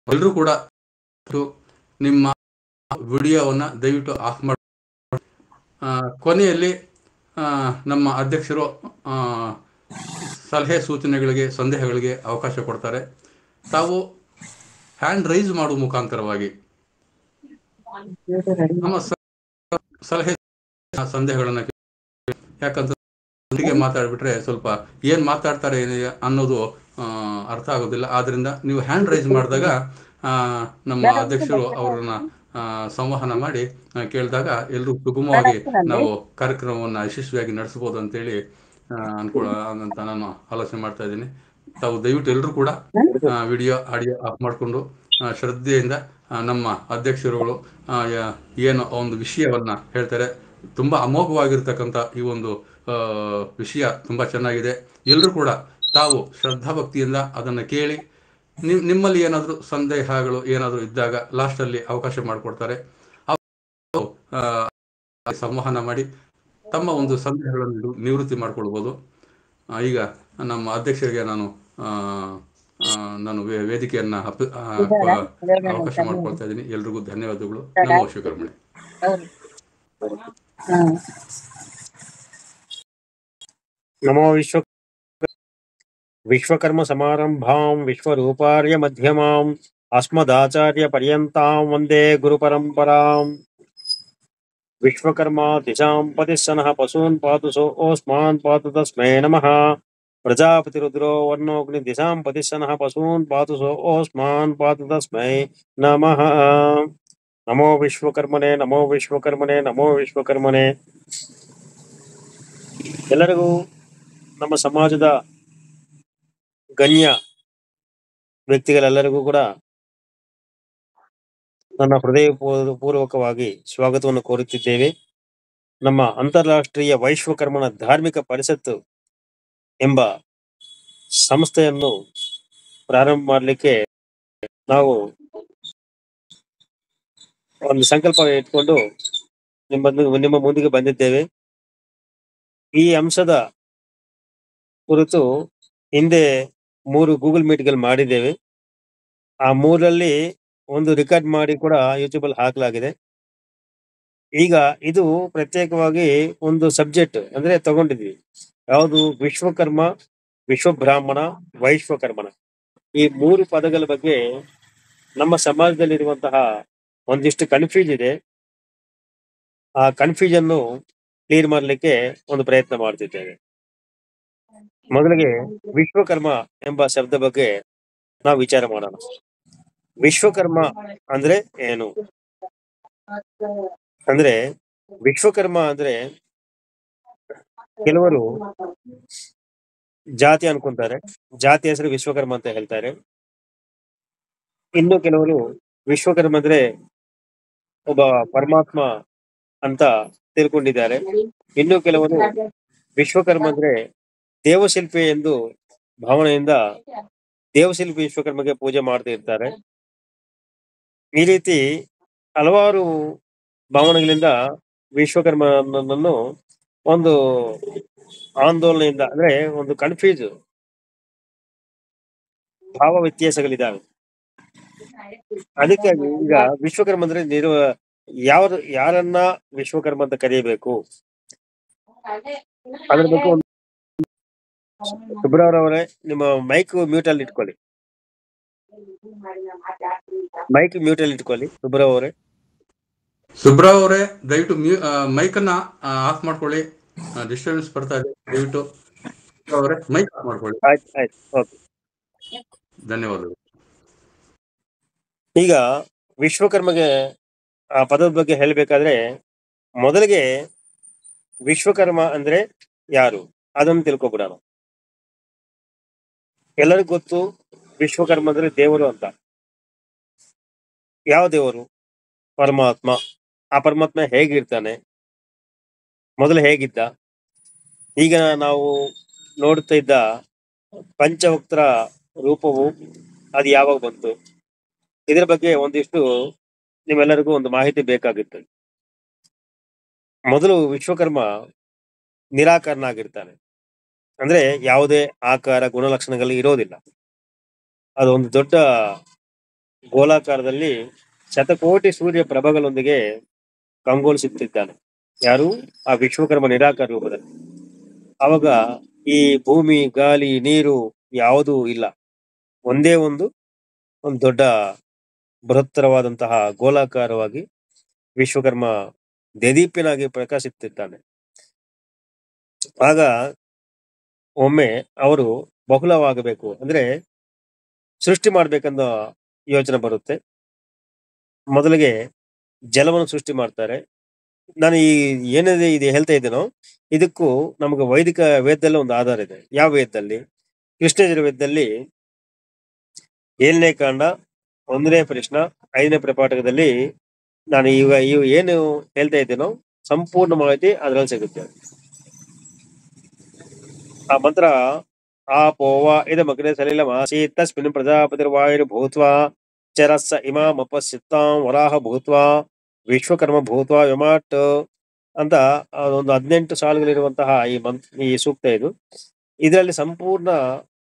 ಎಲ್ಲರೂ ಕೂಡ ನಿಮ್ಮ ವಿಡಿಯೋವನ್ನು ದಯವಿಟ್ಟು ಆಫ್ ಮಾಡಿ. ಕೊನೆಯಲ್ಲಿ ನಮ್ಮ ಅಧ್ಯಕ್ಷರು ಸಲಹೆ ಸೂಚನೆಗಳಿಗೆ ಸಂದೇಹಗಳಿಗೆ ಅವಕಾಶ ಕೊಡ್ತಾರೆ. ತಾವು ಹ್ಯಾಂಡ್ ರೈಸ್ ಮಾಡುವ ಮುಖಾಂತರವಾಗಿ ನಮ್ಮ ಸಲಹೆ ಸಂದೇಹಗಳನ್ನು, ಯಾಕಂತ ಮಾತಾಡ್ಬಿಟ್ರೆ ಸ್ವಲ್ಪ ಏನ್ ಮಾತಾಡ್ತಾರೆ ಅನ್ನೋದು ಅರ್ಥ ಆಗೋದಿಲ್ಲ. ಆದ್ರಿಂದ ನೀವು ಹ್ಯಾಂಡ್ ರೈಸ್ ಮಾಡಿದಾಗ ನಮ್ಮ ಅಧ್ಯಕ್ಷರು ಅವರನ್ನ ಸಂವಹನ ಮಾಡಿ ಕೇಳಿದಾಗ ಎಲ್ಲರೂ ಸುಗಮವಾಗಿ ನಾವು ಕಾರ್ಯಕ್ರಮವನ್ನು ಯಶಸ್ವಿಯಾಗಿ ನಡೆಸಬಹುದು ಅಂತೇಳಿ ಅಂತ ನಾನು ಆಲೋಚನೆ ಮಾಡ್ತಾ ಇದ್ದೀನಿ. ತಾವು ದಯವಿಟ್ಟು ಎಲ್ಲರೂ ಕೂಡ ವಿಡಿಯೋ ಆಡಿಯೋ ಆಫ್ ಮಾಡಿಕೊಂಡು ಶ್ರದ್ಧೆಯಿಂದ ನಮ್ಮ ಅಧ್ಯಕ್ಷರುಗಳು ಏನು ಒಂದು ವಿಷಯವನ್ನ ಹೇಳ್ತಾರೆ, ತುಂಬಾ ಅಮೋಘವಾಗಿರ್ತಕ್ಕಂಥ ಈ ಒಂದು ವಿಷಯ ತುಂಬಾ ಚೆನ್ನಾಗಿದೆ. ಎಲ್ಲರೂ ಕೂಡ ತಾವು ಶ್ರದ್ಧಾಭಕ್ತಿಯಿಂದ ಅದನ್ನು ಕೇಳಿ ನಿಮ್ಮಲ್ಲಿ ಏನಾದರೂ ಸಂದೇಹಗಳು ಏನಾದರೂ ಇದ್ದಾಗ ಲಾಸ್ಟಲ್ಲಿ ಅವಕಾಶ ಮಾಡಿಕೊಡ್ತಾರೆ. ಸಂವಹನ ಮಾಡಿ ತಮ್ಮ ಒಂದು ಸಂದೇಹಗಳನ್ನು ನಿವೃತ್ತಿ ಮಾಡಿಕೊಳ್ಬೋದು. ಈಗ ನಮ್ಮ ಅಧ್ಯಕ್ಷರಿಗೆ ನಾನು ವೇದಿಕೆಯನ್ನ ಅವಕಾಶ ಮಾಡಿಕೊಳ್ತಾ ಇದ್ದೀನಿ. ಎಲ್ರಿಗೂ ಧನ್ಯವಾದಗಳು. ನಮೋ ಶಿವಕರ್ಮಣಿ. ನಮೋ ವಿಶ್ವಕರ್ಮ ಸಮಾರಂಭಾಂ ವಿಶ್ವರೂಪಾರ್ಯ ಮಧ್ಯಮಾಂ ಅಸ್ಮದಾಚಾರ್ಯ ಪರ್ಯಂತಾಂ ವಂದೇ ಗುರು ಪರಂಪರಾಂ. ವಿಶ್ವಕರ್ಮ ದಿಶಾಂ ಪತಿಸ್ಸನಃ ಪಶೂನ್ ಪಾತು ಸೋಸ್ಮಾನ್ ಪಾತು ತಸ್ಮೈ ನಮಃ. ಪ್ರಜಾಪತಿರುದ್ರೋ ವರ್ಣೋಗ್ನಿ ದಿಶಾಂ ಪತಿಸ್ಸನಃ ಪಶೂನ್ ಪಾತು ಸೋಸ್ಮಾನ್ ಪಾತು ತಸ್ಮೈ ನಮಃ. ನಮೋ ವಿಶ್ವಕರ್ಮನೆ ನಮೋ ವಿಶ್ವಕರ್ಮನೆ ನಮೋ ವಿಶ್ವಕರ್ಮನೆ. ಎಲ್ಲರಿಗೂ ನಮ್ಮ ಸಮಾಜದ ಗಣ್ಯ ವ್ಯಕ್ತಿಗಳೆಲ್ಲರಿಗೂ ಕೂಡ ನನ್ನ ಹೃದಯ ಪೂರ್ವಕವಾಗಿ ಸ್ವಾಗತವನ್ನು ಕೋರುತ್ತಿದ್ದೇವೆ. ನಮ್ಮ ಅಂತಾರಾಷ್ಟ್ರೀಯ ವೈಶ್ವಕರ್ಮನ ಧಾರ್ಮಿಕ ಪರಿಷತ್ತು ಎಂಬ ಸಂಸ್ಥೆಯನ್ನು ಪ್ರಾರಂಭ ಮಾಡಲಿಕ್ಕೆ ನಾವು ಒಂದು ಸಂಕಲ್ಪ ಇಟ್ಕೊಂಡು ನಿಮ್ಮ ಮುಂದಿಗೆ ಬಂದಿದ್ದೇವೆ. ಈ ಅಂಶದ ಕುರಿತು ಹಿಂದೆ 3 ಗೂಗಲ್ ಮೀಟ್ಗಳು ಮಾಡಿದ್ದೇವೆ. ಆ 3ರಲ್ಲಿ ಒಂದು ರೆಕಾರ್ಡ್ ಮಾಡಿ ಕೂಡ ಯೂಟ್ಯೂಬ್ ಅಲ್ಲಿ ಹಾಕಲಾಗಿದೆ. ಈಗ ಇದು ಪ್ರತ್ಯೇಕವಾಗಿ ಒಂದು ಸಬ್ಜೆಕ್ಟ್ ಅಂದ್ರೆ ತಗೊಂಡಿದ್ವಿ. ಯಾವುದು? ವಿಶ್ವಕರ್ಮ, ವಿಶ್ವಬ್ರಾಹ್ಮಣ, ವೈಶ್ವಕರ್ಮನ. ಈ 3 ಪದಗಳ ಬಗ್ಗೆ ನಮ್ಮ ಸಮಾಜದಲ್ಲಿರುವಂತಹ ಒಂದಿಷ್ಟು ಕನ್ಫ್ಯೂಸ್ ಇದೆ. ಆ ಕನ್ಫ್ಯೂಷನ್ ಕ್ಲಿಯರ್ ಮಾಡಲಿಕ್ಕೆ ಒಂದು ಪ್ರಯತ್ನ ಮಾಡ್ತಿದ್ದೇವೆ. ಮೊದಲಿಗೆ ವಿಶ್ವಕರ್ಮ ಎಂಬ ಶಬ್ದ ಬಗ್ಗೆ ನಾವು ವಿಚಾರ ಮಾಡೋಣ. ವಿಶ್ವಕರ್ಮ ಅಂದ್ರೆ ಏನು? ಅಂದ್ರೆ ವಿಶ್ವಕರ್ಮ ಅಂದ್ರೆ ಕೆಲವರು ಜಾತಿ ಅನ್ಕೊಂತಾರೆ, ಜಾತಿ ಹೆಸರು ವಿಶ್ವಕರ್ಮ ಅಂತ ಹೇಳ್ತಾರೆ. ಇನ್ನು ಕೆಲವರು ವಿಶ್ವಕರ್ಮ ಅಂದ್ರೆ ಒಬ್ಬ ಪರಮಾತ್ಮ ಅಂತ ತಿಳ್ಕೊಂಡಿದ್ದಾರೆ. ಇನ್ನು ಕೆಲವರು ವಿಶ್ವಕರ್ಮ ಅಂದ್ರೆ ದೇವಶಿಲ್ಪಿ ಎಂದು ಭಾವನೆಯಿಂದ ದೇವಶಿಲ್ಪಿ ವಿಶ್ವಕರ್ಮಗೆ ಪೂಜೆ ಮಾಡ್ತಾ ಇರ್ತಾರೆ. ಈ ರೀತಿ ಹಲವಾರು ಭಾವನೆಗಳಿಂದ ವಿಶ್ವಕರ್ಮನನ್ನು ಒಂದು ಆಂದೋಲನೆಯಿಂದ ಅಂದ್ರೆ ಒಂದು ಕನ್ಫ್ಯೂಸ್ ಭಾವ ವ್ಯತ್ಯಾಸಗಳಿದ್ದಾವೆ. ಅದಕ್ಕಾಗಿ ಈಗ ವಿಶ್ವಕರ್ಮ ಅಂದ್ರೆ ಯಾರನ್ನ ವಿಶ್ವಕರ್ಮ ಅಂತ ಕರೆಯಬೇಕು ಅದ್ರ ಬಗ್ಗೆ ಸುಬ್ರಹ್ಮಣ್ಯ ನಿಮ್ಮ ಮೈಕ್ ಮ್ಯೂಟ್ ಅಲ್ಲಿ ಇಟ್ಕೊಳ್ಳಿ. ಮೈಕ್ ಮ್ಯೂಟ್ ಅಲ್ಲಿ ಇಟ್ಕೊಳ್ಳಿ ಸುಬ್ರಾವ್ ಅವರೇ ದಯವಿಟ್ಟು ಮೈಕ್ ಅನ್ನ ಆಫ್ ಮಾಡ್ಕೊಳ್ಳಿ. ಡಿಸ್ಟರ್ಬೆನ್ಸ್ ಬರ್ತಾ ಇದೆ. ದಯವಿಟ್ಟು ಮೈಕ್ ಆಫ್ ಮಾಡ್ಕೊಳ್ಳಿ. ಆಯ್ತು ಓಕೆ, ಧನ್ಯವಾದಗಳು. ಈಗ ವಿಶ್ವಕರ್ಮಗೆ ಆ ಪದದ ಬಗ್ಗೆ ಹೇಳಬೇಕಾದ್ರೆ ಮೊದಲಿಗೆ ವಿಶ್ವಕರ್ಮ ಅಂದ್ರೆ ಯಾರು ಅದನ್ನು ತಿಳ್ಕೊಬಿಡೋಣ. ಎಲ್ಲರಿಗೂ ಗೊತ್ತು ವಿಶ್ವಕರ್ಮ ಅಂದ್ರೆ ದೇವರು ಅಂತ. ಯಾವ ದೇವರು? ಪರಮಾತ್ಮ. ಆ ಪರಮಾತ್ಮ ಹೇಗಿರ್ತಾನೆ? ಮೊದಲು ಹೇಗಿದ್ದ? ಈಗ ನಾವು ನೋಡ್ತಾ ಇದ್ದ ಪಂಚವಕ್ತರ ರೂಪವು ಅದು ಯಾವಾಗ ಬಂತು? ಇದರ ಬಗ್ಗೆ ಒಂದಿಷ್ಟು ನಿಮ್ಮೆಲ್ಲರಿಗೂ ಒಂದು ಮಾಹಿತಿ ಬೇಕಾಗಿತ್ತು. ಮೊದಲು ವಿಶ್ವಕರ್ಮ ನಿರಾಕಾರನಾಗಿರ್ತಾನೆ. ಅಂದ್ರೆ ಯಾವುದೇ ಆಕಾರ ಗುಣಲಕ್ಷಣಗಳು ಇರೋದಿಲ್ಲ. ಅದು ಒಂದು ದೊಡ್ಡ ಗೋಲಾಕಾರದಲ್ಲಿ ಶತಕೋಟಿ ಸೂರ್ಯ ಪ್ರಭಗಳೊಂದಿಗೆ ಕಂಗೊಳಿಸುತ್ತಿದ್ದಾನೆ. ಯಾರು? ಆ ವಿಶ್ವಕರ್ಮ ನಿರಾಕಾರ ರೂಪದಲ್ಲಿ. ಅವಾಗ ಈ ಭೂಮಿ, ಗಾಳಿ, ನೀರು ಯಾವುದೂ ಇಲ್ಲ. ಒಂದೇ ಒಂದು ದೊಡ್ಡ ಬೃಹತ್ತರವಾದಂತಹ ಗೋಲಾಕಾರವಾಗಿ ವಿಶ್ವಕರ್ಮ ದೇದೀಪ್ಯನಾಗಿ ಪ್ರಕಾಶಿಸುತ್ತಿದ್ದಾನೆ. ಆಗ ಒಮ್ಮೆ ಅವರು ಬಹುಲವಾಗಬೇಕು ಅಂದ್ರೆ ಸೃಷ್ಟಿ ಮಾಡ್ಬೇಕಂದ ಯೋಚನೆ ಬರುತ್ತೆ. ಮೊದಲಿಗೆ ಜಲವನ್ನು ಸೃಷ್ಟಿ ಮಾಡ್ತಾರೆ. ನಾನು ಈ ಏನಿದೆ ಇದು ಹೇಳ್ತಾ ಇದ್ದೇನೋ ಇದಕ್ಕೂ ನಮಗೆ ವೈದಿಕ ವೇದದಲ್ಲಿ ಒಂದು ಆಧಾರ ಇದೆ. ಯಾವ ವೇದದಲ್ಲಿ? ಕೃಷ್ಣ ಯಜುರ್ವೇದದಲ್ಲಿ 7ನೇ ಕಾಂಡ 1ನೇ ಪ್ರಶ್ನ 5ನೇ ಪ್ರಪಾಠಕದಲ್ಲಿ ನಾನು ಇವು ಏನು ಹೇಳ್ತಾ ಇದ್ದೇನೋ ಸಂಪೂರ್ಣ ಮಾಹಿತಿ ಅದರಲ್ಲಿ ಸಿಗುತ್ತೆ. ಆ ಮಂತ್ರ ಆಪೋವ ಇದಮಗ್ರೆ ಸಲಿಲಮಾಸೀತ್ ತಸ್ಮಿನ್ ಪ್ರಜಾಪತಿರ್ವಾಯುರ್ಭೂತ್ವಾ ಚರಸ್ಸ ಇಮಾಮಪಸ್ಸಿತ್ತಾಂ ವರಾಹ ಭೂತ್ವಾ ವಿಶ್ವಕರ್ಮ ಭೂತ್ವಾ ವಿಮಾಟ್ ಅಂತ ಒಂದು 18 ಸಾಲುಗಳಿರುವಂತಹ ಈ ಸೂಕ್ತ ಇದು. ಇದರಲ್ಲಿ ಸಂಪೂರ್ಣ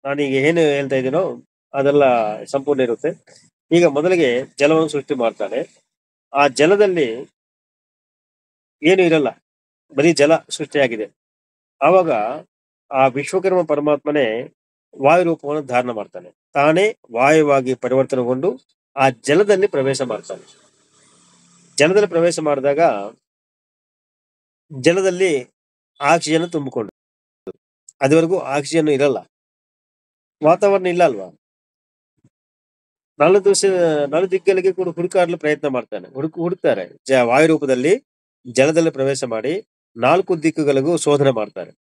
ನಾನೀಗ ಏನು ಹೇಳ್ತಾ ಇದ್ದೀನೋ ಅದೆಲ್ಲ ಸಂಪೂರ್ಣ ಇರುತ್ತೆ. ಈಗ ಮೊದಲಿಗೆ ಜಲವನ್ನು ಸೃಷ್ಟಿ ಮಾಡ್ತಾನೆ. ಆ ಜಲದಲ್ಲಿ ಏನು ಇರಲ್ಲ, ಬರೀ ಜಲ ಸೃಷ್ಟಿಯಾಗಿದೆ. ಆವಾಗ ಆ ವಿಶ್ವಕರ್ಮ ಪರಮಾತ್ಮನೇ ವಾಯು ರೂಪವನ್ನು ಧಾರಣ ಮಾಡ್ತಾನೆ. ತಾನೇ ವಾಯುವಾಗಿ ಪರಿವರ್ತನೆಗೊಂಡು ಆ ಜಲದಲ್ಲಿ ಪ್ರವೇಶ ಮಾಡ್ತಾನೆ. ಜಲದಲ್ಲಿ ಪ್ರವೇಶ ಮಾಡಿದಾಗ ಜಲದಲ್ಲಿ ಆಕ್ಸಿಜನ್ ತುಂಬಿಕೊಂಡು, ಅದುವರೆಗೂ ಆಕ್ಸಿಜನ್ ಇರಲ್ಲ, ವಾತಾವರಣ ಇಲ್ಲ ಅಲ್ವಾ. ನಾಲ್ಕು ದಿಕ್ಕಲ್ಲಿಗೆ ಕೂಡ ಹುಡುಕಾಡಲು ಪ್ರಯತ್ನ ಮಾಡ್ತಾನೆ. ಹುಡುಕ್ತಾರೆ. ವಾಯು ರೂಪದಲ್ಲಿ ಜಲದಲ್ಲಿ ಪ್ರವೇಶ ಮಾಡಿ 4 ದಿಕ್ಕುಗಳಿಗೂ ಶೋಧನೆ ಮಾಡ್ತಾರೆ.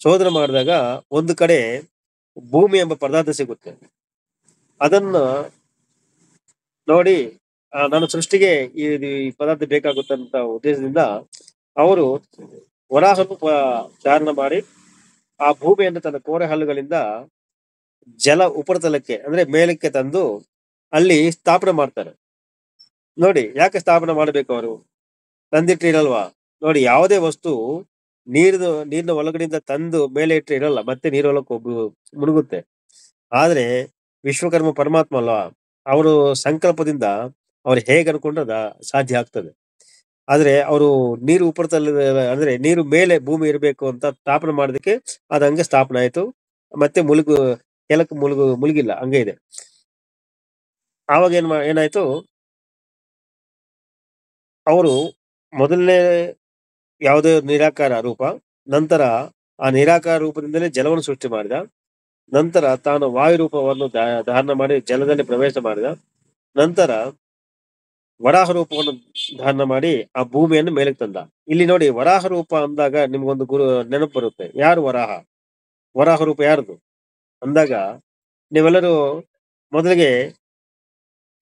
ಶೋಧನೆ ಮಾಡಿದಾಗ ಒಂದು ಕಡೆ ಭೂಮಿ ಎಂಬ ಪದಾರ್ಥ ಸಿಗುತ್ತೆ. ಅದನ್ನ ನೋಡಿ ನನ್ನ ಸೃಷ್ಟಿಗೆ ಈ ಪದಾರ್ಥ ಬೇಕಾಗುತ್ತಂತ ಉದ್ದೇಶದಿಂದ ಅವರು ವರಾಹನು ಧಾರಣ ಮಾಡಿ ಆ ಭೂಮಿಯನ್ನು ತನ್ನ ಕೋರೆ ಹಲ್ಲುಗಳಿಂದ ಜಲ ಉಪರಿತಲಕ್ಕೆ ಅಂದ್ರೆ ಮೇಲಕ್ಕೆ ತಂದು ಅಲ್ಲಿ ಸ್ಥಾಪನೆ ಮಾಡ್ತಾರೆ. ನೋಡಿ, ಯಾಕೆ ಸ್ಥಾಪನೆ ಮಾಡಬೇಕು? ಅವರು ತಂದಿಟ್ಟು ಇರಲ್ವಾ? ನೋಡಿ, ಯಾವುದೇ ವಸ್ತು ನೀರಿನ ಒಳಗಡೆಯಿಂದ ತಂದು ಮೇಲೆ ಇಟ್ಟರೆ ಇರಲ್ಲ, ಮತ್ತೆ ನೀರೊಳಕ್ಕೆ ಮುಳುಗುತ್ತೆ. ಆದ್ರೆ ವಿಶ್ವಕರ್ಮ ಪರಮಾತ್ಮ ಅಲ್ವಾ, ಅವರು ಸಂಕಲ್ಪದಿಂದ ಅವ್ರು ಹೇಗೆ ಅನ್ಕೊಂಡ್ರದ ಸಾಧ್ಯ ಆಗ್ತದೆ. ಆದ್ರೆ ಅವರು ನೀರು ಉಪರಿತಲ ಅಂದ್ರೆ ನೀರು ಮೇಲೆ ಭೂಮಿ ಇರಬೇಕು ಅಂತ ಸ್ಥಾಪನೆ ಮಾಡೋದಕ್ಕೆ ಅದು ಹಂಗೆ ಸ್ಥಾಪನೆ ಆಯ್ತು. ಮತ್ತೆ ಕೆಲಕ್ಕೆ ಮುಳುಗಿಲ್ಲ, ಹಂಗೆ ಇದೆ. ಆವಾಗ ಏನಾಯ್ತು, ಅವರು ಮೊದಲನೇ ಯಾವುದೇ ನಿರಾಕಾರ ರೂಪ, ನಂತರ ಆ ನಿರಾಕಾರ ರೂಪದಿಂದಲೇ ಜಲವನ್ನು ಸೃಷ್ಟಿ ಮಾಡಿದ, ನಂತರ ತಾನು ವಾಯು ರೂಪವನ್ನು ಧಾರಣ ಮಾಡಿ ಜಲದಲ್ಲಿ ಪ್ರವೇಶ ಮಾಡಿದ, ನಂತರ ವರಾಹ ರೂಪವನ್ನು ಧಾರಣ ಮಾಡಿ ಆ ಭೂಮಿಯನ್ನು ಮೇಲಕ್ಕೆ ತಂದ. ಇಲ್ಲಿ ನೋಡಿ, ವರಾಹ ರೂಪ ಅಂದಾಗ ನಿಮ್ಗೊಂದು ನೆನಪು ಬರುತ್ತೆ. ಯಾರು ವರಾಹ? ವರಾಹ ರೂಪ ಯಾರದು ಅಂದಾಗ ನೀವೆಲ್ಲರೂ ಮೊದಲಿಗೆ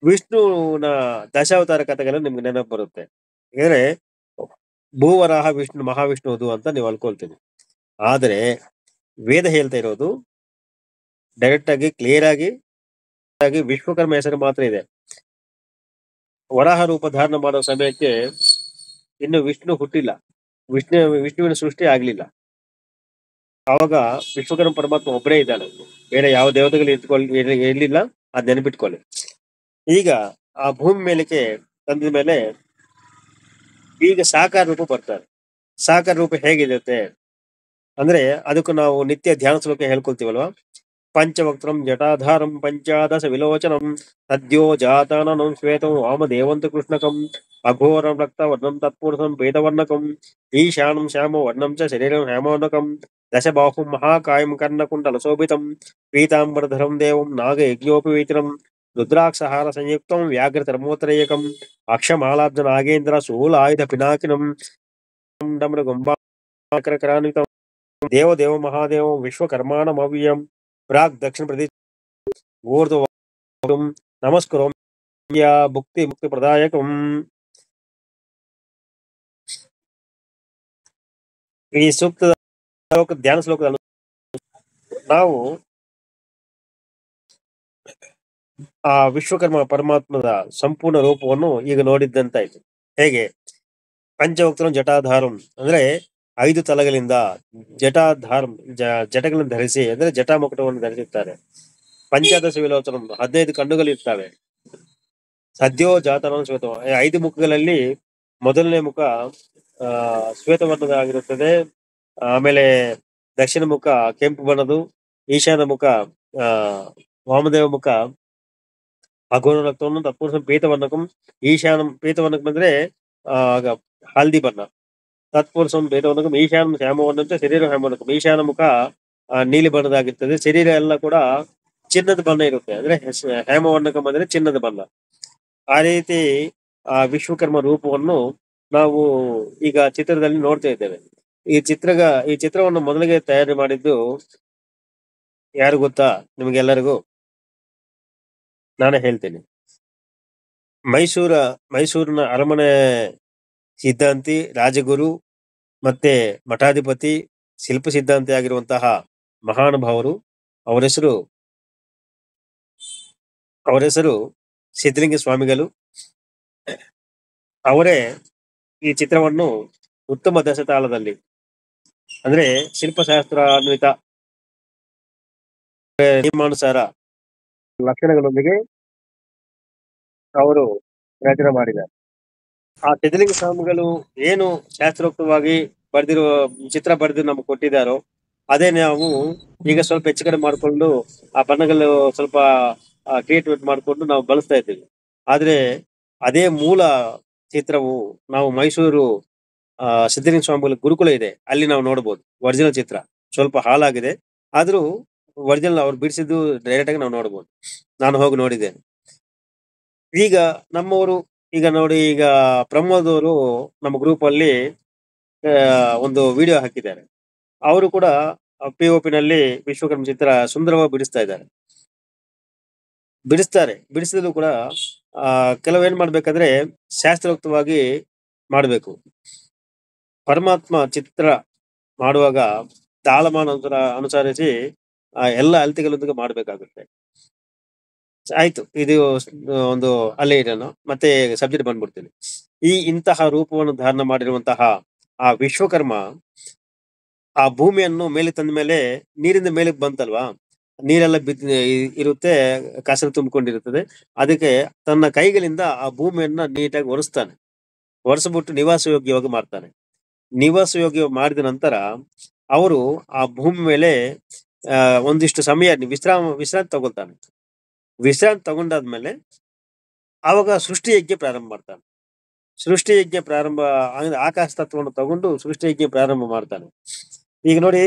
ವಿಷ್ಣುವಿನ ದಶಾವತಾರ ಕಥೆಗಳು ನಿಮ್ಗೆ ನೆನಪು ಬರುತ್ತೆ. ಯಾಕಂದ್ರೆ ಭೂವರಾಹ ವಿಷ್ಣು ಮಹಾವಿಷ್ಣುವುದು ಅಂತ ನೀವು ಅನ್ಕೊಳ್ತೀವಿ. ಆದ್ರೆ ವೇದ ಹೇಳ್ತಾ ಇರೋದು ಡೈರೆಕ್ಟ್ ಆಗಿ ಕ್ಲಿಯರ್ ಆಗಿ ವಿಶ್ವಕರ್ಮ ಹೆಸರು ಮಾತ್ರ ಇದೆ. ವರಾಹ ರೂಪ ಧಾರಣ ಮಾಡೋ ಸಮಯಕ್ಕೆ ಇನ್ನು ವಿಷ್ಣು ಹುಟ್ಟಿಲ್ಲ, ವಿಷ್ಣುವಿನ ಸೃಷ್ಟಿ ಆಗ್ಲಿಲ್ಲ. ಆವಾಗ ವಿಶ್ವಕರ್ಮ ಪರಮಾತ್ಮ ಒಬ್ಬರೇ ಇದ್ದಾನೆ, ಬೇರೆ ಯಾವ ದೇವತೆಗಳು ಇರ್ಲಿಲ್ಲ. ಅದ್ ನೆನಪಿಟ್ಕೊಳ್ಳಿ. ಈಗ ಆ ಭೂಮಿ ಮೇಲಕ್ಕೆ ತಂದ ಮೇಲೆ ಈಗ ಸಾಕಾರ ರೂಪ ಬರ್ತಾರೆ. ಸಾಕಾರ ರೂಪ ಹೇಗಿರುತ್ತೆ ಅಂದ್ರೆ ಅದಕ್ಕೂ ನಾವು ನಿತ್ಯ ಧ್ಯಾನ ಶ್ಲೋಕ ಹೇಳ್ಕೊಳ್ತೀವಲ್ವಾ. ಪಂಚವಕ್ತ್ರಂ ಜಟಾಧಾರಂ ಪಂಚಾದಶ ವಿಲೋಚನಂ ಸದ್ಯೋ ಜಾತಾನಂ ಶ್ವೇತಂ ವಾಮದೇವಂತ ಕೃಷ್ಣಕಂ ಅಘೋರಂ ರಕ್ತ ವರ್ಣಂ ತತ್ಪುರುಷಂ ವೇದವರ್ಣಕಂ ಈಶಾನಂ ಶ್ಯಾಮ ವರ್ಣಂ ಚ ಶರೀರಂ ಹೇಮವರ್ಣಕಂ ದಶಬಾಹುಂ ಮಹಾಕಾಯಂ ಕರ್ಣಕುಂಡಲ ಶೋಭಿತಂ ಪೀತಾಂಬರಧರಂ ದೇವಂ ನಾಗ ಯಜ್ಞೋಪವೀತರಂ ರುದ್ರಾಕ್ಷಹಾರ ಸಂಯುಕ್ತಂ ವ್ಯಾಘ್ರತರ್ಮೋತ್ತರೈಕಂ ಅಕ್ಷಮಾಲಾಬ್ಜ ನಾಗೇಂದ್ರ ಶೂಲಾಯುಧ ಪಿನಾಕಿನಂ ಡಮೃಗಂಬಾಕರಾನ್ವಿತಂ ದೇವದೇವ ಮಹಾದೇವಂ ವಿಶ್ವಕರ್ಮಾಣಮವ್ಯಂ ಪ್ರಾಗ್ ದಕ್ಷಿಣ ಪ್ರದೇಶ ಊರ್ಧ್ವ ನಮಸ್ಕರೋ ಭುಕ್ತಿ ಮುಕ್ತಿ ಪ್ರದಾಯಕಂ. ಈ ಸೂಕ್ತದ ಧ್ಯಾನ ಶ್ಲೋಕದ ನಾವು ಆ ವಿಶ್ವಕರ್ಮ ಪರಮಾತ್ಮದ ಸಂಪೂರ್ಣ ರೂಪವನ್ನು ಈಗ ನೋಡಿದ್ದಂತಾಯ್ತು. ಹೇಗೆ? ಪಂಚವಕ್ತರಂ ಜಟಾಧಾರಂ ಅಂದ್ರೆ 5 ತಲೆಗಳಿಂದ ಜಟಾಧಾರಂ ಜಟಗಳನ್ನು ಧರಿಸಿ ಅಂದ್ರೆ ಜಟಾಮುಕುಟವನ್ನು ಧರಿಸುತ್ತಾರೆ. ಪಂಚದಶ ವಿಲೋಚನಂ 15 ಕಣ್ಣುಗಳಿರ್ತವೆ. ಸದ್ಯೋ ಜಾತನ ಶ್ವೇತ. 5 ಮುಖಗಳಲ್ಲಿ ಮೊದಲನೇ ಮುಖ ಶ್ವೇತವರ್ಣದಾಗಿರುತ್ತದೆ. ಆಮೇಲೆ ದಕ್ಷಿಣ ಮುಖ ಕೆಂಪು ಬಣ್ಣದು, ಈಶಾನ್ಯ ಮುಖ ಆ ವಾಮದೇವ ಮುಖ ಅಘೋರ ರಕ್ತವನ್ನು ತತ್ಪುರುಷಂ ಪೀತವರ್ಣಕಂ. ಪೀತವರ್ಣಕಂ ಅಂದ್ರೆ ಆಗ ಹಲ್ದಿ ಬಣ್ಣ. ತತ್ಪುರುಷಂ ಪೀತವರ್ಣಕಂ ಈಶಾನ್ಯಂ ಶ್ಯಾಮವರ್ಣಂತ ಶರೀರ ಹೇಮವರ್ಣಕಂ. ಈಶಾನ್ಯ ಮುಖ ನೀಲಿ ಬಣ್ಣದಾಗಿರ್ತದೆ. ಶರೀರ ಎಲ್ಲ ಕೂಡ ಚಿನ್ನದ ಬಣ್ಣ ಇರುತ್ತೆ. ಅಂದ್ರೆ ಹೇಮವರ್ಣಕಂ ಅಂದ್ರೆ ಚಿನ್ನದ ಬಣ್ಣ. ಆ ರೀತಿ ಆ ವಿಶ್ವಕರ್ಮ ರೂಪವನ್ನು ನಾವು ಈಗ ಚಿತ್ರದಲ್ಲಿ ನೋಡ್ತಾ ಇದ್ದೇವೆ. ಈ ಚಿತ್ರವನ್ನು ಮೊದಲಿಗೆ ತಯಾರಿ ಮಾಡಿದ್ದು ಯಾರು ಗೊತ್ತಾ ನಿಮ್ಗೆಲ್ಲರಿಗೂ? ನಾನೇ ಹೇಳ್ತೇನೆ. ಮೈಸೂರಿನ ಅರಮನೆ ಸಿದ್ಧಾಂತಿ, ರಾಜಗುರು ಮತ್ತೆ ಮಠಾಧಿಪತಿ, ಶಿಲ್ಪ ಸಿದ್ಧಾಂತಿ ಆಗಿರುವಂತಹ ಮಹಾನುಭಾವರು. ಅವರ ಹೆಸರು ಸಿದ್ಧಲಿಂಗ ಸ್ವಾಮಿಗಳು. ಅವರೇ ಈ ಚಿತ್ರವನ್ನು ಉತ್ತಮ ದಶತಾಳದಲ್ಲಿ ಅಂದ್ರೆ ಶಿಲ್ಪಶಾಸ್ತ್ರ ಅನ್ವಿತ ನಿಯಮಾನುಸಾರ ಲಕ್ಷಣಗಳೊಂದಿಗೆ ಅವರು ರಚನೆ ಮಾಡಿದ್ದಾರೆ. ಆ ಸಿದ್ಧಲಿಂಗ ಸ್ವಾಮಿಗಳು ಏನು ಶಾಸ್ತ್ರೋಕ್ತವಾಗಿ ಬರೆದಿರುವ ಚಿತ್ರ ಬರೆದು ನಮ್ಗೆ ಕೊಟ್ಟಿದ್ದಾರೋ ಅದೇ ನಾವು ಈಗ ಸ್ವಲ್ಪ ಹೆಚ್ಚು ಕಡಿಮೆ ಮಾಡಿಕೊಂಡು ಆ ಬಣ್ಣಗಳು ಸ್ವಲ್ಪ ಕ್ರಿಯೇಟಿವೇಟ್ ಮಾಡಿಕೊಂಡು ನಾವು ಬಳಸ್ತಾ ಇದ್ದೀವಿ. ಆದ್ರೆ ಅದೇ ಮೂಲ ಚಿತ್ರವು ನಾವು ಮೈಸೂರು ಸಿದ್ಧಲಿಂಗ ಸ್ವಾಮಿಗಳ ಗುರುಕುಲ ಇದೆ, ಅಲ್ಲಿ ನಾವು ನೋಡ್ಬೋದು. ಒರಿಜಿನಲ್ ಚಿತ್ರ ಸ್ವಲ್ಪ ಹಾಳಾಗಿದೆ, ಆದ್ರೂ ಒರಿಜಿನಲ್ ಅವ್ರು ಬಿಡಿಸಿದ್ದು ಡೈರೆಕ್ಟ್ ಆಗಿ ನಾವು ನೋಡ್ಬೋದು. ನಾನು ಹೋಗಿ ನೋಡಿದ್ದೇನೆ. ಈಗ ನಮ್ಮವರು ಈಗ ನೋಡಿ, ಈಗ ಪ್ರಮೋದ್ ಅವರು ನಮ್ಮ ಗ್ರೂಪ್ ಅಲ್ಲಿ ಒಂದು ವಿಡಿಯೋ ಹಾಕಿದ್ದಾರೆ. ಅವರು ಕೂಡ POP ನಲ್ಲಿ ವಿಶ್ವಕರ್ಮ ಚಿತ್ರ ಸುಂದರವಾಗಿ ಬಿಡಿಸಿದ್ರು ಕೂಡ ಕೆಲವೇನ್ ಮಾಡ್ಬೇಕಂದ್ರೆ ಶಾಸ್ತ್ರೋಕ್ತವಾಗಿ ಮಾಡ್ಬೇಕು. ಪರಮಾತ್ಮ ಚಿತ್ರ ಮಾಡುವಾಗ ತಾಳಮಾನ ಅನುಸರಿಸಿ ಎಲ್ಲ ಅಳತೆಗಳೊಂದಿಗೆ ಮಾಡ್ಬೇಕಾಗುತ್ತೆ. ಆಯ್ತು, ಇದು ಒಂದು ಅಲ್ಲೇ ಇರೋಣ, ಮತ್ತೆ ಸಬ್ಜೆಕ್ಟ್ ಬಂದ್ಬಿಡ್ತೀನಿ. ಇಂತಹ ರೂಪವನ್ನು ಧಾರಣ ಮಾಡಿರುವಂತಹ ಆ ವಿಶ್ವಕರ್ಮ ಆ ಭೂಮಿಯನ್ನು ಮೇಲೆ ತಂದ ಮೇಲೆ ನೀರಿಂದ ಮೇಲೆ ಬಂತಲ್ವಾ, ನೀರೆಲ್ಲ ಇರುತ್ತೆ, ಕಸರು ತುಂಬಿಕೊಂಡಿರುತ್ತದೆ. ಅದಕ್ಕೆ ತನ್ನ ಕೈಗಳಿಂದ ಆ ಭೂಮಿಯನ್ನ ನೀಟಾಗಿ ಒರೆಸ್ಬಿಟ್ಟು ನಿವಾಸ ಯೋಗ್ಯವಾಗಿ ಮಾಡ್ತಾನೆ. ನಿವಾಸ ಯೋಗ್ಯ ಮಾಡಿದ ನಂತರ ಅವರು ಆ ಭೂಮಿ ಮೇಲೆ ಒಂದಿಷ್ಟು ಸಮಯ ವಿಶ್ರಾಂತಿ ತಗೊಳ್ತಾನೆ. ವಿಶ್ರಾಂತಿ ತಗೊಂಡಾದ್ಮೇಲೆ ಆವಾಗ ಸೃಷ್ಟಿ ಯಜ್ಞ ಪ್ರಾರಂಭ ಮಾಡ್ತಾನೆ. ಆಕಾಶ ತತ್ವವನ್ನು ತಗೊಂಡು ಸೃಷ್ಟಿ ಯಜ್ಞ ಪ್ರಾರಂಭ ಮಾಡ್ತಾನೆ. ಈಗ ನೋಡಿ,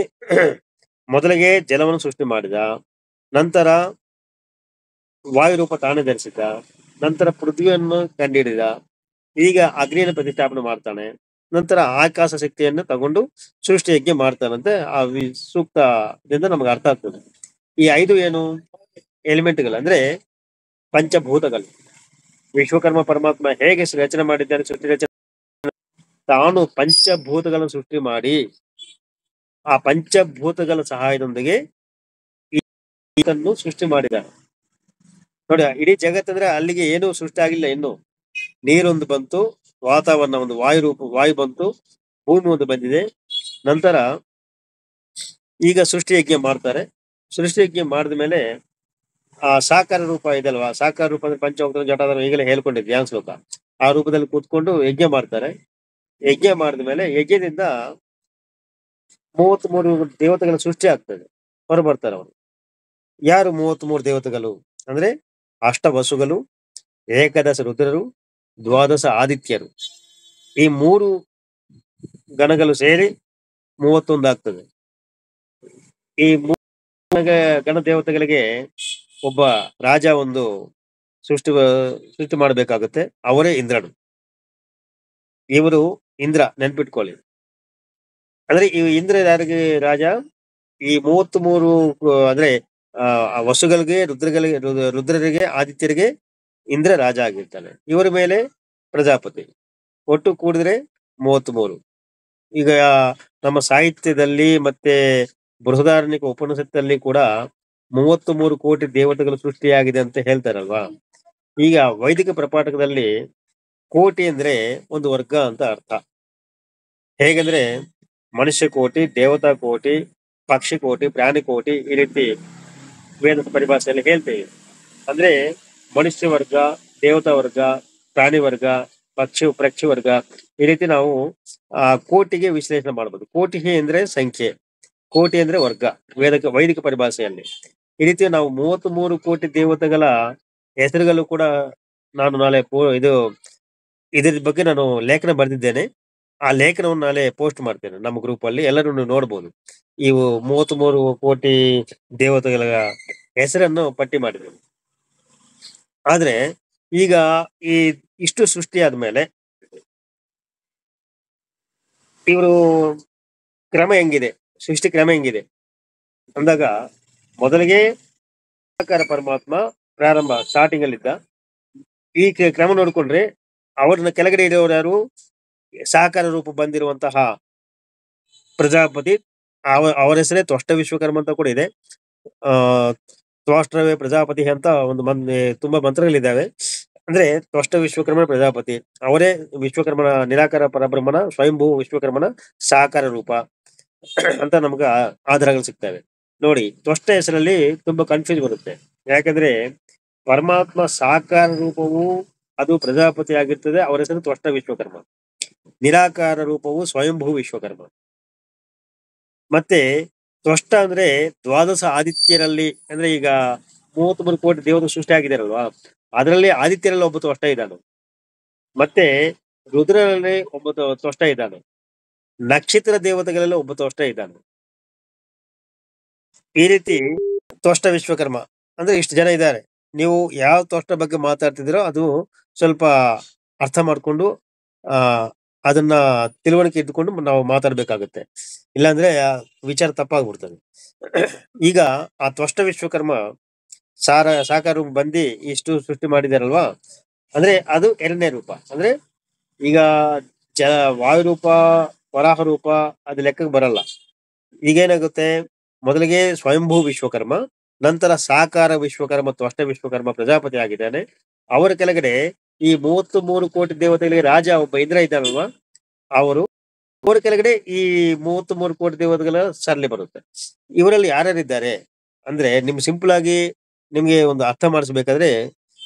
ಮೊದಲಿಗೆ ಜಲವನ್ನು ಸೃಷ್ಟಿ ಮಾಡಿದ, ನಂತರ ವಾಯು ರೂಪ ತಾನೇ ಧರಿಸಿದ, ನಂತರ ಪೃಥ್ವಿಯನ್ನು ಕಂಡುಹಿಡಿದ, ಈಗ ಅಗ್ನಿಯನ್ನು ಪ್ರತಿಷ್ಠಾಪನೆ ಮಾಡ್ತಾನೆ, ನಂತರ ಆಕಾಶ ಶಕ್ತಿಯನ್ನು ತಗೊಂಡು ಸೃಷ್ಟಿ ಯಜ್ಞ ಮಾಡ್ತಾನಂತೆ. ಆ ಸೂಕ್ತದಿಂದ ನಮ್ಗೆ ಅರ್ಥ ಆಗ್ತದೆ. ಈ 5 ಏನು ಎಲಿಮೆಂಟ್ಗಳು ಅಂದ್ರೆ ಪಂಚಭೂತಗಳು. ವಿಶ್ವಕರ್ಮ ಪರಮಾತ್ಮ ಹೇಗೆ ರಚನೆ ಮಾಡಿದ್ದಾನೆ, ಸೃಷ್ಟಿ ರಚನೆ ತಾನು ಪಂಚಭೂತಗಳನ್ನು ಸೃಷ್ಟಿ ಮಾಡಿ ಆ ಪಂಚಭೂತಗಳ ಸಹಾಯದೊಂದಿಗೆ ಇದನ್ನು ಸೃಷ್ಟಿ ಮಾಡಿದ್ದಾನೆ. ನೋಡಿ, ಇಡೀ ಜಗತ್ತಂದ್ರೆ ಅಲ್ಲಿಗೆ ಏನು ಸೃಷ್ಟಿ ಆಗಿಲ್ಲ ಇನ್ನು. ನೀರೊಂದು ಬಂತು, ವಾತಾವರಣ ಒಂದು ವಾಯು ಬಂತು, ಭೂಮಿ ಒಂದು ಬಂದಿದೆ. ನಂತರ ಈಗ ಸೃಷ್ಟಿ ಯಜ್ಞ ಮಾಡ್ತಾರೆ. ಸೃಷ್ಟಿ ಯಜ್ಞ ಮಾಡಿದ ಮೇಲೆ ಆ ಸಾಕಾರ ರೂಪ ಇದಲ್ವಾ, ಸಾಕಾರ ರೂಪ ಅಂದ್ರೆ ಪಂಚಭೂತ ಜಟಾಧಾರ ಈಗಲೇ ಹೇಳ್ಕೊಂಡಿದ್ದೆ ಧ್ಯಾನ ಶ್ಲೋಕ. ಆ ರೂಪದಲ್ಲಿ ಕೂತ್ಕೊಂಡು ಯಜ್ಞ ಮಾಡ್ತಾರೆ. ಯಜ್ಞ ಮಾಡಿದ ಮೇಲೆ ಯಜ್ಞದಿಂದ 33 ದೇವತೆಗಳ ಸೃಷ್ಟಿ ಆಗ್ತದೆ, ಹೊರಬರ್ತಾರೆ ಅವರು. ಯಾರು 33 ದೇವತೆಗಳು ಅಂದ್ರೆ ಅಷ್ಟವಸುಗಳು, ಏಕಾದಶ ರುದ್ರರು, ದ್ವಾದಶ ಆದಿತ್ಯರು. ಈ 3 ಗಣಗಳು ಸೇರಿ 31 ಆಗ್ತದೆ. ಈ 3 ಗಣ ದೇವತೆಗಳಿಗೆ ಒಬ್ಬ ರಾಜ ಒಂದು ಸೃಷ್ಟಿ ಮಾಡಬೇಕಾಗುತ್ತೆ. ಅವರೇ ಇಂದ್ರನು. ಇವರು ಇಂದ್ರ, ನೆನ್ಪಿಟ್ಕೊಳ್ಳಿ. ಅಂದ್ರೆ ಈ ಇಂದ್ರ ಯಾರಿಗೆ ರಾಜ? ಈ 33 ಅಂದ್ರೆ ವಸುಗಳಿಗೆ, ರುದ್ರರಿಗೆ, ಆದಿತ್ಯರಿಗೆ ಇಂದ್ರ ರಾಜ ಆಗಿರ್ತಾನೆ. ಇವರ ಮೇಲೆ ಪ್ರಜಾಪತಿ. ಒಟ್ಟು ಕೂಡಿದ್ರೆ 33. ಈಗ ನಮ್ಮ ಸಾಹಿತ್ಯದಲ್ಲಿ ಮತ್ತೆ ಬೃಹದಾರಣ್ಯಕ ಉಪನಿಷತ್ತಲ್ಲಿ ಕೂಡ 33 ಕೋಟಿ ದೇವತೆಗಳು ಸೃಷ್ಟಿಯಾಗಿದೆ ಅಂತ ಹೇಳ್ತಾರಲ್ವಾ. ಈಗ ವೈದಿಕ ಪ್ರಪಾಠಕದಲ್ಲಿ ಕೋಟಿ ಅಂದ್ರೆ ಒಂದು ವರ್ಗ ಅಂತ ಅರ್ಥ. ಹೇಗಂದ್ರೆ ಮನುಷ್ಯ ಕೋಟಿ, ದೇವತಾ ಕೋಟಿ, ಪಕ್ಷಿ ಕೋಟಿ, ಪ್ರಾಣಿ ಕೋಟಿ, ಈ ರೀತಿ ವೇದ ಪರಿಭಾಷೆಯಲ್ಲಿ ಹೇಳ್ತೇವೆ. ಅಂದ್ರೆ ಮನುಷ್ಯ ವರ್ಗ, ದೇವತಾ ವರ್ಗ, ಪ್ರಾಣಿ ವರ್ಗ, ಪಕ್ಷಿ ವರ್ಗ, ಈ ರೀತಿ ನಾವು ಕೋಟಿಗೆ ವಿಶ್ಲೇಷಣೆ ಮಾಡಬಹುದು. ಕೋಟಿ ಅಂದ್ರೆ ಸಂಖ್ಯೆ, ಕೋಟಿ ಅಂದ್ರೆ ವರ್ಗ, ವೈದಿಕ ಪರಿಭಾಷೆಯಲ್ಲಿ. ಈ ರೀತಿ ನಾವು 33 ಕೋಟಿ ದೇವತೆಗಳ ಹೆಸರುಗಳು ಕೂಡ ನಾನು ನಾಳೆ ಇದ್ರ ಬಗ್ಗೆ ನಾನು ಲೇಖನ ಬರೆದಿದ್ದೇನೆ. ಆ ಲೇಖನವನ್ನು ನಾಳೆ ಪೋಸ್ಟ್ ಮಾಡ್ತೇನೆ ನಮ್ಮ ಗ್ರೂಪ್ ಅಲ್ಲಿ, ಎಲ್ಲರೂ ನೋಡ್ಬೋದು. ಇವು 33 ಕೋಟಿ ದೇವತೆಗಳ ಹೆಸರನ್ನು ಪಟ್ಟಿ ಮಾಡಿದ್ದೇನೆ. ಆದ್ರೆ ಈಗ ಈ ಇಷ್ಟು ಸೃಷ್ಟಿ ಆದ್ಮೇಲೆ ಇವರು ಕ್ರಮ ಹೆಂಗಿದೆ, ಸೃಷ್ಟಿ ಕ್ರಮ ಹೆಂಗಿದೆ ಅಂದಾಗ, ಮೊದಲಿಗೆ ಸಾಕಾರ ಪರಮಾತ್ಮ ಪ್ರಾರಂಭ ಸ್ಟಾರ್ಟಿಂಗ್ ಅಲ್ಲಿದ್ದ. ಈ ಕ್ರಮ ನೋಡ್ಕೊಂಡ್ರೆ ಅವ್ರನ್ನ ಕೆಳಗಡೆ ಇರೋರು ಯಾರು, ಸಾಕಾರ ರೂಪ ಬಂದಿರುವಂತಹ ಪ್ರಜಾಪತಿ, ಅವರ ಹೆಸರೇ ತ್ವಷ್ಟ ವಿಶ್ವಕರ್ಮ ಅಂತ ಕೂಡ ಇದೆ. ತ್ವಾಷ್ಟ್ರವೇ ಪ್ರಜಾಪತಿ ಅಂತ ಒಂದು ತುಂಬಾ ಮಂತ್ರಗಳಿದ್ದಾವೆ. ಅಂದ್ರೆ ತ್ವಷ್ಟ ವಿಶ್ವಕರ್ಮನ ಪ್ರಜಾಪತಿ, ಅವರೇ ವಿಶ್ವಕರ್ಮನ ನಿರಾಕಾರ ಪರಬ್ರಹ್ಮನ ಸ್ವಯಂಭೂ ವಿಶ್ವಕರ್ಮನ ಸಾಕಾರ ರೂಪ ಅಂತ ನಮ್ಗೆ ಆಧಾರಗಳು ಸಿಗ್ತವೆ. ನೋಡಿ, ತ್ವಷ್ಟ ಹೆಸರಲ್ಲಿ ತುಂಬಾ ಕನ್ಫ್ಯೂಸ್ ಬರುತ್ತೆ. ಯಾಕಂದ್ರೆ ಪರಮಾತ್ಮ ಸಾಕಾರ ರೂಪವು ಅದು ಪ್ರಜಾಪತಿ ಆಗಿರ್ತದೆ, ಅವರ ಹೆಸರು ತ್ವಷ್ಟ ವಿಶ್ವಕರ್ಮ. ನಿರಾಕಾರ ರೂಪವು ಸ್ವಯಂಭೂ ವಿಶ್ವಕರ್ಮ. ಮತ್ತೆ ತ್ವಷ್ಟ ಅಂದ್ರೆ ದ್ವಾದಶ ಆದಿತ್ಯರಲ್ಲಿ, ಅಂದ್ರೆ ಈಗ 33 ಕೋಟಿ ದೇವತೆ ಸೃಷ್ಟಿ ಆಗಿದಾರಲ್ವಾ, ಅದರಲ್ಲಿ ಆದಿತ್ಯರಲ್ಲಿ ಒಬ್ಬ ತ್ವಷ್ಟ ಇದ್ದಾನೆ. ಮತ್ತೆ ರುದ್ರರಲ್ಲಿ ಒಬ್ಬ ತ್ವಷ್ಟ ಇದ್ದಾನೆ. ನಕ್ಷತ್ರ ದೇವತೆಗಳಲ್ಲಿ ಒಬ್ಬ ತ್ವಷ್ಟ ಇದ್ದಾನೆ. ಈ ರೀತಿ ತ್ವಷ್ಟ ವಿಶ್ವಕರ್ಮ ಅಂದ್ರೆ ಇಷ್ಟು ಜನ ಇದ್ದಾರೆ. ನೀವು ಯಾವ ತ್ವಷ್ಟ ಬಗ್ಗೆ ಮಾತಾಡ್ತಿದ್ದೀರೋ ಅದು ಸ್ವಲ್ಪ ಅರ್ಥ ಮಾಡ್ಕೊಂಡು ಅದನ್ನ ತಿಳುವಳಿಕೆ ಇದ್ದುಕೊಂಡು ನಾವು ಮಾತಾಡ್ಬೇಕಾಗುತ್ತೆ, ಇಲ್ಲಾಂದ್ರೆ ವಿಚಾರ ತಪ್ಪಾಗ್ಬಿಡ್ತದೆ. ಈಗ ಆ ತ್ವಷ್ಟ ವಿಶ್ವಕರ್ಮ ಸಾಕಾರ ರೂಪ ಬಂದು ಇಷ್ಟು ಸೃಷ್ಟಿ ಮಾಡಿದಾರಲ್ವಾ, ಅಂದ್ರೆ ಅದು ಎರಡನೇ ರೂಪ. ಅಂದ್ರೆ ಈಗ ವಾಯು ರೂಪ, ವರಾಹ ರೂಪ ಅದು ಲೆಕ್ಕಕ್ಕೆ ಬರಲ್ಲ. ಈಗೇನಾಗುತ್ತೆ, ಮೊದಲಿಗೆ ಸ್ವಯಂಭೂ ವಿಶ್ವಕರ್ಮ, ನಂತರ ಸಾಕಾರ ವಿಶ್ವಕರ್ಮ ತ್ವಷ್ಟ ವಿಶ್ವಕರ್ಮ ಪ್ರಜಾಪತಿ ಆಗಿದ್ದಾನೆ. ಅವರ ಕೆಳಗಡೆ ಈ 33 ಕೋಟಿ ದೇವತೆಗಳಿಗೆ ರಾಜ ಒಬ್ಬ ಇಂದ್ರ ಇದ್ದಾನಲ್ವಾ, ಅವರ ಕೆಳಗಡೆ ಈ 33 ಕೋಟಿ ದೇವತೆಗಳ ಸರಳಿ ಬರುತ್ತೆ. ಇವರಲ್ಲಿ ಯಾರ್ಯಾರಿದ್ದಾರೆ ಅಂದ್ರೆ, ಸಿಂಪಲ್ ಆಗಿ ನಿಮ್ಗೆ ಒಂದು ಅರ್ಥ ಮಾಡಿಸ್ಬೇಕಾದ್ರೆ,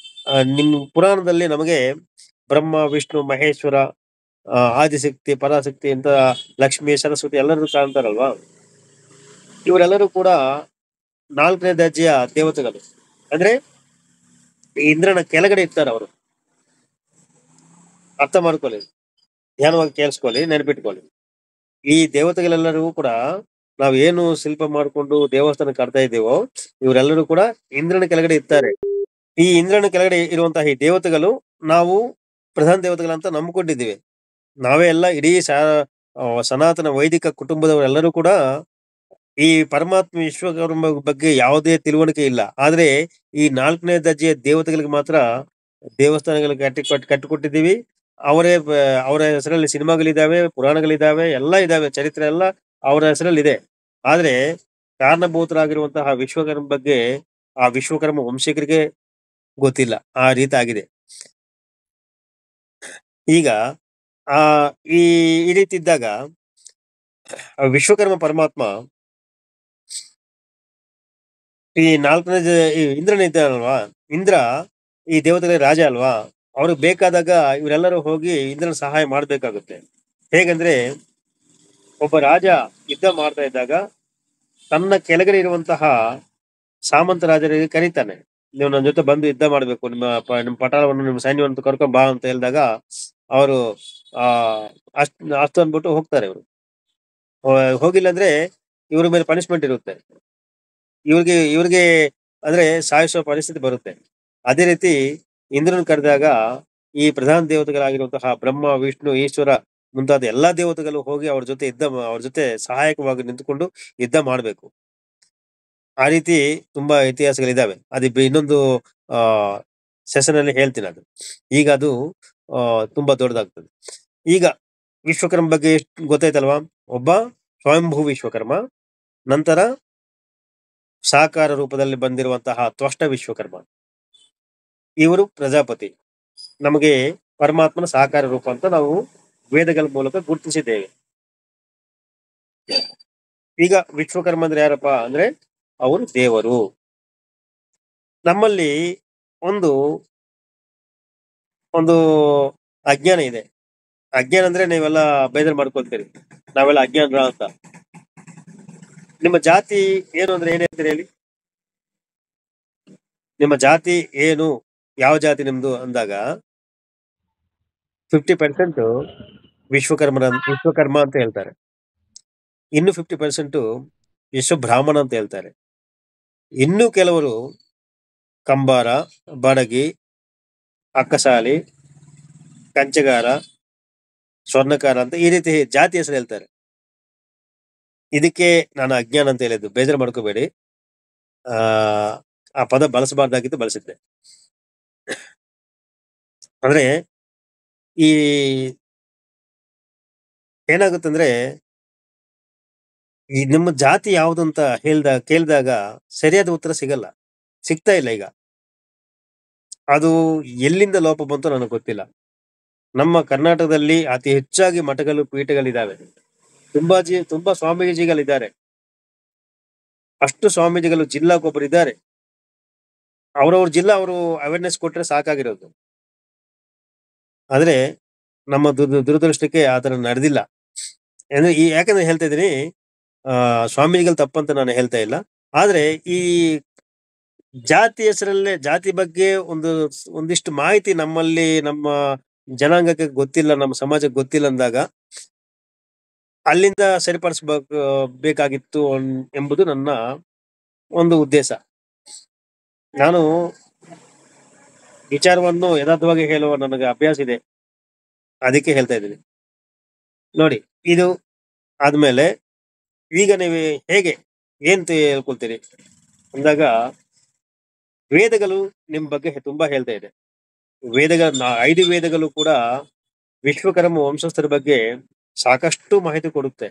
ನಿಮ್ ಪುರಾಣದಲ್ಲಿ ನಮಗೆ ಬ್ರಹ್ಮ, ವಿಷ್ಣು, ಮಹೇಶ್ವರ, ಆದಿಶಕ್ತಿ, ಪರಾಶಕ್ತಿ ಅಂತ ಲಕ್ಷ್ಮಿ, ಸರಸ್ವತಿ ಎಲ್ಲರೂ ಕಾಣ್ತಾರಲ್ವಾ. ಇವರೆಲ್ಲರೂ ಕೂಡ 4ನೇ ದರ್ಜೆಯ ದೇವತೆಗಳು. ಅಂದ್ರೆ ಇಂದ್ರನ ಕೆಳಗಡೆ ಇರ್ತಾರೆ ಅವರು. ಅರ್ಥ ಮಾಡ್ಕೊಳ್ಳಿ, ಧ್ಯಾನವಾಗಿ ಕೇಳಿಸ್ಕೊಳ್ಳಿ, ನೆನಪಿಟ್ಕೊಳ್ಳಿ. ಈ ದೇವತೆಗಳೆಲ್ಲರೂ ಕೂಡ ನಾವ್ ಏನು ಶಿಲ್ಪ ಮಾಡ್ಕೊಂಡು ದೇವಸ್ಥಾನ ಕಟ್ತಾ ಇದ್ದೇವೋ, ಇವರೆಲ್ಲರೂ ಕೂಡ ಇಂದ್ರನ ಕೆಳಗಡೆ ಇರ್ತಾರೆ. ಈ ಇಂದ್ರನ ಕೆಳಗಡೆ ಇರುವಂತಹ ಈ ದೇವತೆಗಳು ನಾವು ಪ್ರಧಾನ ದೇವತೆಗಳಂತ ನಂಬಿಕೊಂಡಿದ್ದೀವಿ. ನಾವೇ ಎಲ್ಲ ಇಡೀ ಸನಾತನ ವೈದಿಕ ಕುಟುಂಬದವರೆಲ್ಲರೂ ಕೂಡ ಈ ಪರಮಾತ್ಮ ವಿಶ್ವಕರ್ಮ ಬಗ್ಗೆ ಯಾವುದೇ ತಿಳುವಳಿಕೆ ಇಲ್ಲ. ಆದ್ರೆ ಈ 4ನೇ ದರ್ಜೆಯ ದೇವತೆಗಳಿಗೆ ಮಾತ್ರ ದೇವಸ್ಥಾನಗಳಿಗೆ ಕಟ್ಟಿಕೊಟ್ಟಿದ್ದೀವಿ. ಅವರ ಹೆಸರಲ್ಲಿ ಸಿನಿಮಾಗಳಿದ್ದಾವೆ, ಪುರಾಣಗಳಿದ್ದಾವೆ, ಎಲ್ಲ ಇದಾವೆ, ಚರಿತ್ರೆ ಎಲ್ಲ ಅವರ ಹೆಸರಲ್ಲಿ ಇದೆ. ಆದ್ರೆ ಕಾರಣಭೂತರಾಗಿರುವಂತಹ ವಿಶ್ವಕರ್ಮ ಬಗ್ಗೆ ಆ ವಿಶ್ವಕರ್ಮ ವಂಶಿಕರಿಗೆ ಗೊತ್ತಿಲ್ಲ. ಆ ರೀತಿ ಆಗಿದೆ. ಈಗ ಈ ರೀತಿ ಇದ್ದಾಗ ವಿಶ್ವಕರ್ಮ ಪರಮಾತ್ಮ ಈ 4ನೇ ಇಂದ್ರನ ಇದ್ದಾನಲ್ವಾ, ಇಂದ್ರ ಈ ದೇವತೆಗಳ ರಾಜ ಅಲ್ವಾ, ಅವ್ರಿಗೆ ಬೇಕಾದಾಗ ಇವರೆಲ್ಲರೂ ಹೋಗಿ ಇಂದ್ರನ ಸಹಾಯ ಮಾಡ್ಬೇಕಾಗುತ್ತೆ. ಹೇಗಂದ್ರೆ, ಒಬ್ಬ ರಾಜ ಯುದ್ಧ ಮಾಡ್ತಾ ಇದ್ದಾಗ ತನ್ನ ಕೆಳಗಡೆ ಇರುವಂತಹ ಸಾಮಂತ ರಾಜರಿಗೆ ಕರೀತಾನೆ, ನೀವು ನನ್ನ ಜೊತೆ ಬಂದು ಯುದ್ಧ ಮಾಡ್ಬೇಕು, ನಿಮ್ಮ ಪಟಾಳವನ್ನು, ನಿಮ್ಮ ಸೈನ್ಯವನ್ನು ಕರ್ಕೊಂಡ್ ಬಾ ಅಂತ ಹೇಳಿದಾಗ ಅವರು ಅಷ್ಟು ಅಂದ್ಬಿಟ್ಟು ಹೋಗ್ತಾರೆ. ಇವರು ಹೋಗಿಲ್ಲ ಅಂದ್ರೆ ಇವ್ರ ಮೇಲೆ ಪನಿಷ್ಮೆಂಟ್ ಇರುತ್ತೆ, ಇವ್ರಿಗೆ ಅಂದ್ರೆ ಸಾಯಿಸುವ ಪರಿಸ್ಥಿತಿ ಬರುತ್ತೆ. ಅದೇ ರೀತಿ ಇಂದ್ರನ ಕರೆದಾಗ ಈ ಪ್ರಧಾನ ದೇವತೆಗಳಾಗಿರುವಂತಹ ಬ್ರಹ್ಮ, ವಿಷ್ಣು, ಈಶ್ವರ ಮುಂತಾದ ಎಲ್ಲಾ ದೇವತೆಗಳು ಹೋಗಿ ಅವ್ರ ಜೊತೆ ಸಹಾಯಕವಾಗಿ ನಿಂತುಕೊಂಡು ಯುದ್ಧ ಮಾಡ್ಬೇಕು. ಆ ರೀತಿ ತುಂಬಾ ಇತಿಹಾಸಗಳಿದಾವೆ. ಇನ್ನೊಂದು ಸೆಷನ್ ಅಲ್ಲಿ ಹೇಳ್ತೀನಿ ಅದು. ಈಗ ಅದು ತುಂಬಾ ದೊಡ್ಡದಾಗ್ತದೆ. ಈಗ ವಿಶ್ವಕರ್ಮ ಬಗ್ಗೆ ಎಷ್ಟು ಗೊತ್ತಾಯ್ತಲ್ವಾ. ಒಬ್ಬ ಸ್ವಯಂಭೂ ವಿಶ್ವಕರ್ಮ, ನಂತರ ಸಾಕಾರ ರೂಪದಲ್ಲಿ ಬಂದಿರುವಂತಹ ತ್ವಷ್ಟ ವಿಶ್ವಕರ್ಮ, ಇವರು ಪ್ರಜಾಪತಿ. ನಮಗೆ ಪರಮಾತ್ಮನ ಸಾಕಾರ ರೂಪ ಅಂತ ನಾವು ವೇದಗಳ ಮೂಲಕ ಗುರುತಿಸಿದ್ದೇವೆ. ಈಗ ವಿಶ್ವಕರ್ಮ ಅಂದ್ರೆ ಯಾರಪ್ಪ ಅಂದ್ರೆ ಅವರು ದೇವರು. ನಮ್ಮಲ್ಲಿ ಒಂದು ಒಂದು ಅಜ್ಞಾನ ಇದೆ. ಅಜ್ಞಾನ ಅಂದ್ರೆ ನೀವೆಲ್ಲ ಬೇಜಾರು ಮಾಡ್ಕೊಳ್ತೀರಿ, ನಾವೆಲ್ಲ ಅಜ್ಞಾನ ಅಂತ. ನಿಮ್ಮ ಜಾತಿ ಏನು ಅಂದ್ರೆ ಏನ್ ಹೇಳ್ತೀರಿ ಹೇಳಿ? ನಿಮ್ಮ ಜಾತಿ ಏನು, ಯಾವ ಜಾತಿ ನಿಮ್ದು ಅಂದಾಗ 50% ವಿಶ್ವಕರ್ಮ ಅಂತ ಹೇಳ್ತಾರೆ. ಇನ್ನು 50% ವಿಶ್ವ ಬ್ರಾಹ್ಮಣ ಅಂತ ಹೇಳ್ತಾರೆ. ಇನ್ನು ಕೆಲವರು ಕಂಬಾರ, ಬಡಗಿ, ಅಕ್ಕಸಾಲಿ, ಕಂಚಗಾರ, ಸ್ವರ್ಣಕಾರ ಅಂತ ಈ ರೀತಿ ಜಾತಿ ಹೆಸರು ಹೇಳ್ತಾರೆ. ಇದಕ್ಕೆ ನಾನು ಅಜ್ಞಾನ ಅಂತ ಹೇಳಿದ್ದು, ಬೇಜಾರು ಮಾಡ್ಕೋಬೇಡಿ. ಆ ಆ ಪದ ಬಳಸಬಾರ್ದಾಗಿದ್ದು ಬಳಸಿದ್ದೆ. ಅಂದ್ರೆ ಈ ಏನಾಗುತ್ತಂದ್ರೆ, ಈ ನಿಮ್ಮ ಜಾತಿ ಯಾವುದು ಅಂತ ಕೇಳಿದಾಗ ಸರಿಯಾದ ಉತ್ತರ ಸಿಗ್ತಾ ಇಲ್ಲ ಈಗ. ಅದು ಎಲ್ಲಿಂದ ಲೋಪ ಬಂತು ನನಗೆ ಗೊತ್ತಿಲ್ಲ. ನಮ್ಮ ಕರ್ನಾಟಕದಲ್ಲಿ ಅತಿ ಹೆಚ್ಚಾಗಿ ಮಠಗಳು, ಪೀಠಗಳಿದ್ದಾವೆ. ತುಂಬಾ ಸ್ವಾಮೀಜಿಗಳಿದ್ದಾರೆ. ಅಷ್ಟು ಸ್ವಾಮೀಜಿಗಳು ಜಿಲ್ಲಾಗೊಬ್ಬರು ಇದ್ದಾರೆ. ಅವ್ರವ್ರ ಜಿಲ್ಲಾ ಅವರು ಅವೇರ್ನೆಸ್ ಕೊಟ್ರೆ ಸಾಕಾಗಿರೋದು. ಆದ್ರೆ ನಮ್ಮ ದುರದೃಷ್ಟಕ್ಕೆ ಆತರ ನಡೆದಿಲ್ಲ. ಯಾಕಂದ್ರೆ ಹೇಳ್ತಾ ಇದ್ದೀನಿ, ಸ್ವಾಮೀಜಿಗಳು ತಪ್ಪಂತ ನಾನು ಹೇಳ್ತಾ ಇಲ್ಲ. ಆದ್ರೆ ಈ ಜಾತಿ ಹೆಸರಲ್ಲೇ, ಜಾತಿ ಬಗ್ಗೆ ಒಂದಿಷ್ಟು ಮಾಹಿತಿ ನಮ್ಮಲ್ಲಿ, ನಮ್ಮ ಜನಾಂಗಕ್ಕೆ ಗೊತ್ತಿಲ್ಲ, ನಮ್ಮ ಸಮಾಜಕ್ಕೆ ಗೊತ್ತಿಲ್ಲ ಅಂದಾಗ ಅಲ್ಲಿಂದ ಬೇಕಾಗಿತ್ತು ಎಂಬುದು ನನ್ನ ಒಂದು ಉದ್ದೇಶ. ನಾನು ವಿಚಾರವನ್ನು ಯಥಾರ್ಥವಾಗಿ ಹೇಳುವ ನನಗೆ ಅಭ್ಯಾಸ ಇದೆ, ಅದಕ್ಕೆ ಹೇಳ್ತಾ ಇದ್ದೀನಿ. ನೋಡಿ, ಇದು ಆದ್ಮೇಲೆ ಈಗ ನೀವು ಹೇಗೆ ಏನ್ ಹೇಳ್ಕೊಳ್ತೀರಿ ಅಂದಾಗ, ವೇದಗಳು ನಿಮ್ ಬಗ್ಗೆ ತುಂಬಾ ಹೇಳ್ತಾ ಇದೆ. 5 ವೇದಗಳು ಕೂಡ ವಿಶ್ವಕರ್ಮ ವಂಶಸ್ಥರ ಬಗ್ಗೆ ಸಾಕಷ್ಟು ಮಾಹಿತಿ ಕೊಡುತ್ತೆ.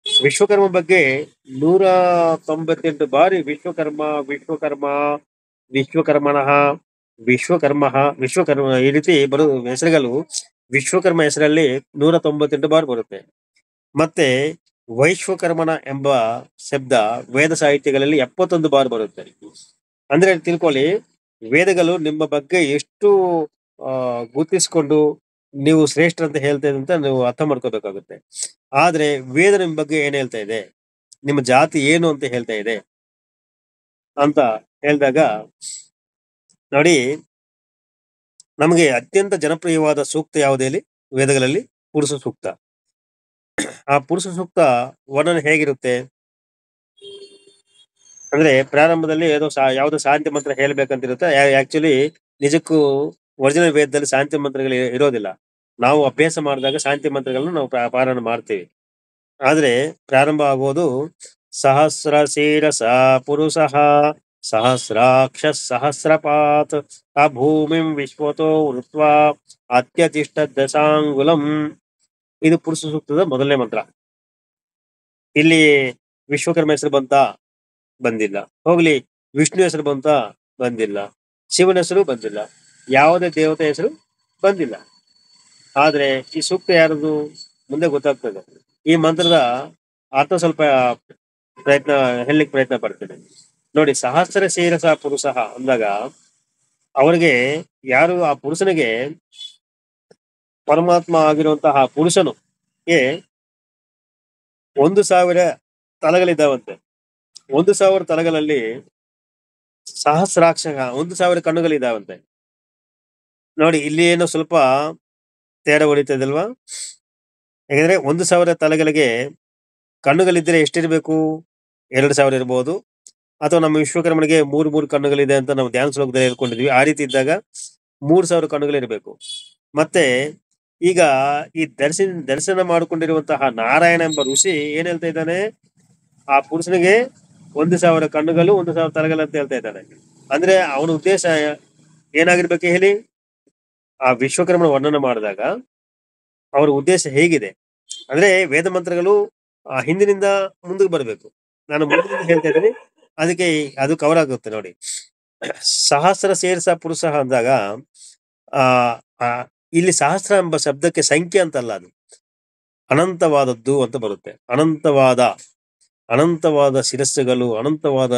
ವಿಶ್ವಕರ್ಮ ಬಗ್ಗೆ 198 ಬಾರಿ ವಿಶ್ವಕರ್ಮ, ವಿಶ್ವಕರ್ಮನಃ, ವಿಶ್ವಕರ್ಮ ಈ ರೀತಿ ಬರೋ ಹೆಸರುಗಳು ವಿಶ್ವಕರ್ಮ ಹೆಸರಲ್ಲಿ 198 ಬಾರಿ ಬರುತ್ತೆ. ಮತ್ತೆ ವೈಶ್ವಕರ್ಮನ ಎಂಬ ಶಬ್ದ ವೇದ ಸಾಹಿತ್ಯಗಳಲ್ಲಿ 71 ಬಾರಿ ಬರುತ್ತೆ. ಅಂದ್ರೆ ತಿಳ್ಕೊಳ್ಳಿ, ವೇದಗಳು ನಿಮ್ಮ ಬಗ್ಗೆ ಎಷ್ಟು ಗುರುತಿಸ್ಕೊಂಡು ನೀವು ಶ್ರೇಷ್ಠ ಅಂತ ಹೇಳ್ತಾ ಇದೆ ಅಂತ ನೀವು ಅರ್ಥ ಮಾಡ್ಕೋಬೇಕಾಗುತ್ತೆ. ಆದ್ರೆ ವೇದ ನಿಮ್ ಬಗ್ಗೆ ಏನ್ ಹೇಳ್ತಾ ಇದೆ, ನಿಮ್ಮ ಜಾತಿ ಏನು ಅಂತ ಹೇಳ್ತಾ ಇದೆ ಅಂತ ಹೇಳಿದಾಗ, ನೋಡಿ, ನಮಗೆ ಅತ್ಯಂತ ಜನಪ್ರಿಯವಾದ ಸೂಕ್ತ ಯಾವುದು ಹೇಳಿ ವೇದಗಳಲ್ಲಿ? ಪುರುಷ ಸೂಕ್ತ. ಆ ಪುರುಷ ಸೂಕ್ತ ವರ್ಣನೆ ಹೇಗಿರುತ್ತೆ ಅಂದ್ರೆ, ಪ್ರಾರಂಭದಲ್ಲಿ ಯಾವ್ದೋ ಶಾಂತಿ ಮಂತ್ರ ಹೇಳ್ಬೇಕಂತಿರುತ್ತೆ. ಆಕ್ಚುಲಿ ನಿಜಕ್ಕೂ ಒರಿಜಿನಲ್ ವೇದದಲ್ಲಿ ಶಾಂತಿ ಮಂತ್ರಗಳು ಇರೋದಿಲ್ಲ. ನಾವು ಅಭ್ಯಾಸ ಮಾಡಿದಾಗ ಶಾಂತಿ ಮಂತ್ರಗಳನ್ನು ನಾವು ಪಾರಾಯಣ ಮಾಡ್ತೀವಿ. ಆದ್ರೆ ಪ್ರಾರಂಭ ಆಗೋದು ಸಹಸ್ರ ಶೀರಸ ಪುರುಷಃ ಸಹಸ್ರಾಕ್ಷ ಸಹಸ್ರಪಾತ್ ಆ ಭೂಮಿಂ ವಿಶ್ವತೋ ವೃತ್ವಾ ಅತ್ಯತಿಷ್ಠ ದಶಾಂಗುಲಂ. ಇದು ಪುರುಷ ಸೂಕ್ತದ ಮೊದಲನೇ ಮಂತ್ರ. ಇಲ್ಲಿ ವಿಶ್ವಕರ್ಮ ಹೆಸರು ಬಂದಿಲ್ಲ. ಹೋಗ್ಲಿ, ವಿಷ್ಣು ಹೆಸರು ಬಂದಿಲ್ಲ. ಶಿವನ ಹೆಸರು ಬಂದಿಲ್ಲ. ಯಾವುದೇ ದೇವತೆ ಹೆಸರು ಬಂದಿಲ್ಲ. ಆದ್ರೆ ಈ ಸೂಕ್ತ ಯಾರದು ಮುಂದೆ ಗೊತ್ತಾಗ್ತದೆ. ಈ ಮಂತ್ರದ ಅರ್ಥ ಸ್ವಲ್ಪ ಹೇಳಲಿಕ್ಕೆ ಪ್ರಯತ್ನ ಪಡ್ತೇನೆ ನೋಡಿ. ಸಹಸ್ರ ಶೀರಸ ಪುರುಷ ಅಂದಾಗ ಅವರಿಗೆ ಯಾರು, ಆ ಪುರುಷನಿಗೆ ಪರಮಾತ್ಮ ಆಗಿರುವಂತಹ ಪುರುಷನು 1,000 ತಲೆಗಳಿದ್ದಾವಂತೆ. 1,000 ತಲೆಗಳಲ್ಲಿ ಸಹಸ್ರಾಕ್ಷ 1,000 ಕಣ್ಣುಗಳಿದ್ದಾವಂತೆ. ನೋಡಿ, ಇಲ್ಲಿ ಏನೋ ಸ್ವಲ್ಪ ತೇಡ ಹೊಡಿತದಲ್ವಾ? ಯಾಕಂದ್ರೆ 1,000 ತಲೆಗಳಿಗೆ ಕಣ್ಣುಗಳಿದ್ರೆ ಎಷ್ಟಿರ್ಬೇಕು? 2,000 ಇರ್ಬೋದು. ಅಥವಾ ನಮ್ಮ ವಿಶ್ವಕರ್ಮನಿಗೆ 3 ಕಣ್ಣುಗಳಿದೆ ಅಂತ ನಾವು ಧ್ಯಾನ ಶ್ಲೋಕದಲ್ಲಿ ಹೇಳ್ಕೊಂಡಿದ್ವಿ. ಆ ರೀತಿ ಇದ್ದಾಗ 3,000 ಕಣ್ಣುಗಳಿರ್ಬೇಕು. ಮತ್ತೆ ಈಗ ಈ ದರ್ಶನ ಮಾಡಿಕೊಂಡಿರುವಂತಹ ನಾರಾಯಣ ಎಂಬ ಋಷಿ ಏನ್ ಹೇಳ್ತಾ ಇದ್ದಾನೆ? ಆ ಪುರುಷನಿಗೆ 1,000 ಕಣ್ಣುಗಳು, 1,000 ತಲೆಗಳು ಅಂತ ಹೇಳ್ತಾ ಇದ್ದಾನೆ. ಅಂದ್ರೆ ಅವನ ಉದ್ದೇಶ ಏನಾಗಿರ್ಬೇಕು ಹೇಳಿ? ಆ ವಿಶ್ವಕರ್ಮನ ವರ್ಣನೆ ಮಾಡಿದಾಗ ಅವರ ಉದ್ದೇಶ ಹೇಗಿದೆ ಅಂದ್ರೆ, ವೇದ ಮಂತ್ರಗಳು ಹಿಂದಿನಿಂದ ಮುಂದಕ್ಕೆ ಬರಬೇಕು. ನಾನು ಮುಂದಿನಿಂದ ಹೇಳ್ತಾ ಇದ್ದೀನಿ, ಅದಕ್ಕೆ ಅದು ಕವರ್ ಆಗುತ್ತೆ ನೋಡಿ. ಸಹಸ್ರ ಶೀರ್ಷ ಪುರುಷ ಅಂದಾಗ ಇಲ್ಲಿ ಸಹಸ್ರ ಎಂಬ ಶಬ್ದಕ್ಕೆ ಸಂಖ್ಯೆ ಅಂತಲ್ಲ, ಅದು ಅನಂತವಾದದ್ದು ಅಂತ ಬರುತ್ತೆ. ಅನಂತವಾದ ಶಿರಸ್ಸುಗಳು, ಅನಂತವಾದ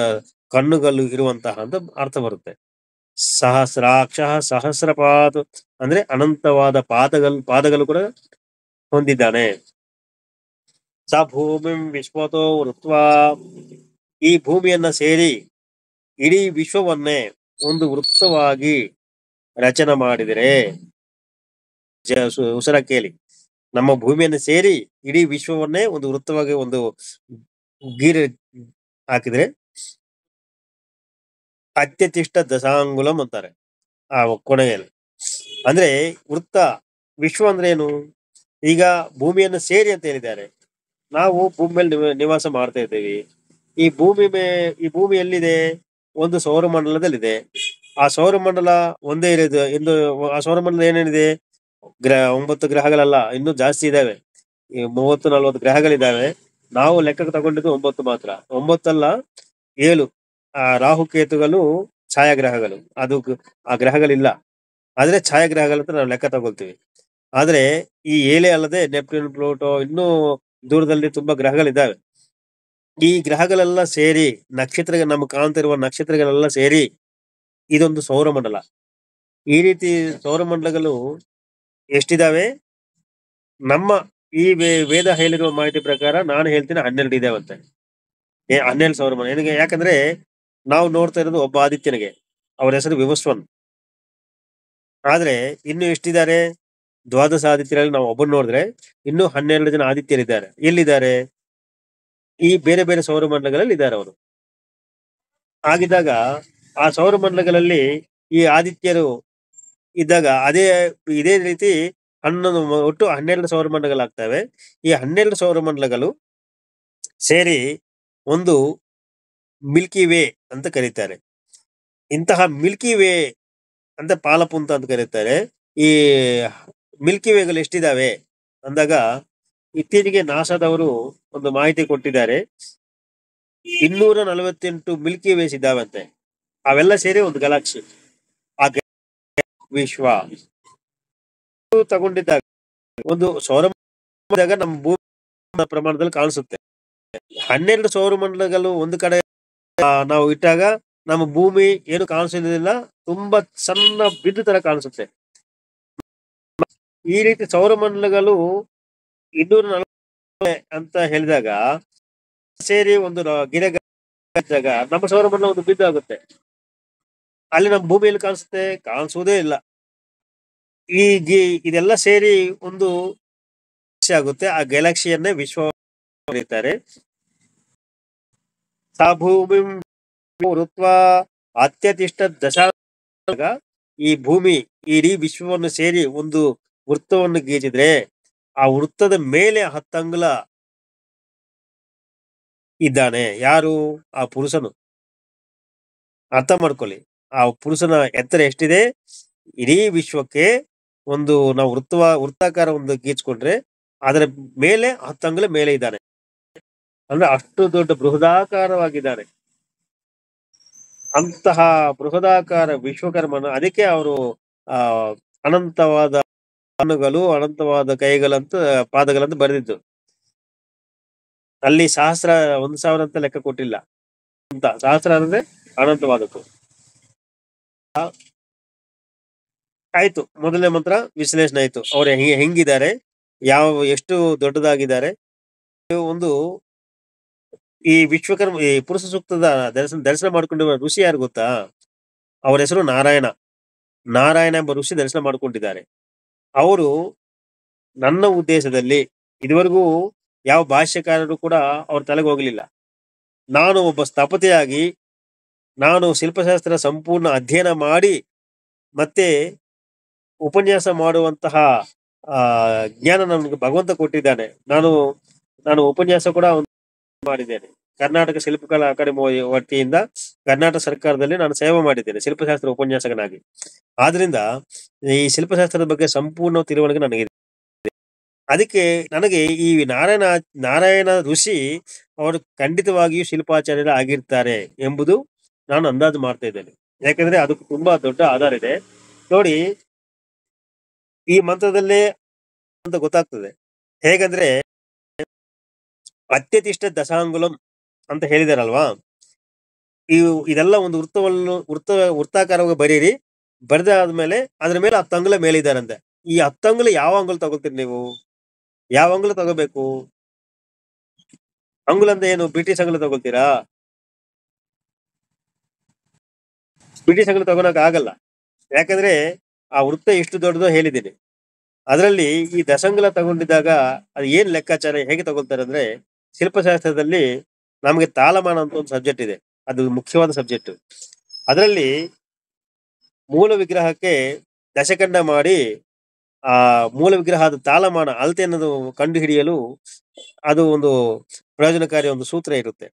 ಕಣ್ಣುಗಳು ಇರುವಂತಹ ಅಂತ ಅರ್ಥ ಬರುತ್ತೆ. ಸಹಸ್ರಾಕ್ಷ ಸಹಸ್ರಪಾತ್ ಅಂದ್ರೆ ಅನಂತವಾದ ಪಾದಗಳು ಕೂಡ ಹೊಂದಿದ್ದಾನೆ. ಸ ಭೂಮಿಂ ವಿಶ್ವತೋ ವೃತ್ವ ಈ ಭೂಮಿಯನ್ನ ಸೇರಿ ಇಡೀ ವಿಶ್ವವನ್ನೇ ಒಂದು ವೃತ್ತವಾಗಿ ರಚನೆ ಮಾಡಿದರೆ ಉಸರ ಕೇಳಿ, ನಮ್ಮ ಭೂಮಿಯನ್ನು ಸೇರಿ ಇಡೀ ವಿಶ್ವವನ್ನೇ ಒಂದು ವೃತ್ತವಾಗಿ ಒಂದು ಗೀರೆ ಹಾಕಿದ್ರೆ ಅತ್ಯತಿಷ್ಠ ದಶಾಂಗುಲಂ ಅಂತಾರೆ ಆ ಕೊನೆಯಲ್ಲಿ. ಅಂದ್ರೆ ವೃತ್ತ ವಿಶ್ವ ಅಂದ್ರೆ ಏನು? ಈಗ ಭೂಮಿಯನ್ನು ಸೇರಿ ಅಂತ ಹೇಳಿದ್ದಾರೆ. ನಾವು ಭೂಮಿ ಮೇಲೆ ನಿವಾಸ ಮಾಡ್ತಾ ಇದ್ದೇವೆ. ಈ ಭೂಮಿ ಎಲ್ಲಿದೆ? ಒಂದು ಸೌರಮಂಡಲದಲ್ಲಿದೆ. ಆ ಸೌರಮಂಡಲ ಒಂದೇ ಇರೋದು ಎಂದು ಆ ಸೌರಮಂಡಲ ಏನೇನಿದೆ? 9 ಗ್ರಹಗಳಲ್ಲ, ಇನ್ನೂ ಜಾಸ್ತಿ ಇದಾವೆ. ಈ 30-40 ಗ್ರಹಗಳಿದ್ದಾವೆ. ನಾವು ಲೆಕ್ಕಕ್ಕೆ ತಗೊಂಡಿದ್ದು 9 ಮಾತ್ರ. 9 ಅಲ್ಲ, 7. ಆ ರಾಹುಕೇತುಗಳು ಛಾಯಾಗ್ರಹಗಳು. ಅದು ಆ ಗ್ರಹಗಳಿಲ್ಲ, ಆದ್ರೆ ಛಾಯಾಗ್ರಹಗಳಂತ ನಾವು ಲೆಕ್ಕ ತಗೊಳ್ತೀವಿ. ಆದ್ರೆ ಈ ಏಳೆ ಅಲ್ಲದೆ ನೆಪ್ಟ್ಯೂನ್, ಪ್ಲೂಟೋ, ಇನ್ನೂ ದೂರದಲ್ಲಿ ತುಂಬಾ ಗ್ರಹಗಳಿದ್ದಾವೆ. ಈ ಗ್ರಹಗಳೆಲ್ಲ ಸೇರಿ ನಮ್ಮ ಕಾಣ್ತಿರುವ ನಕ್ಷತ್ರಗಳೆಲ್ಲ ಸೇರಿ ಇದೊಂದು ಸೌರಮಂಡಲ. ಈ ರೀತಿ ಸೌರಮಂಡಲಗಳು ಎಷ್ಟಿದಾವೆ? ನಮ್ಮ ಈ ವೇದ ಹೇಳಿರುವ ಮಾಹಿತಿ ಪ್ರಕಾರ ನಾನು ಹೇಳ್ತೀನಿ 12 ಇದಾವಂತೆ. 12 ಸೌರಮಂಡಲ. ಯಾಕಂದ್ರೆ ನಾವು ನೋಡ್ತಾ ಇರೋದು ಒಬ್ಬ ಆದಿತ್ಯನಿಗೆ, ಅವರ ಹೆಸರು ವಿವಸ್ವನ್. ಆದ್ರೆ ಇನ್ನು ಎಷ್ಟಿದ್ದಾರೆ? ದ್ವಾದಶ ಆದಿತ್ಯರಲ್ಲಿ ನಾವು ಒಬ್ಬರು ನೋಡಿದ್ರೆ ಇನ್ನು 12 ಜನ ಆದಿತ್ಯರಿದ್ದಾರೆ. ಎಲ್ಲಿದ್ದಾರೆ? ಈ ಬೇರೆ ಬೇರೆ ಸೌರಮಂಡಲಗಳಲ್ಲಿ ಇದ್ದಾರೆ ಅವರು. ಆಗಿದ್ದಾಗ ಆ ಸೌರಮಂಡಲಗಳಲ್ಲಿ ಈ ಆದಿತ್ಯರು ಇದ್ದಾಗ ಇದೇ ರೀತಿ ಒಟ್ಟು 12 ಸೌರಮಂಡಲಗಳಾಗ್ತವೆ. ಈ 12 ಸೌರಮಂಡಲಗಳು ಸೇರಿ ಒಂದು ಮಿಲ್ಕಿ ವೇ ಅಂತ ಕರೀತಾರೆ. ಇಂತಹ ಮಿಲ್ಕಿ ವೇ ಅಂತ ಪಾಲಪುಂತ ಅಂತ ಕರೀತಾರೆ. ಈ ಮಿಲ್ಕಿ ವೇಗಳು ಎಷ್ಟಿದಾವೆ ಅಂದಾಗ ಇತ್ತೀಚೆಗೆ ನಾಸಾದವರು ಒಂದು ಮಾಹಿತಿ ಕೊಟ್ಟಿದ್ದಾರೆ. 248 ಮಿಲ್ಕಿ ವೇಸ್ ಇದ್ದಾವಂತೆ. ಅವೆಲ್ಲ ಸೇರಿ ಒಂದು ಗಲಾಕ್ಸಿ. ಆ ವಿಶ್ವ ತಗೊಂಡಿದ್ದಾಗ ಒಂದು ಸೌರಮಂಡಲ ನಮ್ಮ ಭೂಮಿ ಪ್ರಮಾಣದಲ್ಲಿ ಕಾಣಿಸುತ್ತೆ. 12 ಸೌರಮಂಡಲಗಳು ಒಂದು ಕಡೆ ನಾವು ಇಟ್ಟಾಗ ನಮ್ಮ ಭೂಮಿ ಏನು ಕಾಣಿಸೋದಿಲ್ಲ, ತುಂಬಾ ಸಣ್ಣ ಬಿದ್ದು ತರ ಕಾಣಿಸುತ್ತೆ. ಈ ರೀತಿ ಸೌರಮಂಡಲಗಳು 240 ಅಂತ ಹೇಳಿದಾಗ ಸೇರಿ ಒಂದು ಗಿಡ ನಮ್ಮ ಸೌರಮಂಡಲ ಒಂದು ಬಿದ್ದು ಆಗುತ್ತೆ. ಅಲ್ಲಿ ನಮ್ಮ ಭೂಮಿಯಲ್ಲಿ ಕಾಣಿಸುವುದೇ ಇಲ್ಲ. ಇದೆಲ್ಲ ಸೇರಿ ಒಂದು ಆಗುತ್ತೆ. ಆ ಗ್ಯಾಲಕ್ಸಿಯನ್ನೇ ವಿಶ್ವ ಕರೀತಾರೆ. ಸಾ ಭೂಮಿ ವೃತ್ವ ಅತ್ಯತಿಷ್ಠ ದಶಾಂಗ ಈ ಭೂಮಿ ಇಡೀ ವಿಶ್ವವನ್ನು ಸೇರಿ ಒಂದು ವೃತ್ತವನ್ನು ಗೀಚಿದ್ರೆ ಆ ವೃತ್ತದ ಮೇಲೆ 10 ಅಂಗುಲ ಇದ್ದಾನೆ. ಯಾರು? ಆ ಪುರುಷನು. ಅರ್ಥ ಮಾಡ್ಕೊಳ್ಳಿ, ಆ ಪುರುಷನ ಎತ್ತರ ಎಷ್ಟಿದೆ? ಇಡೀ ವಿಶ್ವಕ್ಕೆ ನಾವು ವೃತ್ತಾಕಾರ ಒಂದು ಗೀಚ್ಕೊಂಡ್ರೆ ಅದರ ಮೇಲೆ 10 ಅಂಗುಲ ಮೇಲೆ ಇದ್ದಾನೆ. ಅಂದ್ರೆ ಅಷ್ಟು ದೊಡ್ಡ ಬೃಹದಾಕಾರವಾಗಿದ್ದಾನೆ. ಅಂತಹ ಬೃಹದಾಕಾರ ವಿಶ್ವಕರ್ಮನ, ಅದಕ್ಕೆ ಅವರು ಅನಂತವಾದ ಕಣ್ಣುಗಳು, ಅನಂತವಾದ ಕೈಗಳಂತ ಪಾದಗಳಂತ ಬರೆದಿದ್ದು. ಅಲ್ಲಿ 1000 ಅಂತ ಲೆಕ್ಕ ಕೊಟ್ಟಿಲ್ಲ ಅಂತ. 1000 ಅಂದ್ರೆ ಅನಂತವಾದದ್ದು. ಆಯ್ತು, ಮೊದಲನೇ ಮಂತ್ರ ವಿಶ್ಲೇಷಣೆ ಆಯ್ತು. ಅವ್ರು ಹೆಂಗಿದ್ದಾರೆ, ಎಷ್ಟು ದೊಡ್ಡದಾಗಿದ್ದಾರೆ. ಒಂದು ಈ ವಿಶ್ವಕರ್ಮ ಈ ಪುರುಷ ಸೂಕ್ತದ ದರ್ಶನ ಮಾಡ್ಕೊಂಡಿರುವ ಋಷಿ ಯಾರು ಗೊತ್ತಾ? ಅವರ ಹೆಸರು ನಾರಾಯಣ ಎಂಬ ಋಷಿ ದರ್ಶನ ಮಾಡ್ಕೊಂಡಿದ್ದಾರೆ. ಅವರು ನನ್ನ ಉದ್ದೇಶದಲ್ಲಿ ಇದುವರೆಗೂ ಯಾವ ಭಾಷ್ಯಕಾರರು ಕೂಡ ಅವ್ರ ತಲೆಗೆ ಹೋಗ್ಲಿಲ್ಲ. ನಾನು ಒಬ್ಬ ಸ್ಥಪತಿಯಾಗಿ ನಾನು ಶಿಲ್ಪಶಾಸ್ತ್ರ ಸಂಪೂರ್ಣ ಅಧ್ಯಯನ ಮಾಡಿ ಮತ್ತೆ ಉಪನ್ಯಾಸ ಮಾಡುವಂತಹ ಜ್ಞಾನ ನನಗೆ ಭಗವಂತ ಕೊಟ್ಟಿದ್ದಾನೆ. ನಾನು ಉಪನ್ಯಾಸ ಕೂಡ ಮಾಡಿದ್ದೇನೆ. ಕರ್ನಾಟಕ ಶಿಲ್ಪಕಲಾ ಅಕಾಡೆಮಿ ವತಿಯಿಂದ ಕರ್ನಾಟಕ ಸರ್ಕಾರದಲ್ಲಿ ನಾನು ಸೇವೆ ಮಾಡಿದ್ದೇನೆ ಶಿಲ್ಪಶಾಸ್ತ್ರ ಉಪನ್ಯಾಸಕನಾಗಿ. ಆದ್ರಿಂದ ಈ ಶಿಲ್ಪಶಾಸ್ತ್ರದ ಬಗ್ಗೆ ಸಂಪೂರ್ಣ ತಿಳುವಳಿಕೆ ನನಗಿದೆ. ಅದಕ್ಕೆ ನನಗೆ ಈ ನಾರಾಯಣ ಋಷಿ ಅವರು ಖಂಡಿತವಾಗಿಯೂ ಶಿಲ್ಪಾಚಾರ್ಯರ ಆಗಿರ್ತಾರೆ ಎಂಬುದು ನಾನು ಅಂದಾಜು ಮಾಡ್ತಾ ಇದ್ದೇನೆ. ಯಾಕಂದ್ರೆ ಅದಕ್ಕೆ ತುಂಬಾ ದೊಡ್ಡ ಆಧಾರ ಇದೆ. ನೋಡಿ, ಈ ಮಂತ್ರದಲ್ಲೇ ಅಂತ ಗೊತ್ತಾಗ್ತದೆ. ಹೇಗಂದ್ರೆ ಅತ್ಯತಿಷ್ಠ ದಶಾಂಗುಲಂ ಅಂತ ಹೇಳಿದಾರಲ್ವಾ, ಇದೆಲ್ಲ ಒಂದು ವೃತ್ತಾಕಾರವಾಗಿ ಬರೀರಿ. ಬರೆದಾದ್ಮೇಲೆ ಅದ್ರ ಮೇಲೆ 10 ಅಂಗುಲ ಮೇಲೆ ಇದ್ದಾರಂತೆ. ಈ 10 ಅಂಗುಲ ಯಾವ ಅಂಗುಲ ತಗೊಳ್ತೀರಿ ನೀವು? ಯಾವ ಅಂಗುಲ ತಗೋಬೇಕು? ಅಂಗುಲ ಅಂತ ಏನು ಬ್ರಿಟಿಷ್ ಅಂಗುಲ ತಗೊಳ್ತೀರಾ? ಬ್ರಿಟಿಷ್ ಅಂಗುಲ ತಗೊಳಕ್ ಆಗಲ್ಲ. ಯಾಕಂದ್ರೆ ಆ ವೃತ್ತ ಎಷ್ಟು ದೊಡ್ಡದೋ ಹೇಳಿದ್ದೀನಿ. ಅದರಲ್ಲಿ ಈ ದಶಂಗುಲ ತಗೊಂಡಿದ್ದಾಗ ಅದು ಏನ್ ಲೆಕ್ಕಾಚಾರ ಹೇಗೆ ತಗೊಳ್ತಾರೆ ಅಂದ್ರೆ, ಶಿಲ್ಪಶಾಸ್ತ್ರದಲ್ಲಿ ನಮಗೆ ತಾಳಮಾನ ಅಂತ ಒಂದು ಸಬ್ಜೆಕ್ಟ್ ಇದೆ. ಅದು ಮುಖ್ಯವಾದ ಸಬ್ಜೆಕ್ಟ್. ಅದರಲ್ಲಿ ಮೂಲ ವಿಗ್ರಹಕ್ಕೆ ದಶಖಂಡ ಮಾಡಿ ಆ ಮೂಲ ವಿಗ್ರಹದ ತಾಳಮಾನ ಅಳತೆ ಅನ್ನೋದು ಕಂಡು ಹಿಡಿಯಲು ಅದು ಒಂದು ಪ್ರಯೋಜನಕಾರಿ ಒಂದು ಸೂತ್ರ ಇರುತ್ತೆ.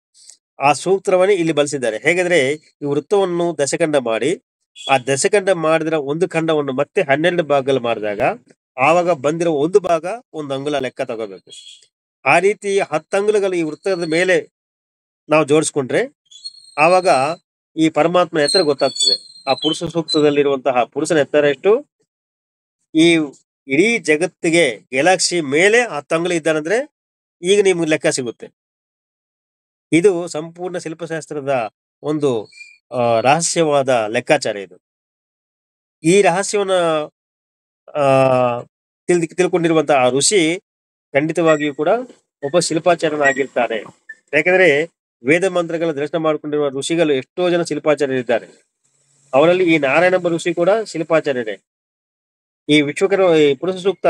ಆ ಸೂತ್ರವನ್ನೇ ಇಲ್ಲಿ ಬಳಸಿದ್ದಾರೆ. ಹೇಗೆಂದ್ರೆ ಈ ವೃತ್ತವನ್ನು ದಶಖಂಡ ಮಾಡಿ, ಆ ದಶಖಂಡ ಮಾಡಿದ್ರ ಒಂದು ಖಂಡವನ್ನು ಮತ್ತೆ 12 ಭಾಗಗಳು ಮಾಡಿದಾಗ ಆವಾಗ ಬಂದಿರೋ ಒಂದು ಭಾಗ ಒಂದು ಅಂಗುಲ ಲೆಕ್ಕ ತಗೋಬೇಕು. ಆ ರೀತಿ 10 ಅಂಗುಲಗಳು ಈ ವೃತ್ತದ ಮೇಲೆ ನಾವು ಜೋಡಿಸ್ಕೊಂಡ್ರೆ ಆವಾಗ ಈ ಪರಮಾತ್ಮನ ಎತ್ತರ ಗೊತ್ತಾಗ್ತದೆ. ಆ ಪುರುಷ ಸೂಕ್ತದಲ್ಲಿರುವಂತಹ ಪುರುಷನ ಎತ್ತರ ಎಷ್ಟು, ಈ ಇಡೀ ಜಗತ್ತಿಗೆ ಗ್ಯಾಲಕ್ಸಿ ಮೇಲೆ 10 ಅಂಗುಲ ಇದ್ದಾನಂದ್ರೆ ಈಗ ನಿಮ್ಗೆ ಲೆಕ್ಕ ಸಿಗುತ್ತೆ. ಇದು ಸಂಪೂರ್ಣ ಶಿಲ್ಪಶಾಸ್ತ್ರದ ಒಂದು ರಹಸ್ಯವಾದ ಲೆಕ್ಕಾಚಾರ ಇದು. ಈ ರಹಸ್ಯವನ್ನ ಆ ತಿಳ್ಕೊಂಡಿರುವಂತಹ ಆ ಋಷಿ ಖಂಡಿತವಾಗಿಯೂ ಕೂಡ ಒಬ್ಬ ಶಿಲ್ಪಾಚಾರ್ಯನಾಗಿರ್ತಾರೆ. ಯಾಕಂದ್ರೆ ವೇದ ಮಂತ್ರಗಳ ದರ್ಶನ ಮಾಡಿಕೊಂಡಿರುವ ಋಷಿಗಳು ಎಷ್ಟೋ ಜನ ಶಿಲ್ಪಾಚಾರ್ಯರಿದ್ದಾರೆ. ಅವರಲ್ಲಿ ಈ ನಾರಾಯಣ ಋಷಿ ಕೂಡ ಶಿಲ್ಪಾಚಾರ್ಯರೇ. ಈ ಪುರುಷ ಸೂಕ್ತ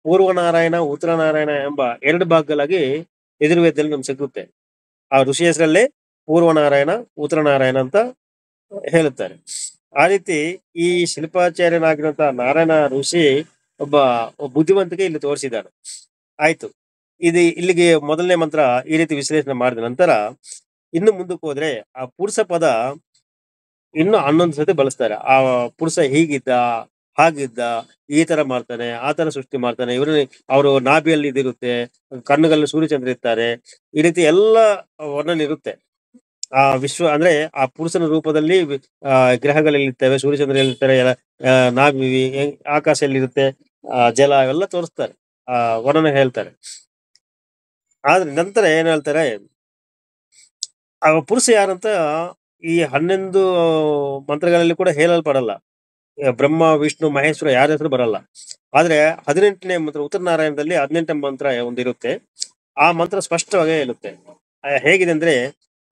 ಪೂರ್ವ ನಾರಾಯಣ ಉತ್ತರ ನಾರಾಯಣ ಎಂಬ 2 ಭಾಗಗಳಾಗಿ ಯಜುರ್ವೇದದಲ್ಲಿ ನಮ್ಗೆ ಸಿಗುತ್ತೆ. ಆ ಋಷಿ ಹೆಸರಲ್ಲೇ ಪೂರ್ವ ನಾರಾಯಣ ಉತ್ತರ ನಾರಾಯಣ ಅಂತ ಹೇಳುತ್ತಾರೆ. ಆ ರೀತಿ ಈ ಶಿಲ್ಪಾಚಾರ್ಯನಾಗಿರುವಂತಹ ನಾರಾಯಣ ಋಷಿ ಒಬ್ಬ ಬುದ್ಧಿವಂತಿಕೆ ಇಲ್ಲಿ ತೋರಿಸಿದ್ದಾನೆ. ಆಯ್ತು, ಇದು ಇಲ್ಲಿಗೆ ಮೊದಲನೇ ಮಂತ್ರ ಈ ರೀತಿ ವಿಶ್ಲೇಷಣೆ ಮಾಡಿದ ನಂತರ ಇನ್ನು ಮುಂದಕ್ಕೆ ಹೋದ್ರೆ ಆ ಪುರುಷ ಪದ ಇನ್ನು 11 ಸತಿ ಬಳಸ್ತಾರೆ. ಆ ಪುರುಷ ಹೀಗಿದ್ದ, ಹಾಗಿದ್ದ, ಈ ತರ ಮಾಡ್ತಾನೆ, ಆ ತರ ಸೃಷ್ಟಿ ಮಾಡ್ತಾನೆ, ಅವರು ನಾಭಿಯಲ್ಲಿ ಇದಿರುತ್ತೆ, ಕಣ್ಣುಗಳಲ್ಲಿ ಸೂರ್ಯಚಂದ್ರ ಇರ್ತಾರೆ, ಈ ರೀತಿ ಎಲ್ಲ ವರ್ಣನೆ ಇರುತ್ತೆ. ಆ ಅಂದ್ರೆ ಆ ಪುರುಷನ ರೂಪದಲ್ಲಿ ಗ್ರಹಗಳಲ್ಲಿರ್ತವೆ, ಸೂರ್ಯಚಂದ್ರ ಇರ್ತಾರೆ, ನಾಭಿ ಆಕಾಶದಲ್ಲಿ ಇರುತ್ತೆ, ಜಲ ಎಲ್ಲ ತೋರಿಸ್ತಾರೆ, ವರ್ಣನೆ ಹೇಳ್ತಾರೆ. ಆದ್ರೆ ನಂತರ ಏನ್ ಹೇಳ್ತಾರೆ, ಆ ಪುರುಷ ಯಾರಂತ ಈ 11 ಮಂತ್ರಗಳಲ್ಲಿ ಕೂಡ ಹೇಳಲ್ಪಡಲ್ಲ. ಬ್ರಹ್ಮ ವಿಷ್ಣು ಮಹೇಶ್ವರ ಯಾರ ಹೆಸರು ಬರಲ್ಲ. ಆದ್ರೆ 18ನೇ ಮಂತ್ರ ಉತ್ತರ ನಾರಾಯಣದಲ್ಲಿ 18ನೇ ಮಂತ್ರ ಒಂದಿರುತ್ತೆ. ಆ ಮಂತ್ರ ಸ್ಪಷ್ಟವಾಗಿ ಹೇಳುತ್ತೆ. ಹೇಗಿದೆ ಅಂದ್ರೆ,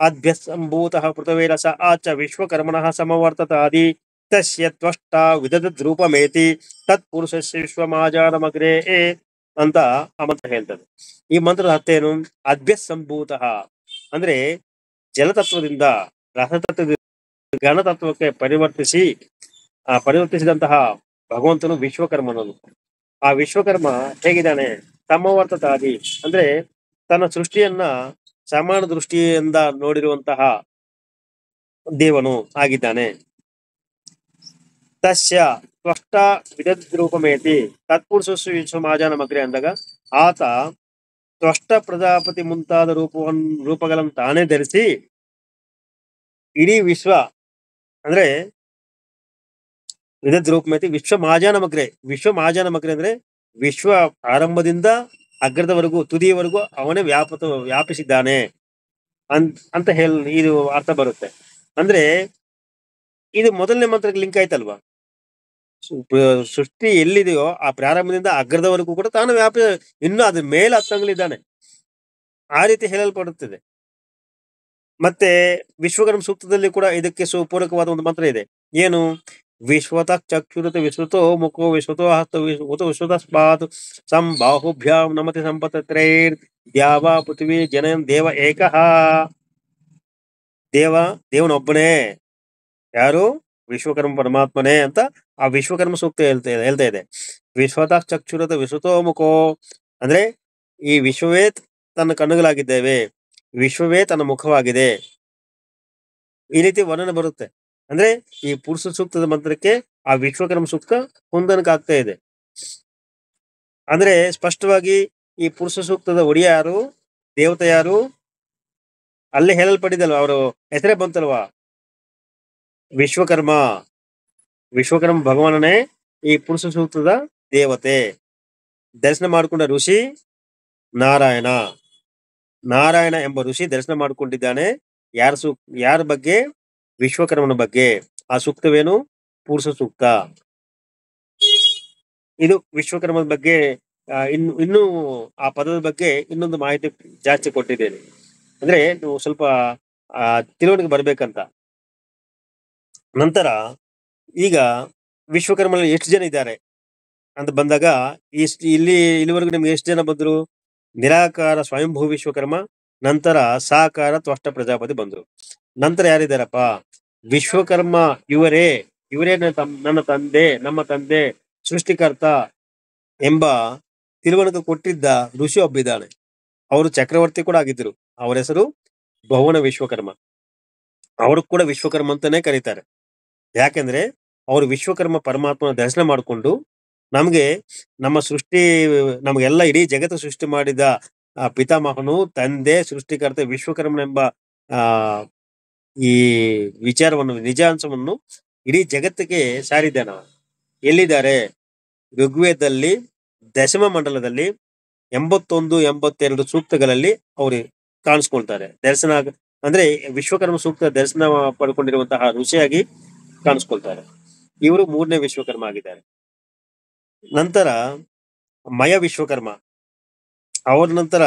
ಅಭ್ಯಸಂಭೂತಃ ಪೃಥ್ವೀರಸ ಆಚ ವಿಶ್ವಕರ್ಮಣಃ ಸಮವರ್ತತಾದಿ ತಸ್ಯ ತ್ವಷ್ಟ ವಿದಧದ್ ರೂಪಮೇತಿ ತತ್ ಪುರುಷಸ್ಯ ವಿಶ್ವಮಾಜಾನಮಗ್ರೇ ಅಂತ ಆ ಮಂತ್ರ ಹೇಳ್ತದೆ. ಈ ಮಂತ್ರದ ಅರ್ಥ ಏನು? ಅಭ್ಯಸಂಭೂತಃ ಅಂದ್ರೆ ಜಲತತ್ವದಿಂದ ರಸತತ್ವದಿಂದ ಘನತತ್ವಕ್ಕೆ ಪರಿವರ್ತಿಸಿದಂತಹ ಭಗವಂತನು ವಿಶ್ವಕರ್ಮನು. ಆ ವಿಶ್ವಕರ್ಮ ಹೇಗಿದ್ದಾನೆ? ಸಮವರ್ತತಾದಿ ಅಂದ್ರೆ ತನ್ನ ಸೃಷ್ಟಿಯನ್ನ ಸಮಾನ ದೃಷ್ಟಿಯಿಂದ ನೋಡಿರುವಂತಹ ದೇವನು ಆಗಿದ್ದಾನೆ. ತಸ್ಯ ಸ್ಪಷ್ಟ ವಿದದ್ರೂಪಮೇತಿ ತತ್ಪುರುಷಸ್ಸು ವಿಶ್ವಮಾಜಾನಮಗ್ರೆ ಅಂದಾಗ ಆತ ತ್ವಷ್ಟ ಪ್ರಜಾಪತಿ ಮುಂತಾದ ರೂಪಗಳನ್ನು ತಾನೇ ಧರಿಸಿ ಇಡೀ ವಿಶ್ವ ಅಂದ್ರೆ ವಿದದ್ ರೂಪಮೇತಿ ವಿಶ್ವ ಮಾಜಾನಮಗ್ರೆ ಅಂದ್ರೆ ವಿಶ್ವ ಆರಂಭದಿಂದ ಅಗ್ರದವರೆಗೂ ತುದಿಯವರೆಗೂ ಅವನೇ ವ್ಯಾಪಿಸಿದ್ದಾನೆ ಅಂತ ಇದು ಅರ್ಥ ಬರುತ್ತೆ. ಅಂದ್ರೆ ಇದು ಮೊದಲನೇ ಮಂತ್ರಕ್ಕೆ ಲಿಂಕ್ ಆಯ್ತಲ್ವಾ? ಸೃಷ್ಟಿ ಎಲ್ಲಿದೆಯೋ ಆ ಪ್ರಾರಂಭದಿಂದ ಅಗ್ರದವರೆಗೂ ಕೂಡ ತಾನು ಇನ್ನು ಅದ್ರ ಮೇಲೆ 10 ಅಂಗುಲಿದ್ದಾನೆ, ಆ ರೀತಿ ಹೇಳಲ್ಪಡುತ್ತದೆ. ಮತ್ತೆ ವಿಶ್ವಕರ್ಮ ಸೂಕ್ತದಲ್ಲಿ ಕೂಡ ಇದಕ್ಕೆ ಸುಪೂರಕವಾದ ಒಂದು ಮಂತ್ರ ಇದೆ. ಏನು? ವಿಶ್ವತ ಚಕ್ಷುರತ ವಿಶ್ವತೋ ಮುಖೋ ವಿಶ್ವತೋ ಹಸ್ತ ವಿಶ್ವತಸ್ಮಾತ್ ಸಂಬಾಹುಭ್ಯಾಂ ನಮತಿ ಸಂಪತತ್ರೈರ್ ದ್ಯಾವ ಪೃಥ್ವಿ ಜನಯನ್ ದೇವ ಏಕಃ. ದೇವನೊಬ್ಬನೇ. ಯಾರು? ವಿಶ್ವಕರ್ಮ ಪರಮಾತ್ಮನೇ ಅಂತ ಆ ವಿಶ್ವಕರ್ಮ ಸೂಕ್ತ ಹೇಳ್ತಾ ಇದೆ. ವಿಶ್ವತ ಚಕ್ಷುರತ ವಿಶ್ವತೋ ಮುಖೋ ಅಂದ್ರೆ ಈ ವಿಶ್ವವೇ ತನ್ನ ಕಣ್ಣುಗಳಾಗಿದ್ದೇವೆ, ವಿಶ್ವವೇ ತನ್ನ ಮುಖವಾಗಿದೆ, ಈ ರೀತಿ ವರ್ಣನೆ ಬರುತ್ತೆ. ಅಂದ್ರೆ ಈ ಪುರುಷ ಸೂಕ್ತದ ಮಂತ್ರಕ್ಕೆ ಆ ವಿಶ್ವಕರ್ಮ ಸೂಕ್ತ ಹೊಂದಾಣಿಕೆ ಆಗ್ತಾ ಇದೆ. ಅಂದ್ರೆ ಸ್ಪಷ್ಟವಾಗಿ ಈ ಪುರುಷ ಸೂಕ್ತದ ಒಡೆಯ ಯಾರು, ದೇವತೆ ಯಾರು ಅಲ್ಲೇ ಹೇಳಲ್ಪಟ್ಟಿದಲ್ವ, ಅವರು ಹೆಸರೇ ಬಂತಲ್ವಾ, ವಿಶ್ವಕರ್ಮ ಭಗವಾನನೇ ಈ ಪುರುಷ ಸೂಕ್ತದ ದೇವತೆ. ದರ್ಶನ ಮಾಡಿಕೊಂಡ ಋಷಿ ನಾರಾಯಣ ಎಂಬ ಋಷಿ ದರ್ಶನ ಮಾಡಿಕೊಂಡಿದ್ದಾನೆ ಯಾರ ಬಗ್ಗೆ? ವಿಶ್ವಕರ್ಮನ ಬಗ್ಗೆ. ಆ ಸೂಕ್ತವೇನು? ಪುರುಷ ಸೂಕ್ತ. ಇದು ವಿಶ್ವಕರ್ಮನ ಬಗ್ಗೆ. ಇನ್ನು ಆ ಪದದ ಬಗ್ಗೆ ಇನ್ನೊಂದು ಮಾಹಿತಿ ಜಾಸ್ತಿ ಕೊಟ್ಟಿದ್ದೇನೆ, ಅಂದ್ರೆ ನೀವು ಸ್ವಲ್ಪ ತಿಳುವಳಿಕೆ ಬರ್ಬೇಕಂತ. ನಂತರ ಈಗ ವಿಶ್ವಕರ್ಮನಲ್ಲಿ ಎಷ್ಟು ಜನ ಇದ್ದಾರೆ ಅಂತ ಬಂದಾಗ ಇಲ್ಲಿವರೆಗೂ ನಿಮ್ಗೆ ಎಷ್ಟು ಜನ ಬಂದ್ರು? ನಿರಾಕಾರ ಸ್ವಯಂಭೂ ವಿಶ್ವಕರ್ಮ, ನಂತರ ಸಾಕಾರ ತ್ವಷ್ಟ ಪ್ರಜಾಪತಿ ಬಂದ್ರು. ನಂತರ ಯಾರಿದ್ದಾರಪ್ಪ? ವಿಶ್ವಕರ್ಮ ಇವರೇ ನನ್ನ ತಂದೆ, ನಮ್ಮ ತಂದೆ ಸೃಷ್ಟಿಕರ್ತ ಎಂಬ ತಿಳುವಳಿಕೆ ಕೊಟ್ಟಿದ್ದ ಋಷಿ ಒಬ್ಬಿದ್ದಾನೆ. ಅವರು ಚಕ್ರವರ್ತಿ ಕೂಡ ಆಗಿದ್ರು. ಅವರ ಹೆಸರು ಭುವನ ವಿಶ್ವಕರ್ಮ. ಅವರು ಕೂಡ ವಿಶ್ವಕರ್ಮ ಅಂತಾನೆ ಕರೀತಾರೆ. ಯಾಕೆಂದ್ರೆ ಅವರು ವಿಶ್ವಕರ್ಮ ಪರಮಾತ್ಮನ ದರ್ಶನ ಮಾಡಿಕೊಂಡು ನಮ್ಮ ಸೃಷ್ಟಿ, ನಮಗೆಲ್ಲ ಇಡೀ ಜಗತ್ತು ಸೃಷ್ಟಿ ಮಾಡಿದ ಪಿತಾಮಹನು, ತಂದೆ, ಸೃಷ್ಟಿಕರ್ತ ವಿಶ್ವಕರ್ಮನೆಂಬ ಈ ವಿಚಾರವನ್ನು, ನಿಜಾಂಶವನ್ನು ಇಡೀ ಜಗತ್ತಿಗೆ ಸಾರಿದ್ದಾನ. ಎಲ್ಲಿದ್ದಾರೆ? ಋಗ್ವೇದದಲ್ಲಿ ದಶಮ ಮಂಡಲದಲ್ಲಿ 81, 82 ಸೂಕ್ತಗಳಲ್ಲಿ ಅವರು ಕಾಣಿಸ್ಕೊಳ್ತಾರೆ. ದರ್ಶನ ಅಂದ್ರೆ ವಿಶ್ವಕರ್ಮ ಸೂಕ್ತ ದರ್ಶನ ಪಡ್ಕೊಂಡಿರುವಂತಹ ಋಷಿಯಾಗಿ ಕಾಣಿಸ್ಕೊಳ್ತಾರೆ. ಇವರು 3ನೇ ವಿಶ್ವಕರ್ಮ ಆಗಿದ್ದಾರೆ. ನಂತರ ಮಯ ವಿಶ್ವಕರ್ಮ, ಅವರ ನಂತರ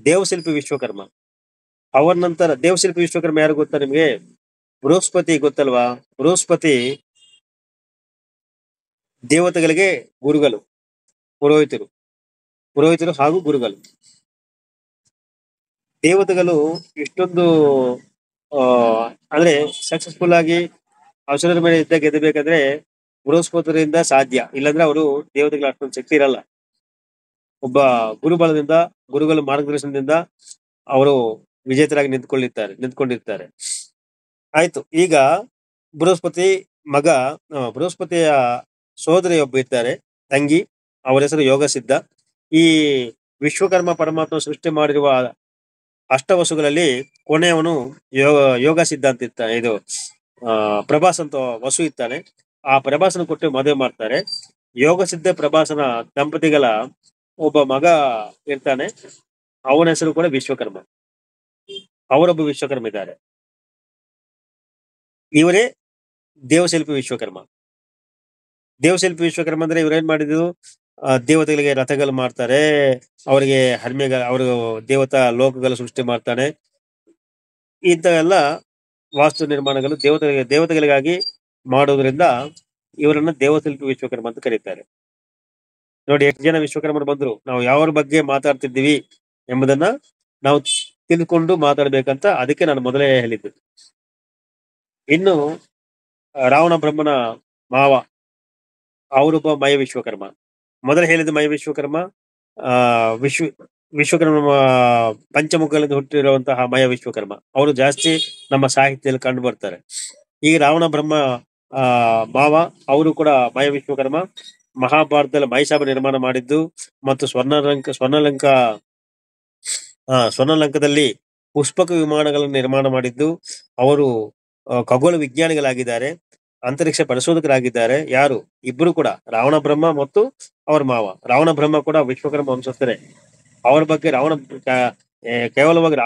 ದೇವಶಿಲ್ಪಿ ವಿಶ್ವಕರ್ಮ, ಅವರ ನಂತರ ದೇವಶಿಲ್ಪಿ ವಿಶ್ವಕರ್ಮ ಯಾರು ಗೊತ್ತಾ ನಿಮ್ಗೆ? ಬೃಹಸ್ಪತಿ ಗೊತ್ತಲ್ವಾ? ಬೃಹಸ್ಪತಿ ದೇವತೆಗಳಿಗೆ ಗುರುಗಳು, ಪುರೋಹಿತರು ಹಾಗೂ ಗುರುಗಳು. ದೇವತೆಗಳು ಇಷ್ಟೊಂದು ಅಂದ್ರೆ ಸಕ್ಸಸ್ಫುಲ್ ಆಗಿ ಅಸುರರ ಮೇಲೆ ಯುದ್ಧ ಗೆದ್ದಬೇಕಂದ್ರೆ ಬೃಹಸ್ಪತಿಯಿಂದ ಸಾಧ್ಯ. ಇಲ್ಲಾಂದ್ರೆ ಅವರು ದೇವತೆಗಳ ಅಷ್ಟೊಂದು ಶಕ್ತಿ ಇರಲ್ಲ. ಒಬ್ಬ ಗುರುಬಲದಿಂದ, ಗುರುಗಳ ಮಾರ್ಗದರ್ಶನದಿಂದ ಅವರು ವಿಜೇತರಾಗಿ ನಿಂತ್ಕೊಂಡಿರ್ತಾರೆ. ಆಯ್ತು. ಈಗ ಬೃಹಸ್ಪತಿಯ ಸೋದರಿ ಒಬ್ಬ ಇದ್ದಾರೆ, ತಂಗಿ. ಅವರ ಹೆಸರು ಯೋಗ ಸಿದ್ಧ. ಈ ವಿಶ್ವಕರ್ಮ ಪರಮಾತ್ಮ ಸೃಷ್ಟಿ ಮಾಡಿರುವ ಅಷ್ಟವಸುಗಳಲ್ಲಿ ಕೊನೆಯವನು ಯೋಗ ಸಿದ್ಧ ಅಂತ ಇರ್ತಾನೆ. ಇದು ಪ್ರಭಾಸ್ ಅಂತ ವಸು ಇರ್ತಾನೆ. ಆ ಪ್ರಭಾಸನ ಕೊಟ್ಟು ಮದುವೆ ಮಾಡ್ತಾರೆ. ಯೋಗ ಸಿದ್ಧ ಪ್ರಭಾಸನ ದಂಪತಿಗಳ ಒಬ್ಬ ಮಗ ಇರ್ತಾನೆ, ಅವನ ಹೆಸರು ಕೂಡ ವಿಶ್ವಕರ್ಮ. ಅವರೊಬ್ಬ ವಿಶ್ವಕರ್ಮ ಇದ್ದಾರೆ. ಇವರೇ ದೇವಶಿಲ್ಪಿ ವಿಶ್ವಕರ್ಮ. ದೇವಶಿಲ್ಪಿ ವಿಶ್ವಕರ್ಮ ಅಂದ್ರೆ ಇವ್ರೇನ್ ಮಾಡಿದ್ರು? ದೇವತೆಗಳಿಗೆ ರಥಗಳು ಮಾಡ್ತಾರೆ, ಅವರಿಗೆ ಅವರು ದೇವತಾ ಲೋಕಗಳ ಸೃಷ್ಟಿ ಮಾಡ್ತಾನೆ. ಇಂಥವೆಲ್ಲ ವಾಸ್ತು ನಿರ್ಮಾಣಗಳು ದೇವತೆಗಳಿಗಾಗಿ ಮಾಡೋದ್ರಿಂದ ಇವರನ್ನ ದೇವಶಿಲ್ಪಿ ವಿಶ್ವಕರ್ಮ ಅಂತ ಕರೀತಾರೆ. ನೋಡಿ ಎಷ್ಟು ಜನ ವಿಶ್ವಕರ್ಮರು ಬಂದ್ರು. ನಾವು ಯಾವ ಬಗ್ಗೆ ಮಾತಾಡ್ತಿದ್ದೀವಿ ಎಂಬುದನ್ನ ನಾವು ತಿಳ್ಕೊಂಡು ಮಾತಾಡ್ಬೇಕಂತ, ಅದಕ್ಕೆ ನಾನು ಮೊದಲೇ ಹೇಳಿದ್ದು. ಇನ್ನು ರಾವಣ ಬ್ರಹ್ಮನ ಮಾವ, ಅವರೊಬ್ಬ ಮಯ ವಿಶ್ವಕರ್ಮ. ಮೊದಲು ಹೇಳಿದ ಮಯ ವಿಶ್ವಕರ್ಮ ವಿಶ್ವಕರ್ಮ ಪಂಚಮುಖಗಳಿಂದ ಹುಟ್ಟಿರುವಂತಹ ಮಯ ವಿಶ್ವಕರ್ಮ. ಅವರು ಜಾಸ್ತಿ ನಮ್ಮ ಸಾಹಿತ್ಯದಲ್ಲಿ ಕಂಡು ಬರ್ತಾರೆ. ಈಗ ರಾವಣ ಬ್ರಹ್ಮ ಮಾವ, ಅವರು ಕೂಡ ಮಯ ವಿಶ್ವಕರ್ಮ. ಮಹಾಭಾರತದಲ್ಲಿ ಮಹಿಷಾಪ ನಿರ್ಮಾಣ ಮಾಡಿದ್ದು ಮತ್ತು ಸ್ವರ್ಣಲಂಕದಲ್ಲಿ ಪುಷ್ಪಕ ವಿಮಾನಗಳನ್ನು ನಿರ್ಮಾಣ ಮಾಡಿದ್ದು. ಅವರು ಖಗೋಳ ವಿಜ್ಞಾನಿಗಳಾಗಿದ್ದಾರೆ, ಅಂತರಿಕ್ಷ ಪರಿಶೋಧಕರಾಗಿದ್ದಾರೆ. ಯಾರು? ಇಬ್ರು ಕೂಡ, ರಾವಣ ಬ್ರಹ್ಮ ಮತ್ತು ಅವರ ಮಾವ. ರಾವಣ ಬ್ರಹ್ಮ ಕೂಡ ವಿಶ್ವಕರ್ಮ ವಂಶಸ್ಥರೇ. ಅವರ ಬಗ್ಗೆ ಕೇವಲವಾಗಿ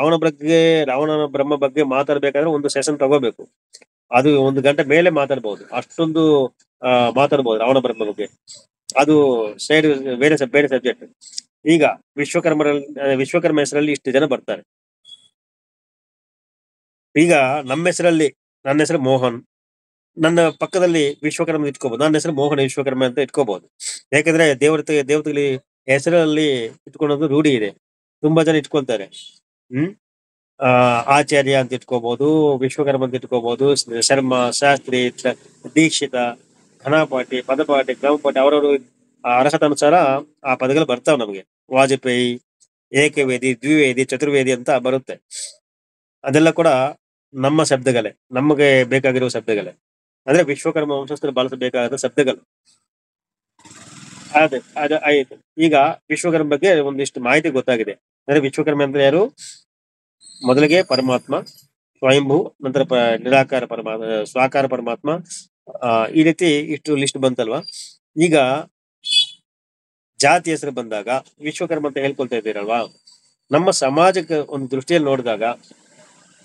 ರಾವಣ ಬ್ರಹ್ಮ ಬಗ್ಗೆ ಮಾತಾಡ್ಬೇಕಾದ್ರೆ ಒಂದು ಸೆಷನ್ ತಗೋಬೇಕು. ಅದು 1 ಗಂಟೆ ಮೇಲೆ ಮಾತಾಡ್ಬಹುದು, ಅಷ್ಟೊಂದು ಮಾತಾಡ್ಬಹುದು ರಾವಣ ಬ್ರಹ್ಮ ಬಗ್ಗೆ. ಅದು ಬೇರೆ ಸಬ್ಜೆಕ್ಟ್. ಈಗ ವಿಶ್ವಕರ್ಮ ಹೆಸರಲ್ಲಿ ಇಷ್ಟು ಜನ ಬರ್ತಾರೆ. ಈಗ ನನ್ನ ಹೆಸರು ಮೋಹನ್, ನನ್ನ ಪಕ್ಕದಲ್ಲಿ ವಿಶ್ವಕರ್ಮ ಇಟ್ಕೋಬಹುದು. ನನ್ನ ಹೆಸರು ಮೋಹನ ವಿಶ್ವಕರ್ಮ ಅಂತ ಇಟ್ಕೋಬಹುದು. ಯಾಕಂದ್ರೆ ದೇವತೆಗಳಿಗೆ ಹೆಸರಲ್ಲಿ ಇಟ್ಕೊಳ್ಳೋದು ರೂಢಿ ಇದೆ, ತುಂಬಾ ಜನ ಇಟ್ಕೊಳ್ತಾರೆ. ಆಚಾರ್ಯ ಅಂತ ಇಟ್ಕೋಬಹುದು, ವಿಶ್ವಕರ್ಮ ಅಂತ ಇಟ್ಕೋಬಹುದು, ಶರ್ಮ, ಶಾಸ್ತ್ರಿ, ದೀಕ್ಷಿತ, ಘನಪಾಠಿ, ಪದಪಾಠಿ, ಕ್ರಮಪಾಠಿ, ಅವರವರು ಅರ್ಹತಾನುಸಾರ ಆ ಪದಗಳು ಬರ್ತಾವ ನಮಗೆ. ವಾಜಪೇಯಿ, ಏಕವೇದಿ, ದ್ವಿವೇದಿ, ಚತುರ್ವೇದಿ ಅಂತ ಬರುತ್ತೆ. ಅದೆಲ್ಲ ಕೂಡ ನಮ್ಮ ಶಬ್ದಗಳೇ, ನಮಗೆ ಬೇಕಾಗಿರುವ ಶಬ್ದಗಳೇ. ಅಂದ್ರೆ ವಿಶ್ವಕರ್ಮ ವಂಶಸ್ಥರು ಬಳಸಬೇಕಾದ ಶಬ್ದಗಳು. ಅದು ಆಯ್ತು. ಈಗ ವಿಶ್ವಕರ್ಮ ಬಗ್ಗೆ ಒಂದಿಷ್ಟು ಮಾಹಿತಿ ಗೊತ್ತಾಗಿದೆ. ಅಂದ್ರೆ ವಿಶ್ವಕರ್ಮ ಅಂದ್ರೆ ಯಾರು? ಮೊದಲಿಗೆ ಪರಮಾತ್ಮ ಸ್ವಯಂಭೂ, ನಂತರ ನಿರಾಕಾರ ಪರಮಾತ್ಮ, ಸ್ವಾಕಾರ ಪರಮಾತ್ಮ. ಈ ರೀತಿ ಇಷ್ಟು ಲಿಸ್ಟ್ ಬಂತಲ್ವಾ. ಈಗ ಜಾತಿ ಹೆಸರು ಬಂದಾಗ ವಿಶ್ವಕರ್ಮ ಅಂತ ಹೇಳ್ಕೊಳ್ತಾ ಇದ್ದೀರಲ್ವಾ. ನಮ್ಮ ಸಮಾಜಕ್ಕೆ ಒಂದು ದೃಷ್ಟಿಯಲ್ಲಿ ನೋಡಿದಾಗ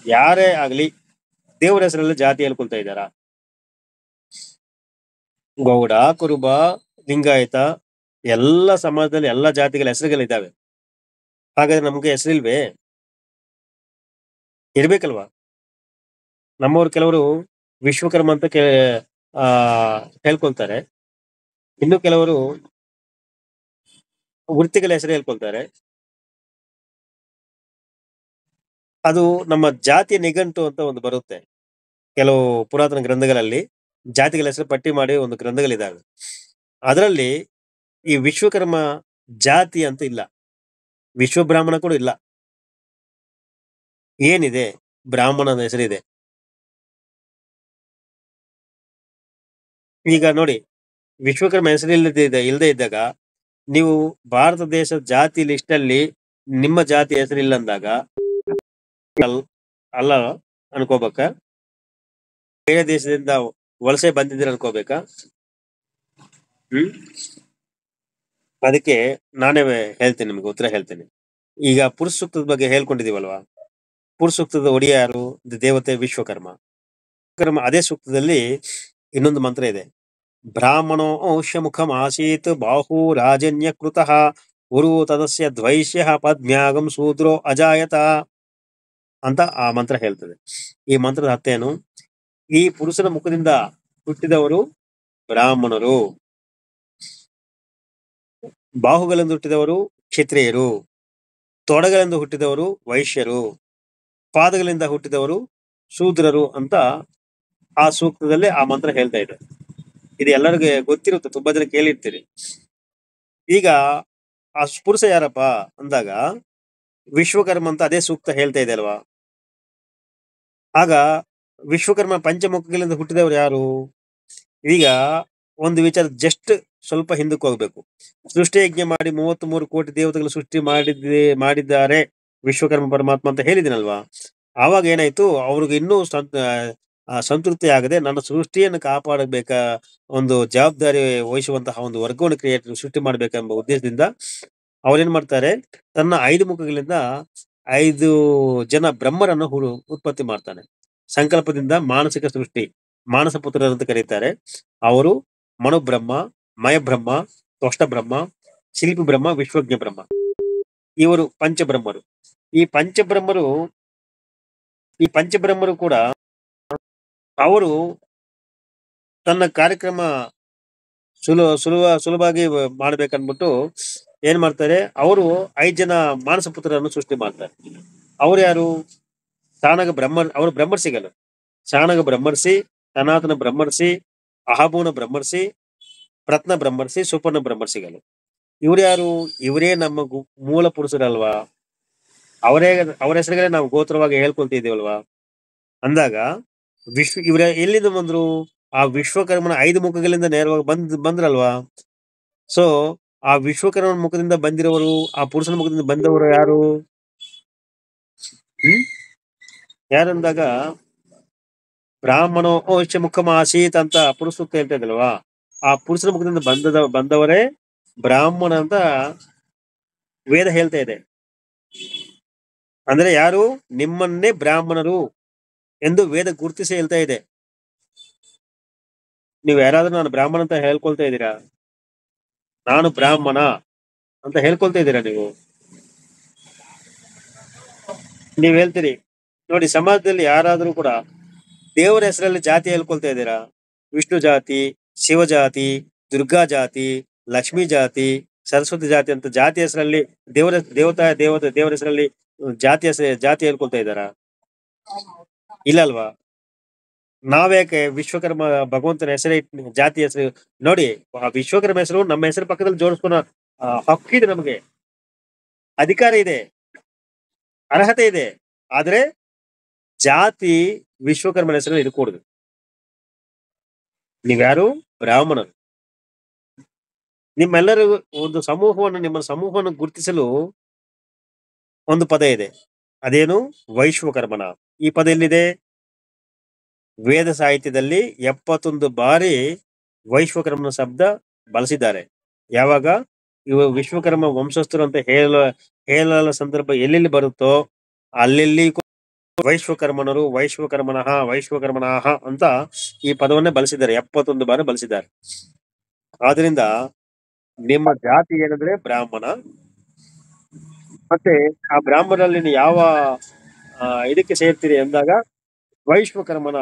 ಯಾರೇ ಆಗ್ಲಿ ದೇವರ ಹೆಸರಲ್ಲಿ ಜಾತಿ ಹೇಳ್ಕೊಳ್ತಾ ಇದ್ದಾರಾ? ಗೌಡ, ಕುರುಬ, ಲಿಂಗಾಯತ ಎಲ್ಲ ಸಮಾಜದಲ್ಲಿ ಎಲ್ಲ ಜಾತಿಗಳ ಹೆಸರುಗಳಿದ್ದಾವೆ. ಹಾಗಾದ್ರೆ ನಮ್ಗೆ ಹೆಸರಿಲ್ವೇ? ಇರ್ಬೇಕಲ್ವಾ? ನಮ್ಮವ್ರು ಕೆಲವರು ವಿಶ್ವಕರ್ಮ ಅಂತ ಆ ಹೇಳ್ಕೊಳ್ತಾರೆ. ಇನ್ನು ಕೆಲವರು ವೃತ್ತಿಗಳ ಹೆಸರು ಹೇಳ್ಕೊಳ್ತಾರೆ. ಅದು ನಮ್ಮ ಜಾತಿಯ ನಿಘಂಟು ಅಂತ ಒಂದು ಬರುತ್ತೆ. ಕೆಲವು ಪುರಾತನ ಗ್ರಂಥಗಳಲ್ಲಿ ಜಾತಿಗಳ ಹೆಸರು ಪಟ್ಟಿ ಮಾಡಿ ಒಂದು ಗ್ರಂಥಗಳಿದ್ದಾವೆ. ಅದರಲ್ಲಿ ಈ ವಿಶ್ವಕರ್ಮ ಜಾತಿ ಅಂತ ಇಲ್ಲ, ವಿಶ್ವ ಬ್ರಾಹ್ಮಣ ಕೂಡ ಇಲ್ಲ. ಏನಿದೆ? ಬ್ರಾಹ್ಮಣನ ಹೆಸರಿದೆ. ಈಗ ನೋಡಿ, ವಿಶ್ವಕರ್ಮ ಹೆಸರು ಇಲ್ಲದೆ ಇದ್ದಾಗ ನೀವು ಭಾರತ ದೇಶದ ಜಾತಿ ಲಿಸ್ಟ್ ಅಲ್ಲಿ ನಿಮ್ಮ ಜಾತಿ ಹೆಸರಿಲ್ಲ ಅಂದಾಗ ಅಲ್ಲ ಅನ್ಕೋಬೇಕ? ಬೇರೆ ದೇಶದಿಂದ ವಲಸೆ ಬಂದಿದ್ದೀರ ಅನ್ಕೋಬೇಕಾ? ಅದಕ್ಕೆ ನಾನೇ ಹೇಳ್ತೇನೆ, ನಿಮ್ಗೆ ಉತ್ತರ ಹೇಳ್ತೇನೆ. ಈಗ ಪುರುಷ ಸೂಕ್ತದ ಬಗ್ಗೆ ಹೇಳ್ಕೊಂಡಿದೀವಲ್ವಾ? ಪುರುಷ ಸೂಕ್ತದ ಒಡೆಯ ಯಾರು? ದೇವತೆ ವಿಶ್ವಕರ್ಮ. ಅದೇ ಸೂಕ್ತದಲ್ಲಿ ಇನ್ನೊಂದು ಮಂತ್ರ ಇದೆ. ಬ್ರಾಹ್ಮಣೋ ಔಷ್ಯ ಮುಖಂ ಆಸೀತ್ ಬಾಹು ರಾಜನ್ಯ ಕೃತಃ ಉರು ತದಸ್ಯ ದ್ವೈಷ್ಯ ಪದ್ಮ್ಯಾಗಂ ಶೂದ್ರೋ ಅಜಾಯತ ಅಂತ ಆ ಮಂತ್ರ ಹೇಳ್ತದೆ. ಈ ಮಂತ್ರದ ಅರ್ಥೇನು? ಈ ಪುರುಷನ ಮುಖದಿಂದ ಹುಟ್ಟಿದವರು ಬ್ರಾಹ್ಮಣರು, ಬಾಹುಗಳಿಂದ ಹುಟ್ಟಿದವರು ಕ್ಷತ್ರಿಯರು, ತೊಡಗಳಿಂದ ಹುಟ್ಟಿದವರು ವೈಶ್ಯರು, ಪಾದಗಳಿಂದ ಹುಟ್ಟಿದವರು ಶೂದ್ರರು ಅಂತ ಆ ಸೂಕ್ತದಲ್ಲಿ ಆ ಮಂತ್ರ ಹೇಳ್ತಾ ಇದೆ. ಇದು ಎಲ್ಲರಿಗೂ ಗೊತ್ತಿರುತ್ತೆ, ತುಂಬಾ ಜನ ಕೇಳಿರ್ತೀರಿ. ಈಗ ಆ ಪುರುಷ ಯಾರಪ್ಪ ಅಂದಾಗ ವಿಶ್ವಕರ್ಮ ಅಂತ ಅದೇ ಸೂಕ್ತ ಹೇಳ್ತಾ ಇದೆ ಅಲ್ವಾ? ಆಗ ವಿಶ್ವಕರ್ಮ ಪಂಚಮುಖಗಳಿಂದ ಹುಟ್ಟಿದವರು ಯಾರು? ಈಗ ಒಂದು ವಿಚಾರ ಜಸ್ಟ್ ಸ್ವಲ್ಪ ಹಿಂದಕ್ಕೆ ಹೋಗ್ಬೇಕು. ಸೃಷ್ಟಿ ಯಜ್ಞ ಮಾಡಿ 33 ಕೋಟಿ ದೇವತೆಗಳು ಸೃಷ್ಟಿ ಮಾಡಿದ್ದಾರೆ ವಿಶ್ವಕರ್ಮ ಪರಮಾತ್ಮ ಅಂತ ಹೇಳಿದಿನಲ್ವಾ? ಆವಾಗ ಏನಾಯ್ತು, ಅವ್ರಿಗೆ ಇನ್ನೂ ಸಂತೃಪ್ತಿ ಆಗದೆ ನನ್ನ ಸೃಷ್ಟಿಯನ್ನು ಕಾಪಾಡಬೇಕ ಒಂದು ಜವಾಬ್ದಾರಿ ವಹಿಸುವಂತಹ ಒಂದು ವರ್ಗವನ್ನು ಸೃಷ್ಟಿ ಮಾಡ್ಬೇಕೆಂಬ ಉದ್ದೇಶದಿಂದ ಅವ್ರೇನ್ ಮಾಡ್ತಾರೆ, ತನ್ನ 5 ಮುಖಗಳಿಂದ 5 ಜನ ಬ್ರಹ್ಮರನ್ನು ಉತ್ಪತ್ತಿ ಮಾಡ್ತಾನೆ. ಸಂಕಲ್ಪದಿಂದ ಮಾನಸಿಕ ಸೃಷ್ಟಿ, ಮಾನಸ ಪುತ್ರರು ಅಂತ ಕರೀತಾರೆ. ಅವರು ಮನುಬ್ರಹ್ಮ, ಮಯಬ್ರಹ್ಮ, ತ್ವಷ್ಟ ಬ್ರಹ್ಮ, ಶಿಲ್ಪಿ ಬ್ರಹ್ಮ, ವಿಶ್ವಜ್ಞ ಬ್ರಹ್ಮ. ಇವರು ಪಂಚಬ್ರಹ್ಮರು. ಈ ಪಂಚಬ್ರಹ್ಮರು ಕೂಡ ಅವರು ತನ್ನ ಕಾರ್ಯಕ್ರಮ ಸುಲಭವಾಗಿ ಮಾಡ್ಬೇಕನ್ಬಿಟ್ಟು ಏನ್ ಮಾಡ್ತಾರೆ, ಅವರು 5 ಜನ ಮಾನಸ ಪುತ್ರರನ್ನು ಸೃಷ್ಟಿ ಮಾಡ್ತಾರೆ. ಅವ್ರು ಯಾರು? ಸಾಣಗ ಅವರು ಬ್ರಹ್ಮರ್ಷಿಗಳು. ಸಾಣಗ ಬ್ರಹ್ಮರ್ಷಿ, ಸನಾತನ ಬ್ರಹ್ಮರ್ಷಿ, ಅಹಬೂನ ಬ್ರಹ್ಮರ್ಷಿ, ಪ್ರತ್ನ ಬ್ರಹ್ಮರ್ಷಿ, ಸುಪರ್ಣ ಬ್ರಹ್ಮರ್ಷಿಗಳು. ಇವ್ರು ಯಾರು? ಇವರೇ ನಮ್ಮ ಮೂಲ ಪುರುಷರಲ್ವಾ? ಅವರ ಹೆಸರುಗಳೇ ನಾವು ಗೋತ್ರವಾಗಿ ಹೇಳ್ಕೊಳ್ತಿದ್ದೀವಲ್ವಾ? ಅಂದಾಗ ಇವರ ಎಲ್ಲಿಂದ ಬಂದ್ರು? ಆ ವಿಶ್ವಕರ್ಮನ 5 ಮುಖಗಳಿಂದ ನೇರವಾಗಿ ಬಂದ್ರಲ್ವಾ? ಸೊ ಆ ವಿಶ್ವಕರ್ಮನ ಮುಖದಿಂದ ಬಂದಿರೋರು, ಆ ಪುರುಷನ ಮುಖದಿಂದ ಬಂದವರು ಯಾರು? ಯಾರಂದಾಗ ಬ್ರಾಹ್ಮಣೋ ಔಷ್ಯ ಮುಖಂ ಆಸೀತ್ ಅಂತ ಪುರುಷ ಸೂಕ್ತ ಹೇಳ್ತಾ ಇದ್ದಲ್ವಾ? ಆ ಪುರುಷನ ಮುಖದಿಂದ ಬಂದವರೇ ಬ್ರಾಹ್ಮಣ ಅಂತ ವೇದ ಹೇಳ್ತಾ ಇದೆ. ಅಂದ್ರೆ ಯಾರು? ನಿಮ್ಮನ್ನೇ ಬ್ರಾಹ್ಮಣರು ಎಂದು ವೇದ ಗುರುತಿಸಿ ಹೇಳ್ತಾ ಇದೆ. ನೀವು ಯಾರಾದ್ರೂ ನಾನು ಬ್ರಾಹ್ಮಣ ಅಂತ ಹೇಳ್ಕೊಳ್ತಾ ಇದ್ದೀರಾ? ನಾನು ಬ್ರಾಹ್ಮಣ ಅಂತ ಹೇಳ್ಕೊಳ್ತಾ ಇದ್ದೀರಾ ನೀವು ಹೇಳ್ತೀರಿ ನೋಡಿ, ಸಮಾಜದಲ್ಲಿ ಯಾರಾದ್ರೂ ಕೂಡ ದೇವರ ಹೆಸರಲ್ಲಿ ಜಾತಿ ಹೇಳ್ಕೊಳ್ತಾ ಇದ್ದೀರಾ? ವಿಷ್ಣು ಜಾತಿ, ಶಿವ ಜಾತಿ, ದುರ್ಗಾ ಜಾತಿ, ಲಕ್ಷ್ಮಿ ಜಾತಿ, ಸರಸ್ವತಿ ಜಾತಿ ಅಂತ ಜಾತಿ ಹೆಸರಲ್ಲಿ ದೇವರ ಹೆಸರಲ್ಲಿ ಜಾತಿ ಹೇಳ್ಕೊಳ್ತಾ ಇದ್ದಾರಾ? ಇಲ್ಲ ಅಲ್ವಾ? ನಾವ್ಯಾಕೆ ವಿಶ್ವಕರ್ಮ ಭಗವಂತನ ಹೆಸರೇ ಜಾತಿ ಹೆಸರು ನೋಡಿ, ಆ ವಿಶ್ವಕರ್ಮ ಹೆಸರು ನಮ್ಮ ಹೆಸರು ಪಕ್ಕದಲ್ಲಿ ಜೋಡಿಸ್ಕೊಳೋ ಹಕ್ಕಿದೆ, ನಮಗೆ ಅಧಿಕಾರ ಇದೆ, ಅರ್ಹತೆ ಇದೆ. ಆದ್ರೆ ಜಾತಿ ವಿಶ್ವಕರ್ಮನ ಹೆಸರಲ್ಲಿ ಇಟ್ಕೊಡುದು. ನೀವ್ಯಾರು? ಬ್ರಾಹ್ಮಣರು. ನಿಮ್ಮ ಸಮೂಹವನ್ನು ಗುರುತಿಸಲು ಒಂದು ಪದ ಇದೆ. ಅದೇನು? ವೈಶ್ವಕರ್ಮನ. ಈ ಪದ ಎಲ್ಲಿದೆ? ವೇದ ಸಾಹಿತ್ಯದಲ್ಲಿ 71 ಬಾರಿ ವೈಶ್ವಕರ್ಮನ ಶಬ್ದ ಬಳಸಿದ್ದಾರೆ. ಯಾವಾಗ ಇವ ವಿಶ್ವಕರ್ಮ ವಂಶಸ್ಥರು ಅಂತ ಹೇಳಲ ಸಂದರ್ಭ ಎಲ್ಲೆಲ್ಲಿ ಬರುತ್ತೋ ಅಲ್ಲೆಲ್ಲಿ ವೈಶ್ವಕರ್ಮನರು, ವೈಶ್ವಕರ್ಮನಃ, ವೈಶ್ವಕರ್ಮಣಃ ಅಂತ ಈ ಪದವನ್ನೇ ಬಳಸಿದ್ದಾರೆ, 71 ಬಾರಿ ಬಳಸಿದ್ದಾರೆ. ಆದ್ರಿಂದ ನಿಮ್ಮ ಜಾತಿ ಏನಂದ್ರೆ ಬ್ರಾಹ್ಮಣ. ಮತ್ತೆ ಆ ಬ್ರಾಹ್ಮಣರಲ್ಲಿ ನೀವು ಯಾವ ಇದಕ್ಕೆ ಸೇರ್ತೀರಿ ಅಂದಾಗ ವೈಶ್ವಕರ್ಮನ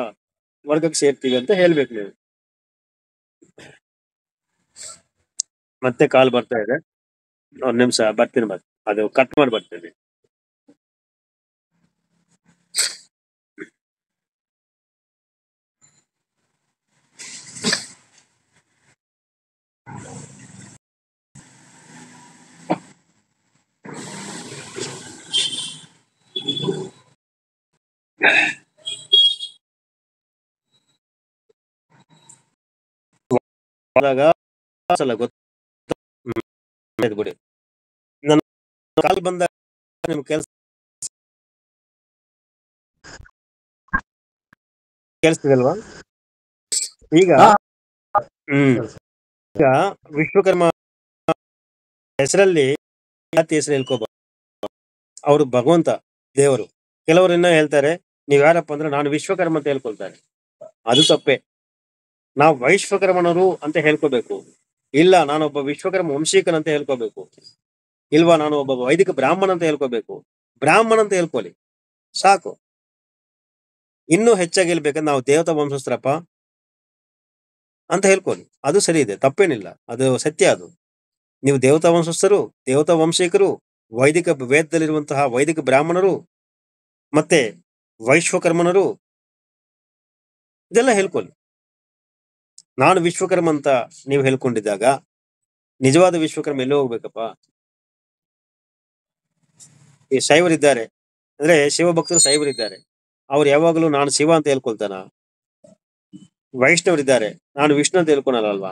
ವರ್ಗಕ್ಕೆ ಸೇರ್ತೀವಿ ಅಂತ ಹೇಳ್ಬೇಕು ನೀವು. ಮತ್ತೆ ಕಾಲ್ ಬರ್ತಾ ಇದೆ, ಒಂದ್ ನಿಮಿಷ ಬರ್ತೀನಿ, ಮತ್ತೆ ಅದು ಕಟ್ ಮಾಡಿ ಬರ್ತೀನಿ. ಆದಾಗ ಸಲ ಗೊತ್ತಾಯ್ತು ಬಿಡಿ. ನನ್ನ ಕಾಲ್ ಬಂದಾಗ ನಿಮ್ ಕೆಲ್ಸ ಕೇಳಿಸ್ತಿದಲ್ವಾ ಈಗ? ಈಗ ವಿಶ್ವಕರ್ಮ ಹೆಸರಲ್ಲಿ ಜಾತಿ ಹೆಸರು ಹೇಳ್ಕೋಬಾರ್ದು. ಅವರು ಭಗವಂತ, ದೇವರು. ಕೆಲವರನ್ನ ಹೇಳ್ತಾರೆ, ನೀವ್ ಯಾರಪ್ಪ ಅಂದ್ರೆ ನಾನು ವಿಶ್ವಕರ್ಮ ಅಂತ ಹೇಳ್ಕೊಳ್ತಾರೆ. ಅದು ತಪ್ಪೆ. ನಾವು ವೈಶ್ವಕರ್ಮನರು ಅಂತ ಹೇಳ್ಕೋಬೇಕು. ಇಲ್ಲ ನಾನೊಬ್ಬ ವಿಶ್ವಕರ್ಮ ವಂಶೀಕನ್ ಅಂತ ಹೇಳ್ಕೋಬೇಕು. ಇಲ್ವಾ ನಾನು ಒಬ್ಬ ವೈದಿಕ ಬ್ರಾಹ್ಮಣ ಅಂತ ಹೇಳ್ಕೋಬೇಕು. ಬ್ರಾಹ್ಮಣ ಅಂತ ಹೇಳ್ಕೊಳ್ಳಿ ಸಾಕು. ಇನ್ನೂ ಹೆಚ್ಚಾಗಿ ಹೇಳ್ಬೇಕಂದ್ರೆ ನಾವು ದೇವತಾ ವಂಶಸ್ಥರಪ್ಪ ಅಂತ ಹೇಳ್ಕೊಳ್ಳಿ, ಅದು ಸರಿ ಇದೆ, ತಪ್ಪೇನಿಲ್ಲ, ಅದು ಸತ್ಯ. ಅದು ನೀವು ದೇವತಾ ವಂಶಸ್ಥರು, ದೇವತಾ ವಂಶಿಕರು, ವೈದಿಕ ವೇದದಲ್ಲಿರುವಂತಹ ವೈದಿಕ ಬ್ರಾಹ್ಮಣರು, ಮತ್ತೆ ವೈಶ್ವಕರ್ಮನರು, ಇದೆಲ್ಲ ಹೇಳ್ಕೊಳ್ಳಿ. ನಾನು ವಿಶ್ವಕರ್ಮ ಅಂತ ನೀವು ಹೇಳ್ಕೊಂಡಿದ್ದಾಗ ನಿಜವಾದ ವಿಶ್ವಕರ್ಮ ಎಲ್ಲೋ ಹೋಗ್ಬೇಕಪ್ಪ? ಈ ಶೈವರಿದ್ದಾರೆ ಅಂದ್ರೆ ಶಿವಭಕ್ತರು ಶೈವರಿದ್ದಾರೆ, ಅವ್ರು ಯಾವಾಗಲೂ ನಾನು ಶಿವ ಅಂತ ಹೇಳ್ಕೊಳ್ತಾನ? ವೈಷ್ಣವರಿದ್ದಾರೆ, ನಾನು ವಿಷ್ಣು ಅಂತ ಹೇಳ್ಕೊಳಲ್ಲ ಅಲ್ವಾ?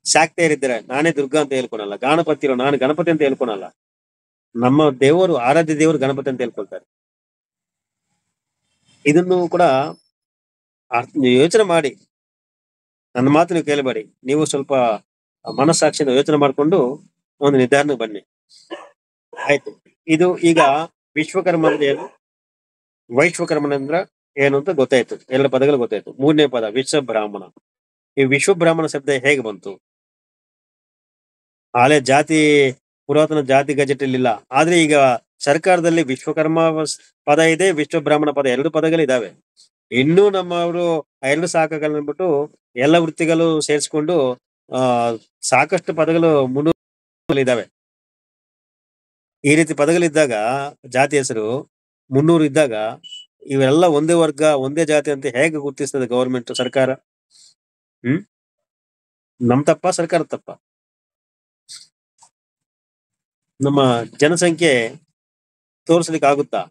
ಶಾಕ್ತೇಯರಿದ್ದಾರೆ, ನಾನೇ ದುರ್ಗಾ ಅಂತ ಹೇಳ್ಕೊಳಲ್ಲ. ಗಣಪತಿ ಇರೋ, ನಾನು ಗಣಪತಿ ಅಂತ ಹೇಳ್ಕೊಳಲ್ಲ. ನಮ್ಮ ದೇವರು, ಆರಾಧ್ಯ ದೇವರು ಗಣಪತಿ ಅಂತ ಹೇಳ್ಕೊಳ್ತಾರೆ. ಇದನ್ನು ಕೂಡ ಯೋಚನೆ ಮಾಡಿ, ನನ್ನ ಮಾತು ನೀವು ಕೇಳಬೇಡಿ. ನೀವು ಸ್ವಲ್ಪ ಮನಸ್ಸಾಕ್ಷಿಯಿಂದ ಯೋಚನೆ ಮಾಡಿಕೊಂಡು ಒಂದು ನಿರ್ಧಾರಕ್ಕೆ ಬನ್ನಿ. ಆಯ್ತು, ಇದು ಈಗ ವಿಶ್ವಕರ್ಮ ಅಂದ್ರೆ ಏನು, ವೈಶ್ವಕರ್ಮನಂದ್ರ ಏನು ಅಂತ ಗೊತ್ತಾಯ್ತು, ಎರಡು ಪದಗಳು ಗೊತ್ತಾಯ್ತು. ಮೂರನೇ ಪದ ವಿಶ್ವ ಬ್ರಾಹ್ಮಣ. ಈ ವಿಶ್ವ ಬ್ರಾಹ್ಮಣ ಶಬ್ದ ಹೇಗೆ ಬಂತು? ಹಳೆ ಜಾತಿ, ಪುರಾತನ ಜಾತಿ ಗೆಜೆಟ್ ಇಲ್ಲ, ಆದ್ರೆ ಈಗ ಸರ್ಕಾರದಲ್ಲಿ ವಿಶ್ವಕರ್ಮ ಪದ ಇದೆ, ವಿಶ್ವ ಬ್ರಾಹ್ಮಣ ಪದ, ಎರಡು ಪದಗಳಿದಾವೆ. ಇನ್ನೂ ನಮ್ಮವರು ಎರಡು ಸಾಕಗಳ್ಬಿಟ್ಟು ಎಲ್ಲ ವೃತ್ತಿಗಳು ಸೇರಿಸ್ಕೊಂಡು ಸಾಕಷ್ಟು ಪದಗಳು ಇದಾವೆ. ಈ ರೀತಿ ಪದಗಳಿದ್ದಾಗ, ಜಾತಿ ಹೆಸರು 300 ಇದ್ದಾಗ, ಇವೆಲ್ಲ ಒಂದೇ ವರ್ಗ ಒಂದೇ ಜಾತಿ ಅಂತ ಹೇಗೆ ಗುರುತಿಸ್ತದೆ ಗೌರ್ಮೆಂಟ್, ಸರ್ಕಾರ? ನಮ್ ತಪ್ಪ, ಸರ್ಕಾರ ತಪ್ಪ? ನಮ್ಮ ಜನಸಂಖ್ಯೆ ತೋರಿಸ್ಲಿಕ್ಕೆ ಆಗುತ್ತಾ?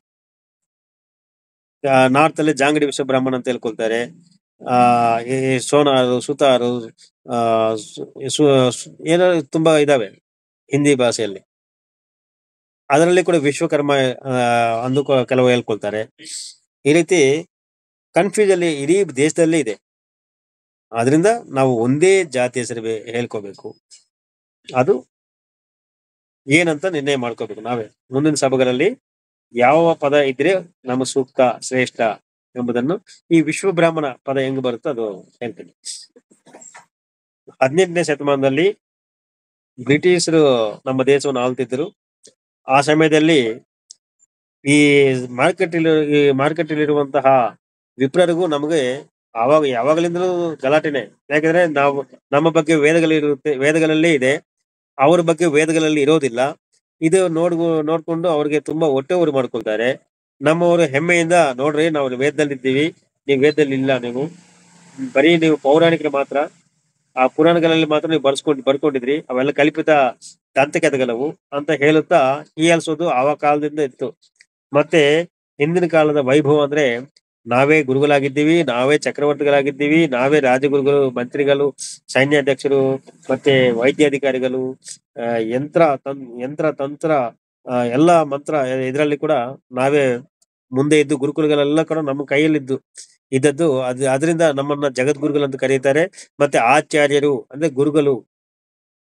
ನಾರ್ತ್ ಅಲ್ಲಿ ಜಾಂಗಡಿ ವಿಶ್ವ ಬ್ರಾಹ್ಮಣ ಅಂತ ಹೇಳ್ಕೊಳ್ತಾರೆ, ಈ ಸೋನಾರು, ಸುತಾರು, ಏನೋ ತುಂಬಾ ಇದಾವೆ ಹಿಂದಿ ಭಾಷೆಯಲ್ಲಿ. ಅದರಲ್ಲಿ ಕೂಡ ವಿಶ್ವಕರ್ಮ ಅಂದು ಕೆಲವು ಹೇಳ್ಕೊಳ್ತಾರೆ. ಈ ರೀತಿ ಕನ್ಫ್ಯೂಸ್ ಅಲ್ಲಿ ಇಡೀ ದೇಶದಲ್ಲಿ ಇದೆ. ಆದ್ರಿಂದ ನಾವು ಒಂದೇ ಜಾತಿ ಹೆಸರು ಹೇಳ್ಕೋಬೇಕು. ಅದು ಏನಂತ ನಿರ್ಣಯ ಮಾಡ್ಕೋಬೇಕು ನಾವೇ. ಮುಂದಿನ ಸಭೆಗಳಲ್ಲಿ ಯಾವ ಪದ ಇದ್ರೆ ನಮ್ಮ ಸೂಕ್ತ, ಶ್ರೇಷ್ಠ ಎಂಬುದನ್ನು, ಈ ವಿಶ್ವ ಬ್ರಾಹ್ಮಣ ಪದ ಹೆಂಗ್ ಬರುತ್ತೋ ಅದು ಹೇಳ್ತೀನಿ. 18ನೇ ಶತಮಾನದಲ್ಲಿ ಬ್ರಿಟಿಷರು ನಮ್ಮ ದೇಶವನ್ನು ಆಳ್ತಿದ್ರು. ಆ ಸಮಯದಲ್ಲಿ ಈ ಮಾರ್ಕೆಟ್ ಇರುವಂತಹ ವಿಪ್ರರಿಗೂ ನಮಗೆ ಆವಾಗ ಯಾವಾಗಲಿಂದಲೂ ಗಲಾಟೆನೆ. ಯಾಕಂದ್ರೆ ನಾವು, ನಮ್ಮ ಬಗ್ಗೆ ವೇದಗಳಲ್ಲಿ ಇದೆ, ಅವ್ರ ಬಗ್ಗೆ ವೇದಗಳಲ್ಲಿ ಇರೋದಿಲ್ಲ. ಇದು ನೋಡ್ಕೊಂಡು ಅವ್ರಿಗೆ ತುಂಬಾ ಹೊಟ್ಟೆ ಊರು ಮಾಡ್ಕೊಳ್ತಾರೆ. ನಮ್ಮವರು ಹೆಮ್ಮೆಯಿಂದ, ನೋಡ್ರಿ ನಾವು ವೇದದಲ್ಲಿ ಇದ್ದೀವಿ, ನೀವು ವೇದದಲ್ಲಿ ಇಲ್ಲ, ನೀವು ಬರೀ ನೀವು ಪೌರಾಣಿಕರು ಮಾತ್ರ, ಆ ಪುರಾಣಗಳಲ್ಲಿ ಮಾತ್ರ ನೀವು ಬರ್ಕೊಂಡಿದ್ರಿ, ಅವೆಲ್ಲ ಕಲ್ಪಿತ ದಂತಕಥೆಗಳವು ಅಂತ ಹೇಳುತ್ತಾ ಹೀಯಾಳಿಸೋದು ಆವ ಕಾಲದಿಂದ ಇತ್ತು. ಮತ್ತೆ ಹಿಂದಿನ ಕಾಲದ ವೈಭವ ಅಂದ್ರೆ ನಾವೇ ಗುರುಗಳಾಗಿದ್ದೀವಿ, ನಾವೇ ಚಕ್ರವರ್ತಿಗಳಾಗಿದ್ದೀವಿ, ನಾವೇ ರಾಜಗುರುಗಳು, ಮಂತ್ರಿಗಳು, ಸೈನ್ಯಾಧ್ಯಕ್ಷರು, ಮತ್ತೆ ವೈದ್ಯಾಧಿಕಾರಿಗಳು, ಯಂತ್ರ ತಂತ್ರ, ಎಲ್ಲಾ ಮಂತ್ರ ಇದರಲ್ಲಿ ಕೂಡ ನಾವೇ ಮುಂದೆ ಇದ್ದು, ಗುರುಕುಲಗಳೆಲ್ಲ ಕೂಡ ನಮ್ಮ ಕೈಯಲ್ಲಿದ್ದು ಇದ್ದದ್ದು. ಅದರಿಂದ ನಮ್ಮನ್ನ ಜಗದ್ಗುರುಗಳು ಅಂತ ಕರೀತಾರೆ. ಮತ್ತೆ ಆಚಾರ್ಯರು ಅಂದ್ರೆ ಗುರುಗಳು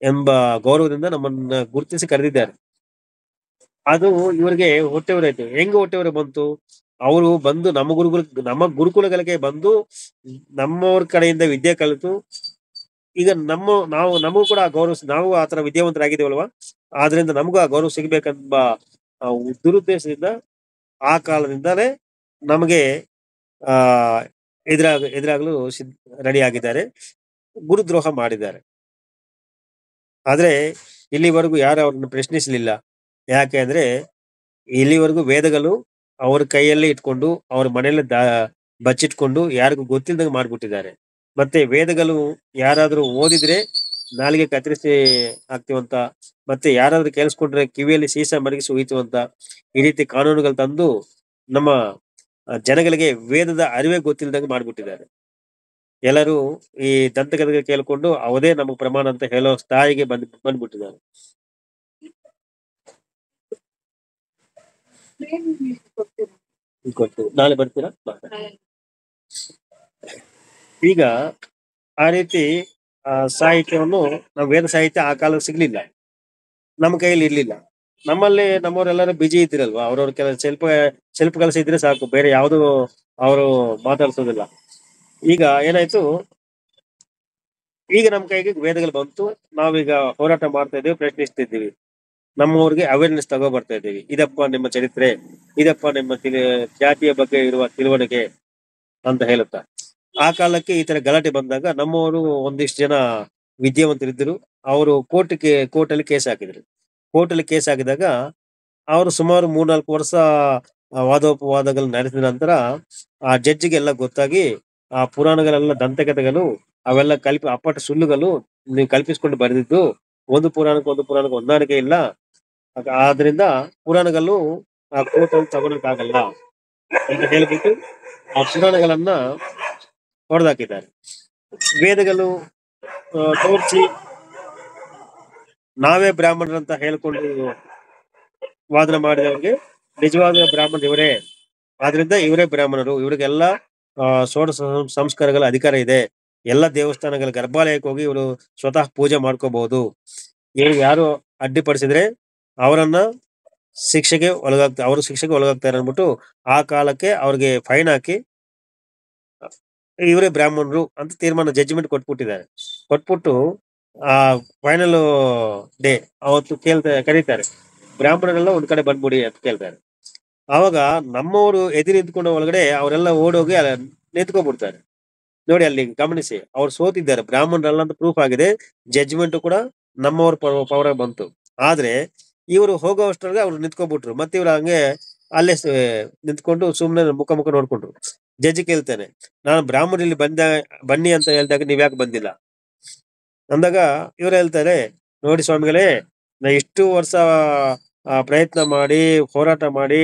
ಎಂಬ ಗೌರವದಿಂದ ನಮ್ಮನ್ನ ಗುರುತಿಸಿ ಕರೆದಿದ್ದಾರೆ. ಅದು ಇವರಿಗೆ ಹೊಟ್ಟೆವರಾಯ್ತು. ಹೆಂಗ ಹೊಟ್ಟೆವರ ಬಂತು? ಅವರು ಬಂದು ನಮ್ಮ ಗುರುಕುಲಗಳಿಗೆ ಬಂದು ನಮ್ಮವ್ರ ಕಡೆಯಿಂದ ವಿದ್ಯೆ ಕಲಿತು ಈಗ ನಮಗೂ ಕೂಡ ಆ ಗೌರವ, ನಾವು ಆತರ ವಿದ್ಯಾವಂತರಾಗಿದ್ದೇವಲ್ವಾ, ಆದ್ರಿಂದ ನಮಗೂ ಆ ಗೌರವ ಸಿಗ್ಬೇಕೆಂಬ ದುರುದ್ದೇಶದಿಂದ ಆ ಕಾಲದಿಂದಲೇ ನಮಗೆ ಆ ಎದುರಾಗಲು ರೆಡಿ ಆಗಿದ್ದಾರೆ, ಗುರುದ್ರೋಹ ಮಾಡಿದ್ದಾರೆ. ಆದ್ರೆ ಇಲ್ಲಿವರೆಗೂ ಯಾರು ಅವ್ರನ್ನ ಪ್ರಶ್ನಿಸಲಿಲ್ಲ. ಯಾಕೆ ಅಂದ್ರೆ ಇಲ್ಲಿವರೆಗೂ ವೇದಗಳು ಅವ್ರ ಕೈಯಲ್ಲೇ ಇಟ್ಕೊಂಡು ಅವ್ರ ಮನೆಯಲ್ಲೇ ಬಚ್ಚಿಟ್ಕೊಂಡು ಯಾರಿಗೂ ಗೊತ್ತಿಲ್ದಂಗೆ ಮಾಡ್ಬಿಟ್ಟಿದ್ದಾರೆ. ಮತ್ತೆ ವೇದಗಳು ಯಾರಾದ್ರೂ ಓದಿದ್ರೆ ನಾಲಿಗೆ ಕತ್ತರಿಸಿ ಹಾಕ್ತಿವಂತ, ಮತ್ತೆ ಯಾರಾದ್ರೂ ಕೇಳಿಸ್ಕೊಂಡ್ರೆ ಕಿವಿಯಲ್ಲಿ ಸೀಸ ಮಡಗಿಸಿ ಹೋಯ್ತುವಂತ ಈ ರೀತಿ ಕಾನೂನುಗಳು ತಂದು ನಮ್ಮ ಜನಗಳಿಗೆ ವೇದದ ಅರಿವೇ ಗೊತ್ತಿಲ್ದಂಗೆ ಮಾಡ್ಬಿಟ್ಟಿದ್ದಾರೆ. ಎಲ್ಲರೂ ಈ ದಂತಕಥೆಗಳು ಕೇಳ್ಕೊಂಡು ಅವದೇ ನಮಗೆ ಪ್ರಮಾಣ ಅಂತ ಹೇಳೋ ಸ್ಥಾಯಿಗೆ ಬಂದ್ಬಿಟ್ಟಿದ್ದಾರೆ. ಗೊತ್ತು, ನಾಳೆ ಬರ್ತೀರಾ? ಈಗ ಆ ರೀತಿ ಸಾಹಿತ್ಯವನ್ನು ನಾವು ವೇದ ಸಾಹಿತ್ಯ ಆ ಕಾಲಕ್ಕೆ ಸಿಗ್ಲಿಲ್ಲ, ನಮ್ಮ ಕೈಯಲ್ಲಿ ಇರ್ಲಿಲ್ಲ. ನಮ್ಮಲ್ಲಿ ನಮ್ಮವರೆಲ್ಲರೂ ಬಿಜಿ ಇದ್ದಿರಲ್ವಾ, ಅವ್ರವ್ರ ಕೆಲ ಸ್ವಲ್ಪ ಕೆಲಸ ಇದ್ರೆ ಸಾಕು, ಬೇರೆ ಯಾವುದು ಅವರು ಮಾತಾಡ್ಸೋದಿಲ್ಲ. ಈಗ ಏನಾಯ್ತು, ಈಗ ನಮ್ಮ ಕೈಗೆ ವೇದಗಳು ಬಂತು, ನಾವೀಗ ಹೋರಾಟ ಮಾಡ್ತಾ ಇದ್ದೀವಿ, ಪ್ರಶ್ನಿಸ್ತಿದ್ದೀವಿ, ನಮ್ಮವ್ರಿಗೆ ಅವೇರ್ನೆಸ್ ತಗೋ ಬರ್ತಾ ಇದ್ದೀವಿ. ಇದಪ್ಪ ನಿಮ್ಮ ಚರಿತ್ರೆ, ಇದಪ್ಪ ನಿಮ್ಮ ಜಾತಿಯ ಬಗ್ಗೆ ಇರುವ ತಿಳುವಳಿಕೆ ಅಂತ ಹೇಳುತ್ತಾ. ಆ ಕಾಲಕ್ಕೆ ಈ ತರ ಗಲಾಟೆ ಬಂದಾಗ ನಮ್ಮವರು ಒಂದಿಷ್ಟು ಜನ ವಿದ್ಯಾವಂತರಿದ್ದರು, ಅವರು ಕೋರ್ಟಲ್ಲಿ ಕೇಸ್ ಹಾಕಿದ್ರು. ಕೋರ್ಟಲ್ಲಿ ಕೇಸ್ ಹಾಕಿದಾಗ ಅವರು ಸುಮಾರು 3-4 ವರ್ಷ ವಾದೋಪವಾದಗಳು ನಡೆಸಿದ ನಂತರ ಆ ಜಡ್ಜಿಗೆಲ್ಲ ಗೊತ್ತಾಗಿ ಆ ಪುರಾಣಗಳೆಲ್ಲ ದಂತಕಥೆಗಳು ಅವೆಲ್ಲ ಅಪ್ಪಟ ಸುಳ್ಳುಗಳು, ನೀವು ಕಲ್ಪಿಸ್ಕೊಂಡು ಬರೆದಿದ್ದು, ಒಂದು ಪುರಾಣಕ್ಕೆ ಹೊಂದಾಣಿಕೆ ಇಲ್ಲ, ಆದ್ರಿಂದ ಪುರಾಣಗಳು ಆ ಕೋರ್ಟಲ್ಲಿ ತಗೊಳಕ್ಕಾಗಲ್ಲ ಅಂತ ಹೇಳ್ಬಿಟ್ಟು ಆ ಪುರಾಣಗಳನ್ನ ಹೊಡೆದಾಕಿದ್ದಾರೆ. ವೇದಗಳು ತೋರಿಸಿ ನಾವೇ ಬ್ರಾಹ್ಮಣರಂತ ಹೇಳ್ಕೊಂಡು ವಾದನ ಮಾಡಿದವರಿಗೆ ನಿಜವಾದ ಬ್ರಾಹ್ಮಣ ಇವರೇ, ಆದ್ರಿಂದ ಇವರೇ ಬ್ರಾಹ್ಮಣರು, ಇವರಿಗೆಲ್ಲ ಷೋಡಶ ಸಂಸ್ಕಾರಗಳ ಅಧಿಕಾರ ಇದೆ, ಎಲ್ಲ ದೇವಸ್ಥಾನಗಳ ಗರ್ಭಾಲಯಕ್ಕೆ ಹೋಗಿ ಇವರು ಸ್ವತಃ ಪೂಜೆ ಮಾಡ್ಕೋಬಹುದು, ಇವ್ರಿಗೆ ಯಾರು ಅಡ್ಡಿಪಡಿಸಿದ್ರೆ ಅವರನ್ನ ಶಿಕ್ಷೆಗೆ ಒಳಗಾಗ್ತಾರೆ ಅಂದ್ಬಿಟ್ಟು ಆ ಕಾಲಕ್ಕೆ ಅವ್ರಿಗೆ ಫೈನ್ ಹಾಕಿ ಇವರೇ ಬ್ರಾಹ್ಮಣರು ಅಂತ ತೀರ್ಮಾನ, ಜಡ್ಜ್ಮೆಂಟ್ ಕೊಟ್ಬಿಟ್ಟು ಆ ಫೈನಲ್ ಡೇ ಅವತ್ತು ಕರೀತಾರೆ, ಬ್ರಾಹ್ಮಣರೆಲ್ಲ ಒಂದ್ ಕಡೆ ಬಂದ್ಬಿಡಿ ಅಂತ ಕೇಳ್ತಾರೆ. ಆವಾಗ ನಮ್ಮವರು ಎದುರು ನಿಂತ್ಕೊಂಡು ಒಳಗಡೆ ಅವರೆಲ್ಲ ಓಡೋಗಿ ನಿಂತ್ಕೊಂಡ್ಬಿಡ್ತಾರೆ. ನೋಡಿ, ಅಲ್ಲಿ ಗಮನಿಸಿ, ಅವ್ರು ಸೋತಿದ್ದಾರೆ, ಬ್ರಾಹ್ಮಣರಲ್ಲ ಅಂತ ಪ್ರೂಫ್ ಆಗಿದೆ, ಜಡ್ಜ್ಮೆಂಟ್ ಕೂಡ ನಮ್ಮವ್ರ ಪವರ್ ಬಂತು. ಆದ್ರೆ ಇವರು ಹೋಗೋ ಅಷ್ಟರಲ್ಲಿ ಅವ್ರು ನಿಂತ್ಕೊಂಡ್ಬಿಟ್ರು, ಮತ್ತೆ ಇವ್ರು ಹಂಗೆ ಅಲ್ಲೇ ನಿಂತ್ಕೊಂಡು ಸುಮ್ನೆ ಮುಖ ನೋಡ್ಕೊಂಡ್ರು. ಜಡ್ಜಿ ಕೇಳ್ತಾನೆ, ನಾನು ಬ್ರಾಹ್ಮಣರಲ್ಲಿ ಬನ್ನಿ ಅಂತ ಹೇಳ್ದಾಗ ನೀವ್ ಯಾಕೆ ಬಂದಿಲ್ಲ ಅಂದಾಗ ಇವ್ರು ಹೇಳ್ತಾರೆ, ನೋಡಿ ಸ್ವಾಮಿಗಳೇ, ನಾ ಇಷ್ಟು ವರ್ಷ ಪ್ರಯತ್ನ ಮಾಡಿ ಹೋರಾಟ ಮಾಡಿ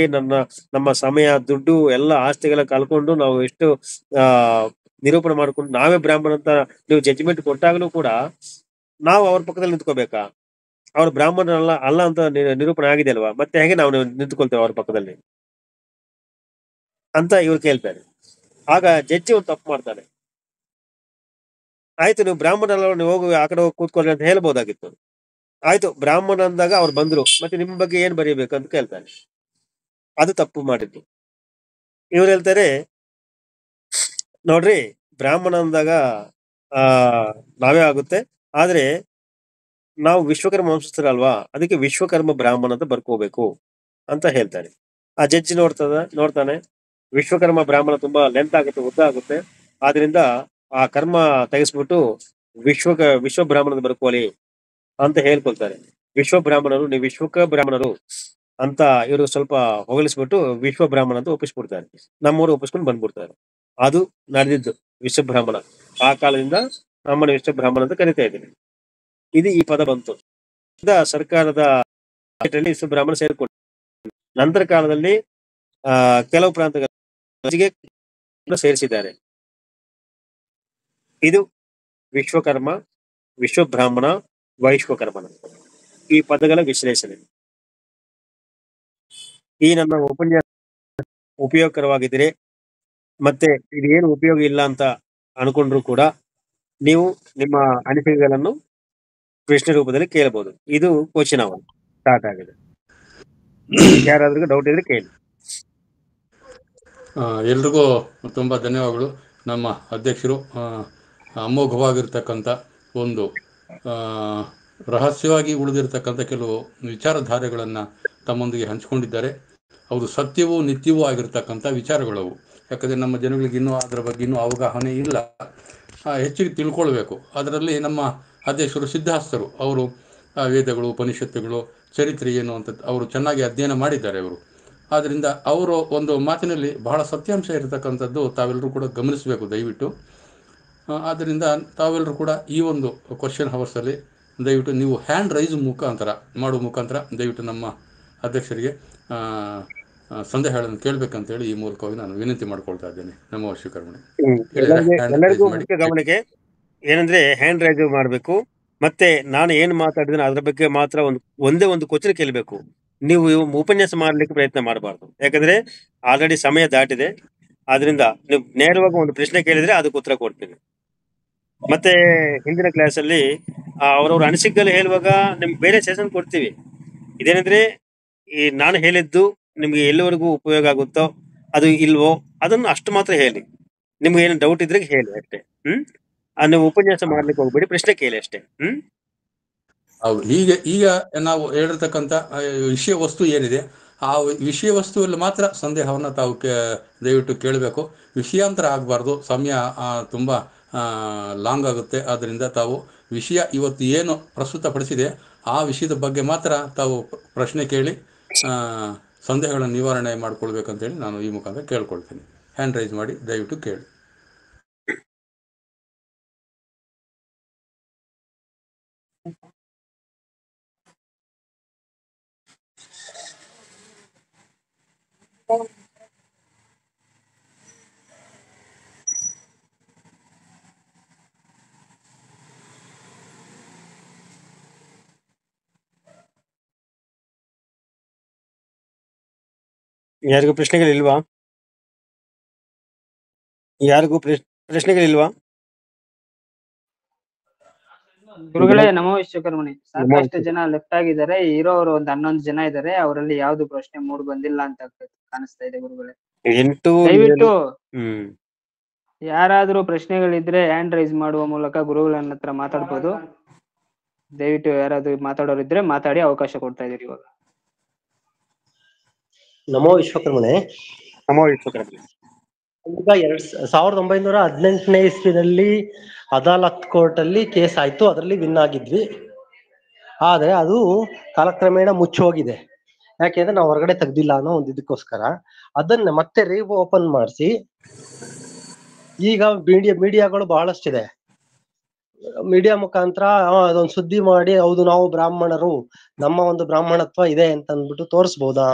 ನಮ್ಮ ಸಮಯ, ದುಡ್ಡು, ಎಲ್ಲ ಆಸ್ತಿಗಳ ಕಳ್ಕೊಂಡು ನಾವು ಎಷ್ಟು ನಿರೂಪಣೆ ಮಾಡ್ಕೊಂಡು ನಾವೇ ಬ್ರಾಹ್ಮಣ ಅಂತ ನೀವು ಜಡ್ಜ್ಮೆಂಟ್ ಕೊಟ್ಟಾಗಲೂ ಕೂಡ ನಾವು ಅವ್ರ ಪಕ್ಕದಲ್ಲಿ ನಿಂತ್ಕೋಬೇಕಾ? ಅವ್ರ ಬ್ರಾಹ್ಮಣರಲ್ಲ ಅಲ್ಲ ಅಂತ ನಿರೂಪಣೆ ಆಗಿದೆ ಅಲ್ವಾ, ಮತ್ತೆ ಹೇಗೆ ನಾವು ನಿಂತ್ಕೊಳ್ತೇವೆ ಅವ್ರ ಪಕ್ಕದಲ್ಲಿ ಅಂತ ಇವ್ರು ಕೇಳ್ತಾರೆ. ಆಗ ಜಡ್ಜಿ ಒಂದು ತಪ್ಪು ಮಾಡ್ತಾನೆ, ಆಯ್ತು ನೀವು ಬ್ರಾಹ್ಮಣರಲ್ಲ, ನೀವು ಹೋಗಿ ಆ ಕಡೆ ಹೋಗಿ ಕೂತ್ಕೊಳ್ಳಿ ಅಂತ ಹೇಳ್ಬೋದಾಗಿತ್ತು. ಆಯ್ತು, ಬ್ರಾಹ್ಮಣ ಅಂದಾಗ ಅವ್ರು ಬಂದ್ರು, ಮತ್ತೆ ನಿಮ್ ಬಗ್ಗೆ ಏನ್ ಬರೀಬೇಕು ಅಂತ ಕೇಳ್ತಾನೆ, ಅದು ತಪ್ಪು ಮಾಡಿದ್ದು. ಇವ್ರು ಹೇಳ್ತಾರೆ, ನೋಡ್ರಿ, ಬ್ರಾಹ್ಮಣ ಅಂದಾಗ ನಾವೇ ಆಗುತ್ತೆ, ಆದ್ರೆ ನಾವು ವಿಶ್ವಕರ್ಮ ವಂಶಸ್ಥರಲ್ವಾ, ಅದಕ್ಕೆ ವಿಶ್ವಕರ್ಮ ಬ್ರಾಹ್ಮಣ ಅಂತ ಬರ್ಕೋಬೇಕು ಅಂತ ಹೇಳ್ತಾರೆ. ಆ ಜಡ್ಜಿ ನೋಡ್ತಾನೆ, ವಿಶ್ವಕರ್ಮ ಬ್ರಾಹ್ಮಣ ತುಂಬಾ ಲೆಂತ್ ಆಗುತ್ತೆ, ಉದ್ದ ಆಗುತ್ತೆ, ಆದ್ರಿಂದ ಆ ಕರ್ಮ ತೆಗೆಸ್ಬಿಟ್ಟು ವಿಶ್ವ ಬ್ರಾಹ್ಮಣದ ಬರ್ಕೋಲಿ ಅಂತ ಹೇಳ್ಕೊಳ್ತಾರೆ. ನೀವು ವಿಶ್ವಕ ಬ್ರಾಹ್ಮಣರು ಅಂತ ಇವರು ಸ್ವಲ್ಪ ಹೊಗಳಿಸ್ಬಿಟ್ಟು ವಿಶ್ವ ಬ್ರಾಹ್ಮಣ ಅಂತ ಒಪ್ಪಿಸ್ಬಿಡ್ತಾರೆ. ನಮ್ಮವರು ಒಪ್ಪಿಸ್ಕೊಂಡು ಬಂದ್ಬಿಡ್ತಾರೆ. ಅದು ನಡೆದಿದ್ದು ವಿಶ್ವ ಬ್ರಾಹ್ಮಣ. ಆ ಕಾಲದಿಂದ ನಮ್ಮನ್ನು ವಿಶ್ವ ಬ್ರಾಹ್ಮಣ ಅಂತ ಕರಿತಾ ಇದ್ದೀನಿ. ಇದು ಈ ಪದ ಬಂತು. ಸರ್ಕಾರದ ವಿಶ್ವ ಬ್ರಾಹ್ಮಣ ಸೇರ್ಕೊಂಡು ನಂತರ ಕಾಲದಲ್ಲಿ ಕೆಲವು ಪ್ರಾಂತಗಳಿಗೆ ಸೇರಿಸಿದ್ದಾರೆ. ಇದು ವಿಶ್ವಕರ್ಮ, ವಿಶ್ವಬ್ರಾಹ್ಮಣ, ವೈಶ್ವಕರ್ಮನ ಈ ಪದಗಳ ವಿಶ್ಲೇಷಣೆ. ಈ ನನ್ನ ಉಪನ್ಯಾಸ ಉಪಯೋಗಕರವಾಗಿದ್ರೆ, ಮತ್ತೆ ಇದೇನು ಉಪಯೋಗ ಇಲ್ಲ ಅಂತ ಅನ್ಕೊಂಡ್ರು ಕೂಡ ನೀವು ನಿಮ್ಮ ಅನಿಸಿಕೆಗಳನ್ನು ಪ್ರಶ್ನೆ ರೂಪದಲ್ಲಿ ಕೇಳಬಹುದು. ಇದು ಕ್ವಶನ್ ಅವರ್ ಸ್ಟಾರ್ಟ್ ಆಗಿದೆ. ಯಾರಾದ್ರೂ ಡೌಟ್ ಇದ್ರೆ ಕೇಳಿ. ಎಲ್ರಿಗೂ ತುಂಬ ಧನ್ಯವಾದಗಳು. ನಮ್ಮ ಅಧ್ಯಕ್ಷರು ಅಮೋಘವಾಗಿರ್ತಕ್ಕಂಥ ಒಂದು ಆ, ರಹಸ್ಯವಾಗಿ ಉಳಿದಿರ್ತಕ್ಕಂಥ ಕೆಲವು ವಿಚಾರಧಾರೆಗಳನ್ನು ತಮ್ಮೊಂದಿಗೆ ಹಂಚಿಕೊಂಡಿದ್ದಾರೆ. ಅವರು ಸತ್ಯವೂ ನಿತ್ಯವೂ ಆಗಿರ್ತಕ್ಕಂಥ ವಿಚಾರಗಳವು. ಯಾಕಂದರೆ ನಮ್ಮ ಜನಗಳಿಗೆ ಇನ್ನೂ ಅದರ ಬಗ್ಗೆ ಇನ್ನೂ ಅವಗಾಹನೆ ಇಲ್ಲ, ಹೆಚ್ಚಿಗೆ ತಿಳ್ಕೊಳ್ಬೇಕು. ಅದರಲ್ಲಿ ನಮ್ಮ ಅಧ್ಯಕ್ಷರು ಸಿದ್ಧಾಸ್ತರು, ಅವರು ವೇದಗಳು, ಉಪನಿಷತ್ತುಗಳು, ಚರಿತ್ರೆ ಏನು ಅಂತ ಅವರು ಚೆನ್ನಾಗಿ ಅಧ್ಯಯನ ಮಾಡಿದ್ದಾರೆ ಅವರು. ಆದ್ದರಿಂದ ಅವರು ಒಂದು ಮಾತಿನಲ್ಲಿ ಬಹಳ ಸತ್ಯಾಂಶ ಇರತಕ್ಕಂಥದ್ದು ತಾವೆಲ್ಲರೂ ಕೂಡ ಗಮನಿಸಬೇಕು ದಯವಿಟ್ಟು. ಆದ್ದರಿಂದ ತಾವೆಲ್ಲರೂ ಕೂಡ ಈ ಒಂದು ಕ್ವಶನ್ ಹವರ್ಸಲ್ಲಿ ದಯವಿಟ್ಟು ನೀವು ಹ್ಯಾಂಡ್ ರೈಸ್ ಮಾಡುವ ಮುಖಾಂತರ ದಯವಿಟ್ಟು ನಮ್ಮ ಅಧ್ಯಕ್ಷರಿಗೆ ಸಂದೇಹಗಳನ್ನು ಕೇಳಬೇಕಂತೇಳಿ ಈ ಮೂಲಕವಾಗಿ ನಾನು ವಿನಂತಿ ಮಾಡ್ಕೊಳ್ತಾ ಇದ್ದೇನೆ. ನಮೋ ಶ್ರೀಕರ್ಮಣೆ. ಎಲ್ಲರಿಗೂ ಮುಖ್ಯ ಗಮನಕ್ಕೆ ಏನಂದ್ರೆ ಹ್ಯಾಂಡ್ ರೈಸ್ ಮಾಡಬೇಕು. ಮತ್ತೆ ನಾನು ಏನು ಮಾತಾಡಿದ್ರೆ ಅದ್ರ ಬಗ್ಗೆ ಮಾತ್ರ ಒಂದೇ ಒಂದು ಕ್ವಶನ್ ಕೇಳಬೇಕು. ನೀವು ಉಪನ್ಯಾಸ ಮಾಡ್ಲಿಕ್ಕೆ ಪ್ರಯತ್ನ ಮಾಡಬಾರ್ದು. ಯಾಕಂದ್ರೆ ಆಲ್ರೆಡಿ ಸಮಯ ದಾಟಿದೆ. ಆದ್ರಿಂದ ನೀವು ನೇರವಾಗಿ ಒಂದು ಪ್ರಶ್ನೆ ಕೇಳಿದ್ರೆ ಅದಕ್ಕೆ ಉತ್ತರ ಕೊಡ್ತೀನಿ. ಮತ್ತೆ ಹಿಂದಿನ ಕ್ಲಾಸ್ ಅಲ್ಲಿ ಅವರವ್ರ ಅನಿಸಿಕೆಗಳು ಹೇಳುವಾಗ ನಿಮ್ಗೆ ಬೇರೆ ಸೆಷನ್ ಕೊಡ್ತೀವಿ. ಇದೇನಂದ್ರೆ ಈ ನಾನು ಹೇಳಿದ್ದು ನಿಮ್ಗೆ ಎಲ್ಲಿವರೆಗೂ ಉಪಯೋಗ ಆಗುತ್ತೋ ಅದು ಇಲ್ವೋ ಅದನ್ನು ಅಷ್ಟು ಮಾತ್ರ ಹೇಳಿ. ನಿಮ್ಗೆ ಏನು ಡೌಟ್ ಇದ್ರೆ ಹೇಳಿ ಅಷ್ಟೇ. ನೀವು ಉಪನ್ಯಾಸ ಮಾಡ್ಲಿಕ್ಕೆ ಹೋಗ್ಬೇಡಿ, ಪ್ರಶ್ನೆ ಕೇಳಿ ಅಷ್ಟೇ. ಹೌದು. ಈಗ ನಾವು ಹೇಳಿರ್ತಕ್ಕಂಥ ವಿಷಯ ವಸ್ತು ಏನಿದೆ ಆ ವಿಷಯ ವಸ್ತುವಲ್ಲಿ ಮಾತ್ರ ಸಂದೇಹವನ್ನು ತಾವು ದಯವಿಟ್ಟು ಕೇಳಬೇಕು. ವಿಷಯಾಂತರ ಆಗಬಾರ್ದು. ಸಮಯ ತುಂಬ ಲಾಂಗ್ ಆಗುತ್ತೆ. ಆದ್ದರಿಂದ ತಾವು ವಿಷಯ ಇವತ್ತು ಏನು ಪ್ರಸ್ತುತಪಡಿಸಿದೆ ಆ ವಿಷಯದ ಬಗ್ಗೆ ಮಾತ್ರ ತಾವು ಪ್ರಶ್ನೆ ಕೇಳಿ ಸಂದೇಹಗಳನ್ನು ನಿವಾರಣೆ ಮಾಡಿಕೊಳ್ಬೇಕಂತೇಳಿ ನಾನು ಈ ಮುಖಾಂತರ ಕೇಳ್ಕೊಳ್ತೀನಿ. ಹ್ಯಾಂಡ್ ರೈಸ್ ಮಾಡಿ ದಯವಿಟ್ಟು ಕೇಳಿ. ಯಾರಿಗೂ ಪ್ರಶ್ನೆಗಳಿಲ್ವಾ? ಯಾರಿಗೂ ಪ್ರಶ್ನೆಗಳಿಲ್ವಾ? ಗುರುಗಳೇ ನಮೋ ವಿಶ್ವಕರ್ಮಣಿ. ಸಾಕಷ್ಟು ಜನ ಲೆಫ್ಟ್ ಆಗಿದ್ದಾರೆ. ಇರೋರು ಒಂದು 11 ಜನ ಇದ್ದಾರೆ. ಅವರಲ್ಲಿ ಯಾವ್ದು ಪ್ರಶ್ನೆ ಮೂಡ್ ಬಂದಿಲ್ಲ ಅಂತ ಕಾಣಿಸ್ತಾ ಇದೆ ಗುರುಗಳೇ. ದಯವಿಟ್ಟು ಯಾರಾದ್ರೂ ಪ್ರಶ್ನೆಗಳಿದ್ರೆ ಹ್ಯಾಂಡ್ ರೈಸ್ ಮಾಡುವ ಮೂಲಕ ಗುರುಗಳನ್ನ ಹತ್ರ ಮಾತಾಡ್ಬೋದು. ದಯವಿಟ್ಟು ಯಾರಾದ್ರೂ ಮಾತಾಡೋರಿದ್ರೆ ಮಾತಾಡಿ, ಅವಕಾಶ ಕೊಡ್ತಾ ಇದೀರಿ ಇವಾಗ. ನಮೋ ವಿಶ್ವಕರ್ಮಣೆ. ನಮೋ ವಿಶ್ವಕರ್ಮಣೆ. ಈಗ 1918ನೇ ಇಸ್ವಿನಲ್ಲಿ ಅದಾಲತ್ ಕೋರ್ಟ್ ಅಲ್ಲಿ ಕೇಸ್ ಆಯ್ತು. ಅದರಲ್ಲಿ ವಿನ್ ಆಗಿದ್ವಿ. ಆದ್ರೆ ಅದು ಕಾಲಕ್ರಮೇಣ ಮುಚ್ಚೋಗಿದೆ. ಯಾಕೆಂದ್ರೆ ನಾವು ಹೊರಗಡೆ ತೆಗ್ದಿಲ್ಲ ಅನ್ನೋ ಒಂದು ಇದಕ್ಕೋಸ್ಕರ ಅದನ್ನ ಮತ್ತೆ ಓಪನ್ ಮಾಡಿಸಿ ಈಗ ಮೀಡಿಯಾಗಳು ಬಹಳಷ್ಟಿದೆ. ಮೀಡಿಯಾ ಮುಖಾಂತರ ಅದೊಂದು ಸುದ್ದಿ ಮಾಡಿ ಹೌದು ನಾವು ಬ್ರಾಹ್ಮಣರು, ನಮ್ಮ ಒಂದು ಬ್ರಾಹ್ಮಣತ್ವ ಇದೆ ಅಂತ ಅಂದ್ಬಿಟ್ಟು ತೋರಿಸ್ಬೋದಾ?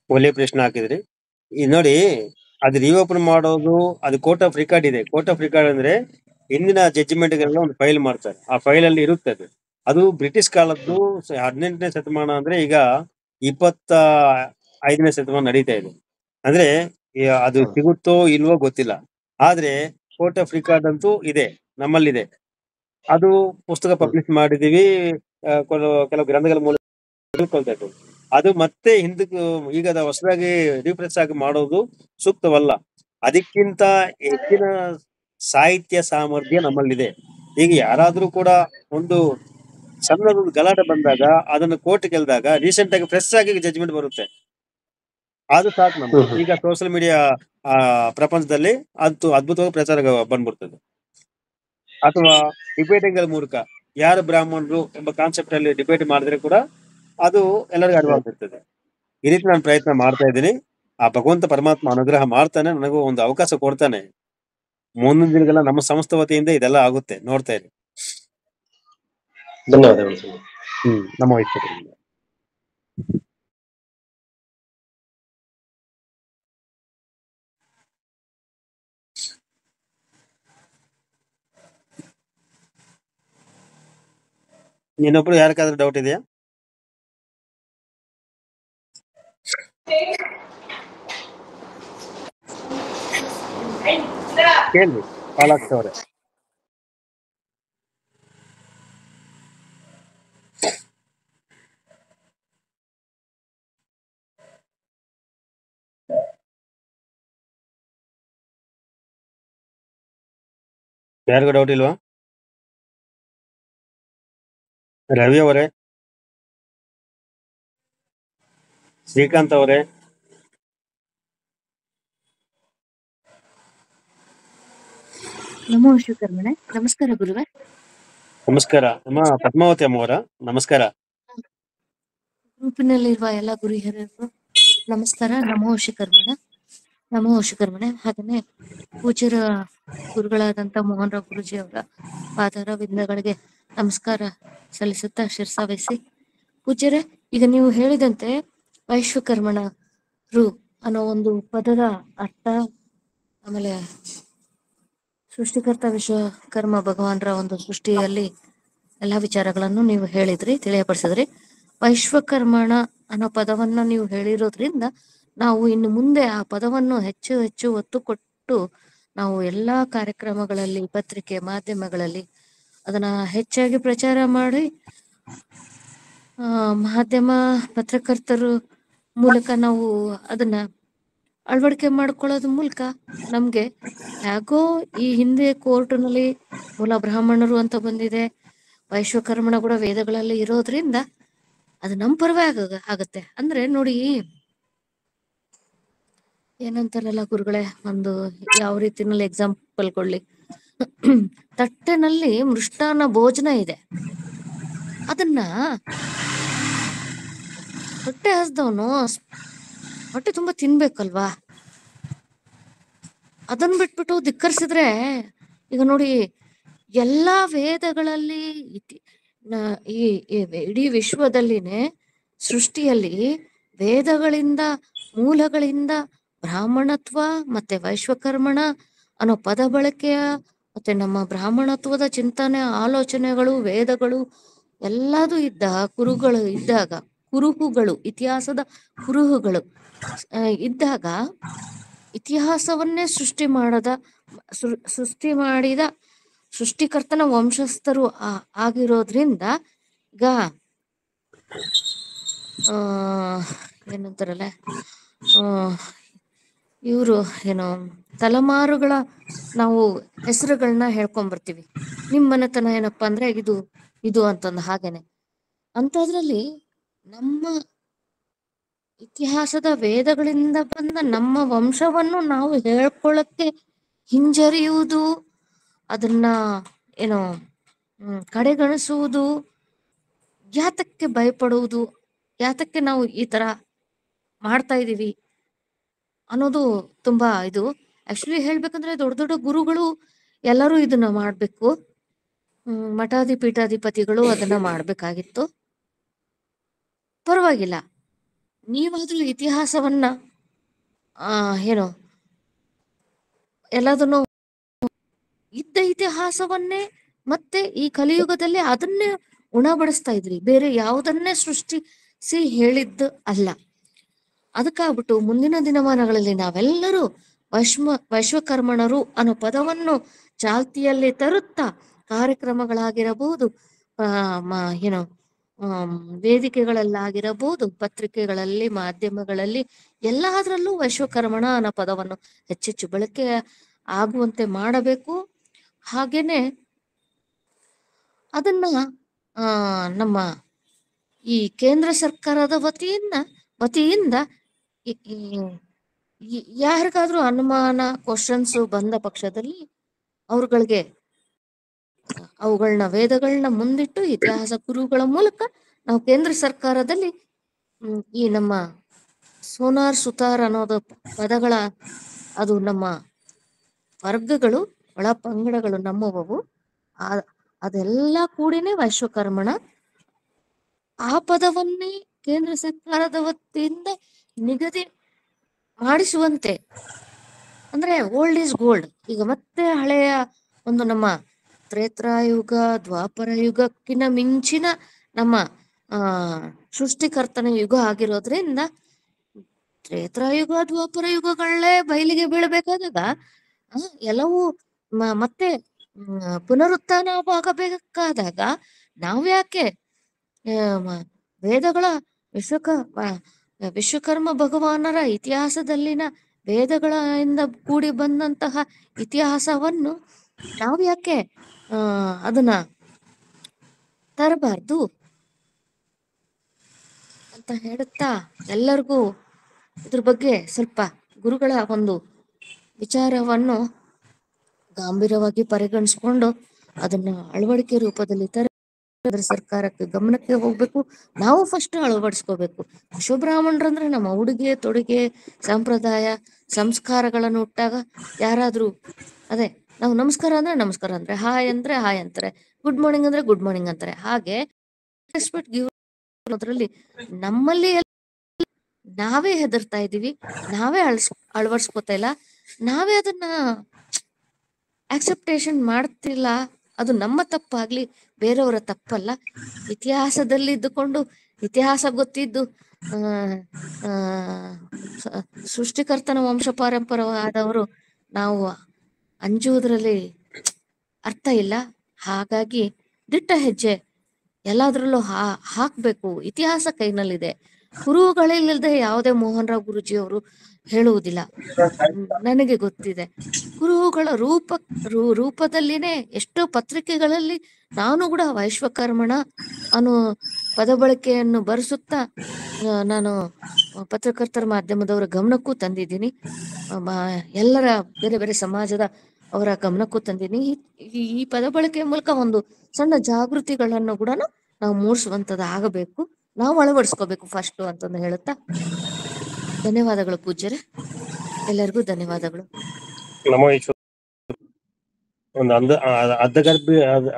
ಒಳ್ಳೆ ಪ್ರಶ್ನೆ ಹಾಕಿದ್ರಿ. ಈಗ ನೋಡಿ, ಅದು ರಿಓಪನ್ ಮಾಡೋದು ಅದು ಕೋರ್ಟ್ ಆಫ್ ರೆಕಾರ್ಡ್ ಇದೆ. ಕೋರ್ಟ್ ಆಫ್ ರೆಕಾರ್ಡ್ ಅಂದ್ರೆ ಹಿಂದಿನ ಜಡ್ಜ್ಮೆಂಟ್ ಗಳನ್ನ ಒಂದು ಫೈಲ್ ಮಾಡ್ತಾರೆ. ಆ ಫೈಲ್ ಅಲ್ಲಿ ಇರುತ್ತೆ ಅದು ಬ್ರಿಟಿಷ್ ಕಾಲದ್ದು. 18ನೇ ಶತಮಾನ ಅಂದ್ರೆ ಈಗ 25ನೇ ಶತಮಾನ ನಡೀತಾ ಇದೆ. ಅಂದ್ರೆ ಅದು ಸಿಗುತ್ತೋ ಇಲ್ವೋ ಗೊತ್ತಿಲ್ಲ. ಆದ್ರೆ ಕೋರ್ಟ್ ಆಫ್ ರೆಕಾರ್ಡ್ ಅಂತೂ ಇದೆ, ನಮ್ಮಲ್ಲಿದೆ. ಅದು ಪುಸ್ತಕ ಪಬ್ಲಿಷ್ ಮಾಡಿದೀವಿ, ಕೆಲವು ಗ್ರಂಥಗಳ ಮೂಲಕ ತಿಳ್ಕೊಳ್ತಾ ಇತ್ತು. ಅದು ಮತ್ತೆ ಹಿಂದಕ್ಕೆ ಈಗ ಹೊಸದಾಗಿ ರಿಫ್ರೆಶ್ ಆಗಿ ಮಾಡೋದು ಸೂಕ್ತವಲ್ಲ. ಅದಕ್ಕಿಂತ ಹೆಚ್ಚಿನ ಸಾಹಿತ್ಯ ಸಾಮರ್ಥ್ಯ ನಮ್ಮಲ್ಲಿದೆ. ಈಗ ಯಾರಾದ್ರೂ ಕೂಡ ಒಂದು ಸಣ್ಣದೊಂದು ಗಲಾಟೆ ಬಂದಾಗ ಅದನ್ನು ಕೋರ್ಟ್ ಗೆಲ್ದಾಗ ರೀಸೆಂಟ್ ಆಗಿ ಫ್ರೆಶ್ ಆಗಿ ಜಡ್ಜ್ಮೆಂಟ್ ಬರುತ್ತೆ. ಅದು ಸಾಕು ನಮ್ಗೆ. ಈಗ ಸೋಷಿಯಲ್ ಮೀಡಿಯಾ ಪ್ರಪಂಚದಲ್ಲಿ ಅದು ಅದ್ಭುತವಾಗಿ ಪ್ರಚಾರ ಬಂದ್ಬಿಡ್ತದೆ. ಅಥವಾ ಡಿಬೇಟಿಂಗ್ ಮೂಲಕ ಯಾರು ಬ್ರಾಹ್ಮಣರು ಎಂಬ ಕಾನ್ಸೆಪ್ಟ್ ಅಲ್ಲಿ ಡಿಬೇಟ್ ಮಾಡಿದ್ರೆ ಕೂಡ ಅದು ಎಲ್ಲರಿಗೂ ಅರಿವಾಗ್ತಿರ್ತದೆ. ಈ ರೀತಿ ನಾನು ಪ್ರಯತ್ನ ಮಾಡ್ತಾ ಇದ್ದೀನಿ. ಆ ಭಗವಂತ ಪರಮಾತ್ಮ ಅನುಗ್ರಹ ಮಾಡ್ತಾನೆ, ನನಗೂ ಒಂದು ಅವಕಾಶ ಕೊಡ್ತಾನೆ. ಮುಂದಿನ ದಿನಗಳ ನಮ್ಮ ಸಂಸ್ಥೆ ವತಿಯಿಂದ ಇದೆಲ್ಲ ಆಗುತ್ತೆ, ನೋಡ್ತಾ ಇರಿ. ಧನ್ಯವಾದಗಳು. ನಮ್ಮ ವೈಶ್ವಕರಿಂದ ಇನ್ನೊಬ್ರು ಯಾರಿಗಾದ್ರೂ ಡೌಟ್ ಇದೆಯಾ? ಕೇಳಿ ಪಾಲಾಕ್ಷ ಅವರೇ. ಯಾರಿಗೂ ಡೌಟ್ ಇಲ್ವಾ? ರವಿ ಅವರೇ, ಶ್ರೀಕಾಂತ್ ಅವರೇ, ನಮೋ ಶ್ರೀಕರ್ಮಣೆ. ನಮಸ್ಕಾರ ಗುರುವೆ. ನಮಸ್ಕಾರ. ಅಮ್ಮ ಪದ್ಮಾವತಿ ಅಮ್ಮವರ ನಮಸ್ಕಾರ. ಗ್ರೂಪಿನಲ್ಲಿರುವ ಎಲ್ಲ ಗುರು ಹಿರಿಯರು ನಮಸ್ಕಾರ. ನಮೋ ಶ್ರೀಕರ್ಮಣೆ. ನಮೋ ಶ್ರೀಕರ್ಮಣೆ. ಹಾಗೇನೆ ಪೂಜ್ಯರ ಗುರುಗಳಾದಂತ ಮೋಹನ್ ರಾವ್ ಗುರುಜಿ ಅವರ ಪಾದಾರ ವಿಂದಗಳಿಗೆ ನಮಸ್ಕಾರ ಸಲ್ಲಿಸುತ್ತಾ ಶಿರಸಾವಹಿಸಿ. ಪೂಜ್ಯರೇ, ಈಗ ನೀವು ಹೇಳಿದಂತೆ ವೈಶ್ವಕರ್ಮಣರು ಅನ್ನೋ ಒಂದು ಪದದ ಅರ್ಥ, ಆಮೇಲೆ ಸೃಷ್ಟಿಕರ್ತ ವಿಶ್ವಕರ್ಮ ಭಗವಾನ್ರ ಒಂದು ಸೃಷ್ಟಿಯಲ್ಲಿ ಎಲ್ಲಾ ವಿಚಾರಗಳನ್ನು ನೀವು ಹೇಳಿದ್ರಿ, ತಿಳಿಯಪಡಿಸಿದ್ರಿ. ವೈಶ್ವಕರ್ಮಣ ಅನ್ನೋ ಪದವನ್ನ ನೀವು ಹೇಳಿರೋದ್ರಿಂದ ನಾವು ಇನ್ನು ಮುಂದೆ ಆ ಪದವನ್ನು ಹೆಚ್ಚು ಹೆಚ್ಚು ಒತ್ತು ಕೊಟ್ಟು ನಾವು ಎಲ್ಲಾ ಕಾರ್ಯಕ್ರಮಗಳಲ್ಲಿ, ಪತ್ರಿಕೆ ಮಾಧ್ಯಮಗಳಲ್ಲಿ ಅದನ್ನ ಹೆಚ್ಚಾಗಿ ಪ್ರಚಾರ ಮಾಡಿ ಮಾಧ್ಯಮ ಪತ್ರಕರ್ತರು ಮೂಲಕ ನಾವು ಅದನ್ನ ಅಳವಡಿಕೆ ಮಾಡ್ಕೊಳ್ಳೋದ್ರ ಮೂಲಕ ನಮ್ಗೆ ಹೇಗೋ ಈ ಹಿಂದೆ ಕೋರ್ಟ್ನಲ್ಲಿ ಮೂಲ ಬ್ರಾಹ್ಮಣರು ಅಂತ ಬಂದಿದೆ, ವೈಶ್ವಕರ್ಮಣ ಕೂಡ ವೇದಗಳಲ್ಲಿ ಇರೋದ್ರಿಂದ ಅದು ನಮ್ ಪರವಾಗಿ ಆಗತ್ತೆ. ಅಂದ್ರೆ ನೋಡಿ, ಏನಂತಾರಲ್ಲ ಗುರುಗಳೇ, ಒಂದು ಯಾವ ರೀತಿನಲ್ಲಿ ಎಕ್ಸಾಂಪಲ್ ಕೊಡ್ಲಿ, ತಟ್ಟೆನಲ್ಲಿ ಮೃಷ್ಟಾನ್ನ ಭೋಜನ ಇದೆ, ಅದನ್ನ ಹೊಟ್ಟೆ ಹಸ್ದವನು ಹೊಟ್ಟೆ ತುಂಬಾ ತಿನ್ಬೇಕಲ್ವಾ, ಅದನ್ನ ಬಿಟ್ಬಿಟ್ಟು ಧಿಕ್ಕರಿಸಿದ್ರೆ, ಈಗ ನೋಡಿ ಎಲ್ಲಾ ವೇದಗಳಲ್ಲಿ ಈ ಇಡೀ ವಿಶ್ವದಲ್ಲಿನೇ ಸೃಷ್ಟಿಯಲ್ಲಿ ವೇದಗಳಿಂದ ಮೂಲಗಳಿಂದ ಬ್ರಾಹ್ಮಣತ್ವ ಮತ್ತೆ ವೈಶ್ವಕರ್ಮಣ ಅನ್ನೋ ಪದ ಬಳಕೆಯ ಮತ್ತೆ ನಮ್ಮ ಬ್ರಾಹ್ಮಣತ್ವದ ಚಿಂತನೆ, ಆಲೋಚನೆಗಳು, ವೇದಗಳು ಎಲ್ಲದೂ ಇದ್ದಾಗ ಕುರುಹುಗಳು, ಇತಿಹಾಸದ ಕುರುಹುಗಳು ಇದ್ದಾಗ ಇತಿಹಾಸವನ್ನೇ ಸೃಷ್ಟಿ ಮಾಡಿದ ಸೃಷ್ಟಿಕರ್ತನ ವಂಶಸ್ಥರು ಆಗಿರೋದ್ರಿಂದ ಈಗ ಏನಂತಾರಲ್ಲ, ಇವರು ಏನೋ ತಲೆಮಾರುಗಳ ನಾವು ಹೆಸರುಗಳನ್ನ ಹೇಳ್ಕೊಂಡ್ ಬರ್ತೀವಿ. ನಿಮ್ ಮನೆತನ ಏನಪ್ಪಾ ಅಂದ್ರೆ ಇದು ಅಂತಂದ ಹಾಗೇನೆ. ಅಂತದ್ರಲ್ಲಿ ನಮ್ಮ ಇತಿಹಾಸದ ವೇದಗಳಿಂದ ಬಂದ ನಮ್ಮ ವಂಶವನ್ನು ನಾವು ಹೇಳ್ಕೊಳ್ಳಕ್ಕೆ ಹಿಂಜರಿಯುವುದು, ಅದನ್ನ ಏನೋ ಕಡೆಗಣಿಸುವುದು, ಯಾತಕ್ಕೆ ಭಯಪಡುವುದು, ಯಾತಕ್ಕೆ ನಾವು ಈ ತರ ಮಾಡ್ತಾ ಇದೀವಿ ಅನ್ನೋದು ತುಂಬಾ ಇದು. ಆಕ್ಚುಲಿ ಹೇಳ್ಬೇಕಂದ್ರೆ ದೊಡ್ಡ ದೊಡ್ಡ ಗುರುಗಳು ಎಲ್ಲರೂ ಇದನ್ನ ಮಾಡ್ಬೇಕು, ಪೀಠಾಧಿಪತಿಗಳು ಅದನ್ನ ಮಾಡ್ಬೇಕಾಗಿತ್ತು. ಪರವಾಗಿಲ್ಲ, ನೀವಾದ್ರೂ ಇತಿಹಾಸವನ್ನ ಏನೋ ಎಲ್ಲದನ್ನು ಇದ್ದ ಇತಿಹಾಸವನ್ನೇ ಮತ್ತೆ ಈ ಕಲಿಯುಗದಲ್ಲಿ ಅದನ್ನೇ ಉಣಬಡಿಸ್ತಾ ಇದ್ರಿ, ಬೇರೆ ಯಾವುದನ್ನೇ ಸೃಷ್ಟಿಸಿ ಹೇಳಿದ್ದು ಅಲ್ಲ. ಅದಕ್ಕಾಗ್ಬಿಟ್ಟು ಮುಂದಿನ ದಿನಮಾನಗಳಲ್ಲಿ ನಾವೆಲ್ಲರೂ ವೈಶ್ವಕರ್ಮಣರು ಅನ್ನೋ ಪದವನ್ನು ಚಾಲ್ತಿಯಲ್ಲಿ ತರುತ್ತಾ ಕಾರ್ಯಕ್ರಮಗಳಾಗಿರಬಹುದು, ಏನೋ ವೇದಿಕೆಗಳಲ್ಲಾಗಿರಬಹುದು, ಪತ್ರಿಕೆಗಳಲ್ಲಿ, ಮಾಧ್ಯಮಗಳಲ್ಲಿ ಎಲ್ಲದರಲ್ಲೂ ವೈಶ್ವಕರ್ಮಣ ಅನ್ನೋ ಪದವನ್ನು ಹೆಚ್ಚೆಚ್ಚು ಬಳಕೆ ಆಗುವಂತೆ ಮಾಡಬೇಕು. ಹಾಗೇನೆ ಅದನ್ನ ನಮ್ಮ ಈ ಕೇಂದ್ರ ಸರ್ಕಾರದ ವತಿಯಿಂದ ಯಾರಿಗಾದ್ರೂ ಅನುಮಾನ, ಕ್ವಶನ್ಸ್ ಬಂದ ಪಕ್ಷದಲ್ಲಿ ಅವ್ರಗಳಿಗೆ ಅವುಗಳನ್ನ ವೇದಗಳನ್ನ ಮುಂದಿಟ್ಟು ಇತಿಹಾಸ ಗುರುಗಳ ಮೂಲಕ ನಾವು ಕೇಂದ್ರ ಸರ್ಕಾರದಲ್ಲಿ ಈ ನಮ್ಮ ಸೋನಾರ್ ಸುತಾರ್ ಅನ್ನೋದು ಪದಗಳ ಅದು ನಮ್ಮ ವರ್ಗಗಳು, ಒಳ ಪಂಗಡಗಳು ನಮ್ಮವು, ಅದೆಲ್ಲ ಕೂಡಿನೇ ವೈಶ್ವಕರ್ಮಣ. ಆ ಪದವನ್ನೇ ಕೇಂದ್ರ ಸರ್ಕಾರದ ವತಿಯಿಂದ ನಿಗದಿ ಮಾಡಿಸುವಂತೆ, ಅಂದ್ರೆ ಓಲ್ಡ್ ಈಸ್ ಗೋಲ್ಡ್. ಈಗ ಮತ್ತೆ ಹಳೆಯ ಒಂದು ನಮ್ಮ ತ್ರೇತಾಯುಗ, ದ್ವಾಪರ ಯುಗಕ್ಕಿಂತ ಮಿಂಚಿನ ನಮ್ಮ ಸೃಷ್ಟಿಕರ್ತನ ಯುಗ ಆಗಿರೋದ್ರಿಂದ ತ್ರೇತಾಯುಗ, ದ್ವಾಪರ ಯುಗಗಳೇ ಬಯಲಿಗೆ ಬೀಳಬೇಕಾದಾಗ ಎಲ್ಲವೂ ಮತ್ತೆ ಪುನರುತ್ಥಾನವಾಗಬೇಕಾದಾಗ ನಾವ್ಯಾಕೆ ವೇದಗಳ ವಿಶ್ವಕರ್ಮ ಭಗವಾನರ ಇತಿಹಾಸದಲ್ಲಿನ ವೇದಗಳಿಂದ ಕೂಡಿ ಬಂದಂತಹ ಇತಿಹಾಸವನ್ನು ನಾವು ಯಾಕೆ ಅದನ್ನ ತರಬಾರ್ದು ಅಂತ ಹೇಳುತ್ತಾ ಎಲ್ಲರಿಗೂ ಇದ್ರ ಬಗ್ಗೆ ಸ್ವಲ್ಪ ಗುರುಗಳ ಒಂದು ವಿಚಾರವನ್ನು ಗಾಂಭೀರ್ಯವಾಗಿ ಪರಿಗಣಿಸ್ಕೊಂಡು ಅದನ್ನ ಅಳವಡಿಕೆ ರೂಪದಲ್ಲಿ ಸರ್ಕಾರಕ್ಕೆ ಗಮನಕ್ಕೆ ಹೋಗ್ಬೇಕು. ನಾವು ಫಸ್ಟ್ ಅಳವಡಿಸ್ಕೋಬೇಕು. ವಿಶ್ವಬ್ರಾಹ್ಮಣರಂದ್ರೆ ನಮ್ಮ ಉಡುಗೆ ತೊಡುಗೆ ಸಂಪ್ರದಾಯ ಸಂಸ್ಕಾರಗಳನ್ನು ಹುಟ್ಟಾಗ ಯಾರಾದ್ರೂ ಅದೇ ನಾವು ನಮಸ್ಕಾರ ಅಂದ್ರೆ ಹಾಯ್ ಅಂತಾರೆ, ಗುಡ್ ಮಾರ್ನಿಂಗ್ ಅಂದ್ರೆ ಗುಡ್ ಮಾರ್ನಿಂಗ್ ಅಂತಾರೆ. ಹಾಗೆ ರೆಸ್ಪೆಕ್ಟ್ ಗಿವ್ ಅನ್ನೋದ್ರಲ್ಲಿ ನಮ್ಮಲ್ಲಿ ನಾವೇ ಹೆದರ್ತಾ ಇದೀವಿ, ನಾವೇ ಅಳವಡಿಸ್ಕೋತಾ ಇಲ್ಲ, ನಾವೇ ಅದನ್ನ ಆಕ್ಸೆಪ್ಟೇಷನ್ ಮಾಡ್ತಿಲ್ಲ. ಅದು ನಮ್ಮ ತಪ್ಪಾಗ್ಲಿ ಬೇರೆಯವರ ತಪ್ಪಲ್ಲ. ಇತಿಹಾಸದಲ್ಲಿ ಇದ್ದುಕೊಂಡು ಇತಿಹಾಸ ಗೊತ್ತಿದ್ದು ಸೃಷ್ಟಿಕರ್ತನ ವಂಶ ಪಾರಂಪರವಾದವರು ನಾವು ಅಂಜುವುದರಲ್ಲಿ ಅರ್ಥ ಇಲ್ಲ. ಹಾಗಾಗಿ ದಿಟ್ಟ ಹೆಜ್ಜೆ ಎಲ್ಲಾದ್ರಲ್ಲೂ ಹಾಕ್ಬೇಕು. ಇತಿಹಾಸ ಕೈನಲ್ಲಿದೆ. ಗುರುಗಳಿಲ್ಲದೆ ಯಾವುದೇ ಮೋಹನ್ ರಾವ್ ಗುರುಜಿಯವರು ಹೇಳುವುದಿಲ್ಲ. ನನಗೆ ಗೊತ್ತಿದೆ. ಗುರುಗಳ ರೂಪದಲ್ಲಿನೇ ಎಷ್ಟೋ ಪತ್ರಿಕೆಗಳಲ್ಲಿ ನಾನು ಕೂಡ ವೈಶ್ವಕರ್ಮಣ ಅನ್ನೋ ಪದ ಬಳಕೆಯನ್ನು ಬರೆಸುತ್ತಾ ನಾನು ಪತ್ರಕರ್ತರ ಮಾಧ್ಯಮದವರ ಗಮನಕ್ಕೂ ತಂದಿದ್ದೀನಿ. ಎಲ್ಲರ ಬೇರೆ ಬೇರೆ ಸಮಾಜದ ಅವರ ಗಮನಕ್ಕೂ ತಂದಿದ್ದೀನಿ. ಈ ಪದ ಬಳಕೆಯ ಮೂಲಕ ಒಂದು ಸಣ್ಣ ಜಾಗೃತಿಗಳನ್ನು ಕೂಡ ನಾವು ಮೂಡಿಸುವಂತದ್ದು ಆಗಬೇಕು. ನಾವು ಅಳವಡಿಸ್ಕೋಬೇಕು ಫಸ್ಟ್ ಅಂತಂದು ಹೇಳುತ್ತಾ ಧನ್ಯವಾದಗಳು ಪೂಜ್ಯರೇ. ಎಲ್ಲರಿಗೂ ಧನ್ಯವಾದಗಳು. ನಮೋ ಈಶ್ವರ. ಒಂದು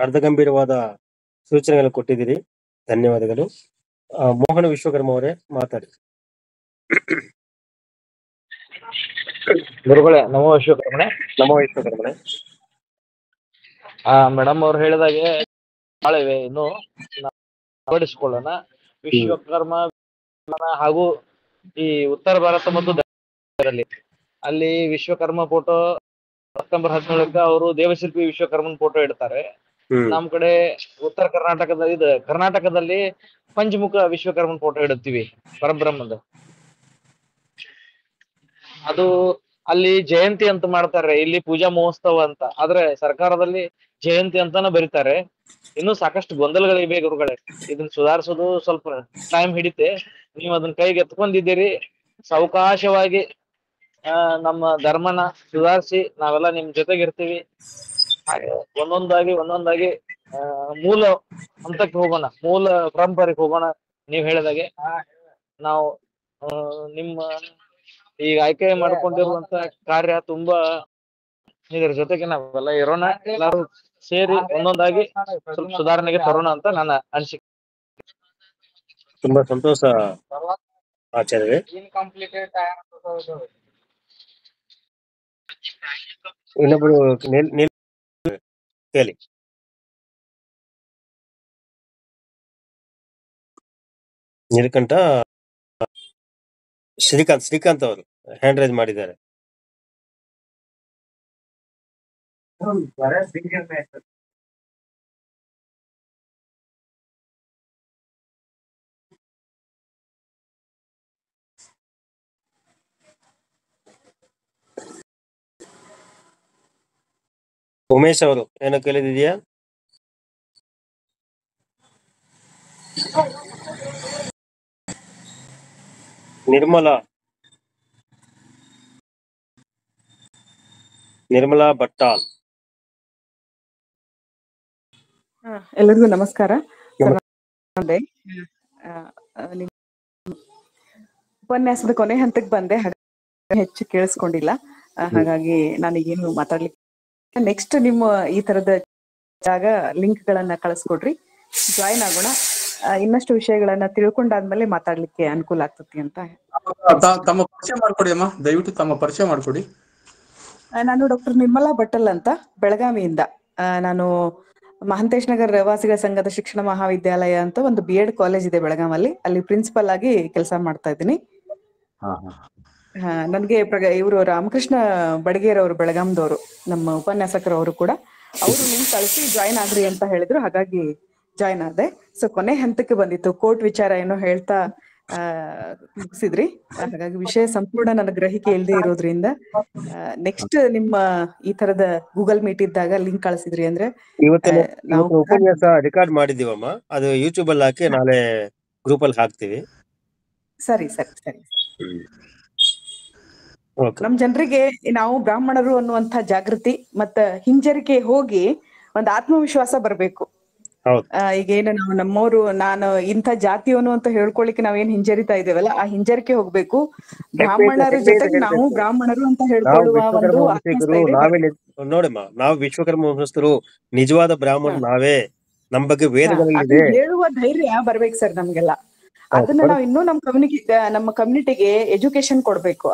ಅರ್ಧಗಂಭೀರವಾದ ಸೂಚನೆಗಳು ಕೊಟ್ಟಿದ್ದೀರಿ, ಧನ್ಯವಾದಗಳು. ಮೋಹನ ವಿಶ್ವಕರ್ಮ ಅವರೇ ಮಾತಾಡಿ. ಗುರುಗಳೇ ನಮೋ ವಿಶ್ವಕರ್ಮಣೆ. ನಮೋ ವಿಶ್ವಕರ್ಮಣೆ. ಮೇಡಮ್ ಅವ್ರು ಹೇಳಿದಾಗೆ ಬಾಳಿವೆ ಇನ್ನು ಅಳವಡಿಸಿಕೊಳ್ಳೋಣ. ವಿಶ್ವಕರ್ಮ ಹಾಗೂ ಈ ಉತ್ತರ ಭಾರತ ಮತ್ತು ದಕ್ಷಿಣದಲ್ಲಿ ಅಲ್ಲಿ ವಿಶ್ವಕರ್ಮ ಫೋಟೋ ಸೆಪ್ಟೆಂಬರ್ 17 ಅವರು ದೇವಶಿಲ್ಪಿ ವಿಶ್ವಕರ್ಮನ್ ಫೋಟೋ ಇಡ್ತಾರೆ. ನಮ್ ಕಡೆ ಉತ್ತರ ಕರ್ನಾಟಕದಲ್ಲಿ ಪಂಚಮುಖ ವಿಶ್ವಕರ್ಮನ್ ಫೋಟೋ ಇಡುತ್ತೀವಿ ಪರಬ್ರಹ್ಮದ. ಅದು ಅಲ್ಲಿ ಜಯಂತಿ ಅಂತ ಮಾಡ್ತಾರೆ, ಇಲ್ಲಿ ಪೂಜಾ ಮಹೋತ್ಸವ ಅಂತ. ಆದ್ರೆ ಸರ್ಕಾರದಲ್ಲಿ ಜಯಂತಿ ಅಂತಾನ ಬರೀತಾರೆ. ಇನ್ನೂ ಸಾಕಷ್ಟು ಗೊಂದಲಗಳಿವೆ ಗುರುಗಳೇ. ಇದನ್ನ ಸುಧಾರಿಸೋದು ಸ್ವಲ್ಪ ಟೈಮ್ ಹಿಡಿತೆ. ನೀವು ಅದನ್ನ ಕೈಗೆ ಎತ್ಕೊಂಡಿದ್ದೀರಿ. ಸಾವಕಾಶವಾಗಿ ನಮ್ಮ ಧರ್ಮನ ಸುಧಾರಿಸಿ ನಾವೆಲ್ಲ ನಿಮ್ ಜೊತೆಗಿರ್ತೀವಿ. ಹಾಗೆ ಒಂದೊಂದಾಗಿ ಮೂಲ ಹಂತಕ್ಕೆ ಹೋಗೋಣ, ಮೂಲ ಪರಂಪರೆಗೆ ಹೋಗೋಣ. ನೀವ್ ಹೇಳಿದಾಗೆ ನಾವು ನಿಮ್ಮ ಈಗ ಆಯ್ಕೆ ಮಾಡ್ಕೊಂಡಿರುವಂತ ಕಾರ್ಯ ತುಂಬಾ, ಇದರ ಜೊತೆಗೆ ನಾವೆಲ್ಲ ಇರೋಣ, ಎಲ್ಲರೂ ಸೇರಿ ಒಂದೊಂದಾಗಿ ಸ್ವಲ್ಪ ಸುಧಾರಣೆಗೆ ತರೋಣ ಅಂತ ನನ್ನ ಅನಿಸಿಕೆ. ತುಂಬಾ ಸಂತೋಷ ಆಚಾರ್ಯ. ಇನ್ನೊಬ್ರು ಕೇಳಿ. ನೀಲಕಂಠ ಶ್ರೀಕಾಂತ್ ಅವರು ಹ್ಯಾಂಡ್ ರೈಸ್ ಮಾಡಿದ್ದಾರೆ. ಉಮೇಶ್ ಅವರು ಏನೋ ಕೇಳಿದಿದೆಯಾ? ನಿರ್ಮಲಾ ಭಟ್ಟಾಲ್. ಎಲ್ಲರಿಗೂ ನಮಸ್ಕಾರ. ಉಪನ್ಯಾಸದ ಕೊನೆ ಹಂತಕ್ಕೆ ಬಂದೆ, ಹೆಚ್ಚು ಕೇಳಿಸ್ಕೊಂಡಿಲ್ಲ. ಹಾಗಾಗಿ ನನಗೇನು ಮಾತಾಡ್ಲಿಕ್ಕೆ. ನೆಕ್ಸ್ಟ್ ನಿಮ್ಮ ಈ ತರದ ಜಾಗ ಲಿಂಕ್ ಗಳನ್ನ ಕಳಿಸ್ಕೊಡ್ರಿ, ಜಾಯಿನ್ ಆಗೋಣ. ಇನ್ನಷ್ಟು ವಿಷಯಗಳನ್ನ ತಿಳ್ಕೊಂಡಾದ್ಮೇಲೆ ಮಾತಾಡ್ಲಿಕ್ಕೆ ಅನುಕೂಲ ಆಗ್ತತಿ ಅಂತ. ತಮ್ಮ ಪರಿಚಯ ಮಾಡ್ಕೊಡಿ ಅಮ್ಮ, ದಯವಿಟ್ಟು ತಮ್ಮ ಪರಿಚಯ ಮಾಡ್ಕೊಡಿ. ನಾನು ಡಾಕ್ಟರ್ ನಿರ್ಮಲಾ ಭಟ್ಟಲ್ ಅಂತ, ಬೆಳಗಾವಿಯಿಂದ. ನಾನು ಮಹಂತೇಶ್ ನಗರ್ ವಾಸಿಗಳ ಸಂಘದ ಶಿಕ್ಷಣ ಮಹಾವಿದ್ಯಾಲಯ ಅಂತ ಒಂದು BEd ಕಾಲೇಜ್ ಇದೆ ಬೆಳಗಾವಲ್ಲಿ, ಅಲ್ಲಿ ಪ್ರಿನ್ಸಿಪಲ್ ಆಗಿ ಕೆಲಸ ಮಾಡ್ತಾ ಇದ್ದೀನಿ. ನನ್ಗೆ ಇವರು ರಾಮಕೃಷ್ಣ ಬಡಗೇರ್ ಅವರು ಬೆಳಗಾಂದವರು, ನಮ್ಮ ಉಪನ್ಯಾಸಕರವರು ಕೂಡ. ಅವರು ಲಿಂಕ್ ಕಳಿಸಿ ಜಾಯಿನ್ ಆಗ್ರಿ ಅಂತ ಹೇಳಿದ್ರು, ಹಾಗಾಗಿ ಜಾಯಿನ್ ಆದೆ. ಸೊ ಕೊನೆ ಹಂತಕ್ಕೆ ಬಂದಿತ್ತು. ಕೋರ್ಟ್ ವಿಚಾರ ಏನೋ ಹೇಳ್ತಾ ಮುಗಿಸಿದ್ರಿ. ಹಾಗಾಗಿ ವಿಷಯ ಸಂಪೂರ್ಣ ನನ್ನ ಗ್ರಹಿಕೆ ಇಲ್ಲದೆ ಇರೋದ್ರಿಂದ ನೆಕ್ಸ್ಟ್ ನಿಮ್ಮ ಈ ತರದ ಗೂಗಲ್ ಮೀಟ್ ಇದ್ದಾಗ ಲಿಂಕ್ ಕಳಿಸಿದ್ರಿ ಅಂದ್ರೆ ಇವತ್ತಿನ ನಾವು ಉಪನ್ಯಾಸ ರೆಕಾರ್ಡ್ ಮಾಡಿದೀವಮ್ಮ, ಅದು ಯೂಟ್ಯೂಬ್ ಅಲ್ಲಿ ಹಾಕಿ ನಾಳೆ ಗ್ರೂಪ್ ಅಲ್ಲಿ ಹಾಕ್ತಿವಿ. ಸರಿ ಸರಿ ಸರಿ. ಓಕೆ. ನಮ್ ಜನರಿಗೆ ನಾವು ಬ್ರಾಹ್ಮಣರು ಅನ್ನುವಂತ ಜಾಗೃತಿ ಮತ್ತ ಹಿಂಜರಿಕೆ ಹೋಗಿ ಒಂದ್ ಆತ್ಮವಿಶ್ವಾಸ ಬರ್ಬೇಕು. ಹೌದು. ಈಗೇನು ನಾವು ನಮ್ಮವರು ನಾನು ಇಂಥ ಜಾತಿಯವನು ಅಂತ ಹೇಳ್ಕೊಳಿಕ್ಕೆ ನಾವೇನ್ ಹಿಂಜರಿತಾ ಇದ್ದೇವಲ್ಲ, ಆ ಹಿಂಜರಿಕೆ ಹೋಗ್ಬೇಕು. ಬ್ರಾಹ್ಮಣರ ಜೊತೆಗೆ ನಾವು ಬ್ರಾಹ್ಮಣರು ಅಂತ ಹೇಳ್ಕೊಳ್ಳುವ ಒಂದು ಆತ್ಮಸ್ಥೈರ್ಯ. ನೋಡಮ್ಮ, ನಾವು ವಿಶ್ವಕರ್ಮ ವಂಶಸ್ಥರು, ನಿಜವಾದ ಬ್ರಾಹ್ಮಣರು ನಾವೇ, ನಮ್ ಬಗ್ಗೆ ವೇದಗಳಿದೆ ಹೇಳುವ ಧೈರ್ಯ ಬರ್ಬೇಕು ಸರ್ ನಮ್ಗೆಲ್ಲ. ಅದನ್ನ ನಾವು ಇನ್ನೂ ನಮ್ಮ ಕಮ್ಯುನಿಟಿಗೆ ಎಜುಕೇಶನ್ ಕೊಡ್ಬೇಕು.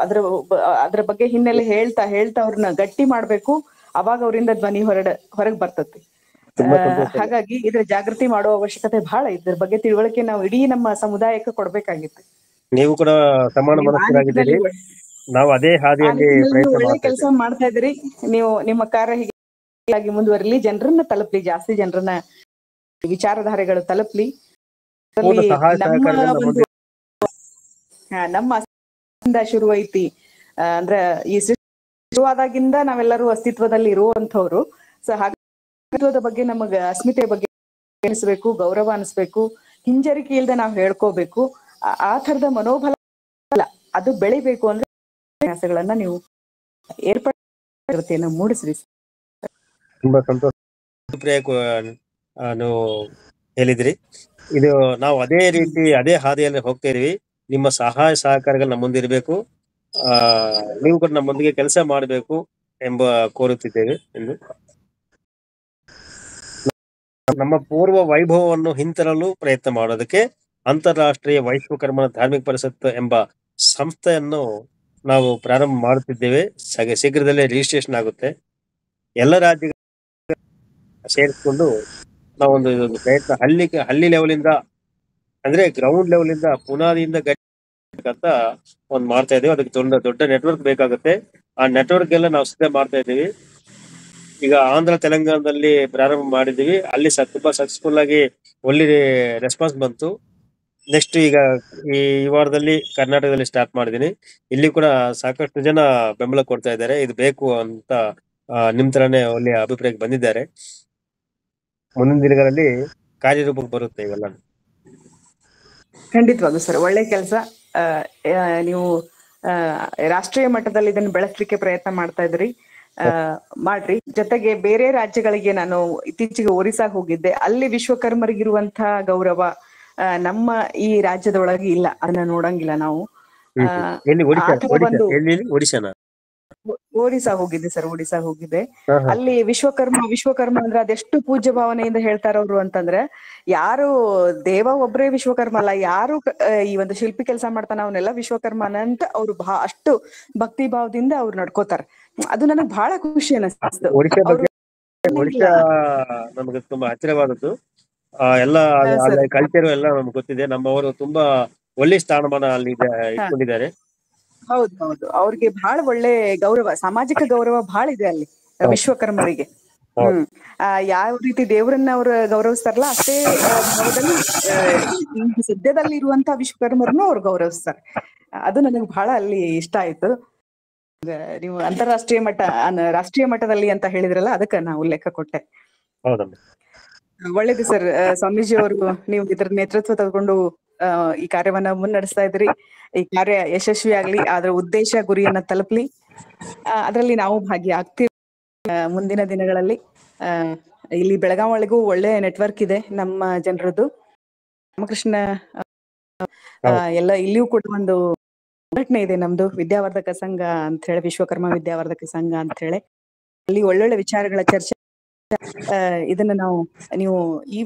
ಅದ್ರ ಬಗ್ಗೆ ಹಿನ್ನೆಲೆ ಹೇಳ್ತಾ ಅವ್ರನ್ನ ಗಟ್ಟಿ ಮಾಡ್ಬೇಕು. ಅವಾಗ ಅವರಿಂದ ಧ್ವನಿ ಹೊರಗ್ ಬರ್ತತಿ. ಹಾಗಾಗಿ ಇದ್ರ ಜಾಗೃತಿ ಮಾಡುವ ಅವಶ್ಯಕತೆ ಬಹಳ. ಇದ್ರ ಬಗ್ಗೆ ತಿಳುವಳಿಕೆ ನಾವು ಇಡೀ ನಮ್ಮ ಸಮುದಾಯಕ್ಕೆ ಕೊಡ್ಬೇಕಾಗಿತ್ತು. ನೀವು ಕೂಡ ಸಮಾನ ಮನಸ್ಕರಾಗಿದ್ದೀರಿ. ನಾವು ಅದೇ ಹಾದಿಯಲ್ಲಿ ಒಳ್ಳೆ ಕೆಲಸ ಮಾಡ್ತಾ ಇದ್ದೀರಿ. ನೀವು ನಿಮ್ಮ ಕಾರ್ಯ ಹೀಗೆ ಮುಂದುವರಿಲಿ, ಜನರನ್ನ ತಲುಪ್ಲಿ, ಜಾಸ್ತಿ ಜನರನ್ನ ವಿಚಾರಧಾರೆಗಳು ತಲುಪ್ಲಿ. ನಮ್ಮ ಶುರು ಐತಿ ಅಂದ್ರ ಈ ಶುರುವಾದಾಗಿಂದ ನಾವೆಲ್ಲರೂ ಅಸ್ತಿತ್ವದಲ್ಲಿ ಇರುವಂತವ್ರು. ಸೊ ಅಸ್ತಿತ್ವದ ಬಗ್ಗೆ ನಮಗ ಅಸ್ಮಿತೆ ಬಗ್ಗೆ ಅನಿಸ್ಬೇಕು, ಗೌರವ ಅನಿಸ್ಬೇಕು, ಹಿಂಜರಿಕೆ ಇಲ್ದೆ ನಾವು ಹೇಳ್ಕೋಬೇಕು. ಆ ತರದ ಮನೋಬಲ ಅದು ಬೆಳಿಬೇಕು ಅಂದ್ರೆ ಪ್ರಯಾಸಗಳನ್ನ ನೀವು ಏರ್ಪಡಿನ ಮೂಡಿಸ್ರಿ. ತುಂಬಾ ಸಂತೋಷ ನೀವು ಹೇಳಿದ್ರಿ. ಇದು ನಾವು ಅದೇ ರೀತಿ ಅದೇ ಹಾದಿಯಲ್ಲಿ ಹೋಗ್ತಾ ಇದೀವಿ. ನಿಮ್ಮ ಸಹಾಯ ಸಹಕಾರಗಳು ನಮ್ಮ ಮುಂದಿರ್ಬೇಕು. ನೀವು ಕೂಡ ನಮ್ಮೊಂದಿಗೆ ಕೆಲಸ ಮಾಡಬೇಕು ಎಂಬ ಕೋರುತ್ತಿದ್ದೇವೆ ಎಂದು. ನಮ್ಮ ಪೂರ್ವ ವೈಭವವನ್ನು ಹಿಂತರಲು ಪ್ರಯತ್ನ ಮಾಡೋದಕ್ಕೆ ಅಂತಾರಾಷ್ಟ್ರೀಯ ವೈಶ್ವಕರ್ಮ ಧಾರ್ಮಿಕ ಪರಿಷತ್ ಎಂಬ ಸಂಸ್ಥೆಯನ್ನು ನಾವು ಪ್ರಾರಂಭ ಮಾಡುತ್ತಿದ್ದೇವೆ. ಶೀಘ್ರದಲ್ಲೇ ರಿಜಿಸ್ಟ್ರೇಷನ್ ಆಗುತ್ತೆ. ಎಲ್ಲ ರಾಜ್ಯಗಳು ಸೇರಿಸಿಕೊಂಡು ನಾವೊಂದು ಪ್ರಯತ್ನ ಹಳ್ಳಿ ಲೆವೆಲಿಂದ ಅಂದ್ರೆ ಗ್ರೌಂಡ್ ಲೆವೆಲಿಂದ ಪುನಾದಿಯಿಂದ ಅಂತ ಒಂದು ಮಾಡ್ತಾ ಇದ್ದೀವಿ. ಅದಕ್ಕೆ ದೊಡ್ಡ ನೆಟ್ವರ್ಕ್ ಬೇಕಾಗುತ್ತೆ. ಆ ನೆಟ್ವರ್ಕ್ ಎಲ್ಲ ನಾವು ಸಿದ್ಧ ಮಾಡ್ತಾ ಇದ್ದೀವಿ. ಈಗ ಆಂಧ್ರ ತೆಲಂಗಾಣದಲ್ಲಿ ಪ್ರಾರಂಭ ಮಾಡಿದ್ದೀವಿ. ಅಲ್ಲಿ ತುಂಬಾ ಸಕ್ಸಸ್ಫುಲ್ ಆಗಿ ಒಳ್ಳೆ ರೆಸ್ಪಾನ್ಸ್ ಬಂತು. ನೆಕ್ಸ್ಟ್ ಈಗ ಈ ವಾರದಲ್ಲಿ ಕರ್ನಾಟಕದಲ್ಲಿ ಸ್ಟಾರ್ಟ್ ಮಾಡಿದೀನಿ. ಇಲ್ಲಿ ಕೂಡ ಸಾಕಷ್ಟು ಜನ ಬೆಂಬಲ ಕೊಡ್ತಾ ಇದ್ದಾರೆ. ಇದು ಬೇಕು ಅಂತ ನಿಮ್ ತರಾನೇ ಒಳ್ಳೆಯ ಅಭಿಪ್ರಾಯಕ್ಕೆ ಬಂದಿದ್ದಾರೆ. ಮುಂದಿನ ದಿನಗಳಲ್ಲಿ ಕಾರ್ಯರೂಪಕ್ಕೆ ಬರುತ್ತೆ ಇವೆಲ್ಲ. ಖಂಡಿತವಾಗ್ಲೂ ಸರ್, ಒಳ್ಳೆ ಕೆಲಸ. ನೀವು ರಾಷ್ಟ್ರೀಯ ಮಟ್ಟದಲ್ಲಿ ಇದನ್ನು ಬೆಳೆಸಲಿಕ್ಕೆ ಪ್ರಯತ್ನ ಮಾಡ್ತಾ ಇದ್ರಿ. ಮಾಡ್ರಿ. ಜೊತೆಗೆ ಬೇರೆ ರಾಜ್ಯಗಳಿಗೆ ನಾನು ಇತ್ತೀಚೆಗೆ ಒರಿಸ್ಸಾಗ ಹೋಗಿದ್ದೆ. ಅಲ್ಲಿ ವಿಶ್ವಕರ್ಮರಿಗಿರುವಂತಹ ಗೌರವ ನಮ್ಮ ಈ ರಾಜ್ಯದೊಳಗೆ ಇಲ್ಲ. ಅದನ್ನ ನೋಡಂಗಿಲ್ಲ ನಾವು. ಒರಿಸ್ಸಾ ಹೋಗಿದ್ದೆ ಸರ್, ಒರಿಸ್ಸಾ ಹೋಗಿದ್ದೆ. ಅಲ್ಲಿ ವಿಶ್ವಕರ್ಮ ಅಂದ್ರೆ ಅದೆಷ್ಟು ಪೂಜ್ಯ ಭಾವನೆಯಿಂದ ಹೇಳ್ತಾರ ಅವ್ರು ಅಂತಂದ್ರೆ, ಯಾರು ದೇವ ಒಬ್ರೇ ವಿಶ್ವಕರ್ಮ ಅಲ್ಲ, ಯಾರು ಈ ಒಂದು ಶಿಲ್ಪಿ ಕೆಲಸ ಮಾಡ್ತಾನ ಅವನ್ನೆಲ್ಲ ವಿಶ್ವಕರ್ಮನ ಅಂತ ಅವ್ರು ಅಷ್ಟು ಭಕ್ತಿ ಭಾವದಿಂದ ಅವ್ರು ನಡ್ಕೋತಾರ. ಅದು ನನಗ್ ಬಹಳ ಖುಷಿ ಅನಿಸ್ತು. ಒರಿಸ್ಸಾ ನಮಗೆ ತುಂಬಾ ಹತ್ತಿರವಾದದ್ದು. ಎಲ್ಲ ಕಲ್ಚರ್ ಎಲ್ಲ ನಮ್ಗೆ ಗೊತ್ತಿದೆ. ನಮ್ಮವರು ತುಂಬಾ ಒಳ್ಳೆ ಸ್ಥಾನಮಾನ ಅಲ್ಲಿ ಇಟ್ಕೊಂಡಿದ್ದಾರೆ. ಹೌದು, ಅವ್ರಿಗೆ ಬಹಳ ಒಳ್ಳೆ ಗೌರವ, ಸಾಮಾಜಿಕ ಗೌರವ ಬಹಳ ಇದೆ ಅಲ್ಲಿ ವಿಶ್ವಕರ್ಮರಿಗೆ. ಯಾವ ರೀತಿ ದೇವರನ್ನ ಅವ್ರು ಗೌರವಿಸ್ತಾರಲ್ಲ, ಅಷ್ಟೇ ಭಾವದಲ್ಲಿ ಸದ್ಯದಲ್ಲಿ ಇರುವಂತಹ ವಿಶ್ವಕರ್ಮರನ್ನು ಅವ್ರು ಗೌರವಿಸ್ತಾರೆ. ಅದು ನನಗೆ ಬಹಳ ಅಲ್ಲಿ ಇಷ್ಟ ಆಯ್ತು. ನೀವು ರಾಷ್ಟ್ರೀಯ ಮಟ್ಟದಲ್ಲಿ ಅಂತ ಹೇಳಿದ್ರಲ್ಲ, ಅದಕ್ಕೆ ನಾ ಉಲ್ಲೇಖ ಕೊಟ್ಟೆ. ಒಳ್ಳೇದು ಸರ್. ಸ್ವಾಮೀಜಿ ಅವರು ನೀವು ಇದರ ನೇತೃತ್ವ ತಗೊಂಡು ಈ ಕಾರ್ಯವನ್ನ ಮುನ್ನಡೆಸ್ತಾ ಇದ್ರಿ. ಈ ಕಾರ್ಯ ಯಶಸ್ವಿ ಆಗ್ಲಿ, ಅದರ ಉದ್ದೇಶ ಗುರಿಯನ್ನ ತಲುಪ್ಲಿ. ಅದರಲ್ಲಿ ನಾವು ಭಾಗಿಯಾಗ್ತೀವಿ ಮುಂದಿನ ದಿನಗಳಲ್ಲಿ. ಇಲ್ಲಿ ಬೆಳಗಾವಿಗೂ ಒಳ್ಳೆ ನೆಟ್ವರ್ಕ್ ಇದೆ ನಮ್ಮ ಜನರದ್ದು. ರಾಮಕೃಷ್ಣ ಎಲ್ಲ ಇಲ್ಲಿಯೂ ಕೂಡ ಒಂದು ಸಂಘಟನೆ ಇದೆ ನಮ್ದು, ವಿದ್ಯಾವರ್ಧಕ ಸಂಘ ಅಂತ ಹೇಳಿ, ವಿಶ್ವಕರ್ಮ ವಿದ್ಯಾವರ್ಧಕ ಸಂಘ ಅಂತ ಹೇಳಿ. ಅಲ್ಲಿ ಒಳ್ಳೊಳ್ಳೆ ವಿಚಾರಗಳ ಚರ್ಚೆ. ಇದನ್ನ ನೀವು ಈ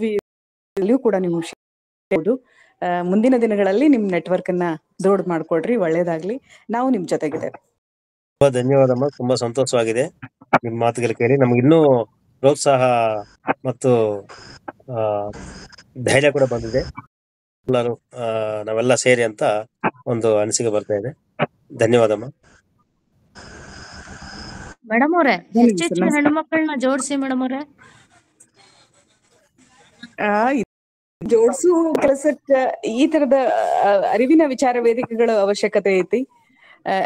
ಕೂಡ ನೀವು ಮುಂದಿನ ದಿನಗಳಲ್ಲಿ ನಿಮ್ ನೆಟ್ವರ್ಕ್ ಅನ್ನ ದೊಡ್ಡ ಮಾಡ್ಕೊಡ್ರಿ. ಒಳ್ಳೇದಾಗ್ಲಿ. ನಾವು ನಿಮ್ ಜೊತೆಗಿದ್ದೇವೆ. ತುಂಬಾ ಧನ್ಯವಾದಮ್ಮ. ತುಂಬಾ ಸಂತೋಷವಾಗಿದೆ ನಿಮ್ ಮಾತುಗಳು ಕೇಳಿ. ನಮ್ಗೆ ಇನ್ನೂ ಪ್ರೋತ್ಸಾಹ ಮತ್ತು ಧೈರ್ಯ ಕೂಡ ಬಂದಿದೆ. ಎಲ್ಲರೂ ನಾವೆಲ್ಲ ಸೇರಿ ಅಂತ ಒಂದು ಅನಿಸಿಕೆ ಬರ್ತಾ ಇದೆ. ಧನ್ಯವಾದಮ್ಮ. ಮೇಡಮ್ ಅವ್ರೆ, ಹೆಚ್ಚೆಚ್ಚು ಹೆಣ್ಮಕ್ಳನ್ನ ಜೋಡಿಸಿ ಮೇಡಮ್ ಅವ್ರೆ. ಜೋಡ್ಸು ಕೆಲಸಕ್ಕ ಈ ತರದ ಅರಿವಿನ ವಿಚಾರ ವೇದಿಕೆಗಳ ಅವಶ್ಯಕತೆ ಐತಿ.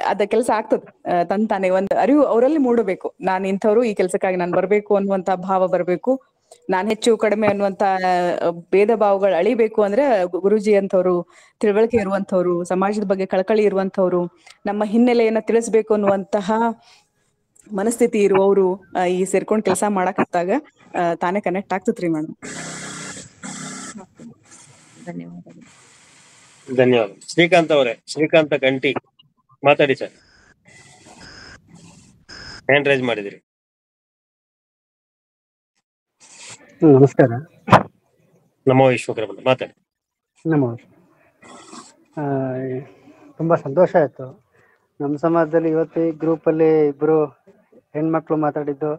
ಅದ ಕೆಲಸ ಆಗ್ತದ ತಂತಾನೆ. ಒಂದ್ ಅರಿವು ಅವರಲ್ಲಿ ಮೂಡಬೇಕು. ನಾನ್ ಇಂಥವ್ರು, ಈ ಕೆಲ್ಸಕ್ಕಾಗಿ ನಾನ್ ಬರ್ಬೇಕು ಅನ್ನುವಂತ ಭಾವ ಬರ್ಬೇಕು. ನಾನ್ ಹೆಚ್ಚು ಕಡಿಮೆ ಅನ್ನುವಂತ ಭೇದ ಭಾವಗಳು ಅಳಿಬೇಕು ಅಂದ್ರೆ ಗುರುಜಿ ಅಂತವ್ರು, ತಿಳುವಳಿಕೆ ಇರುವಂತವ್ರು, ಸಮಾಜದ ಬಗ್ಗೆ ಕಳಕಳಿ ಇರುವಂತವ್ರು, ನಮ್ಮ ಹಿನ್ನೆಲೆಯನ್ನ ತಿಳಿಸ್ಬೇಕು ಅನ್ನುವಂತಹ ಮನಸ್ಥಿತಿ ಇರುವವರು ಈ ಸೇರ್ಕೊಂಡ್ ಕೆಲಸ ಮಾಡಕತ್ತಾಗ ತಾನೇ ಕನೆಕ್ಟ್ ಆಗ್ತತ್ರಿ ಮೇಡಮ್. ಧನ್ಯವಾದಗಳು. ಧನ್ಯವಾದ. ಶ್ರೀಕಾಂತ್ ಅವರೇ, ಶ್ರೀಕಾಂತ ಗಂಟಿ ಮಾತಾಡಿ ಸರ್. ಹ್ಯಾಂಡ್ ರೈಸ್ ಮಾಡಿದಿರಿ. ನಮಸ್ಕಾರ. ನಮೋ ವಿಶ್ವಕರ್ಮ ಮಾತಾಡಿ. ತುಂಬ ಸಂತೋಷ ಆಯಿತು. ನಮ್ಮ ಸಮಾಜದಲ್ಲಿ ಇವತ್ತು ಈ ಗ್ರೂಪಲ್ಲಿ ಇಬ್ಬರು ಹೆಣ್ಮಕ್ಳು ಮಾತಾಡಿದ್ದು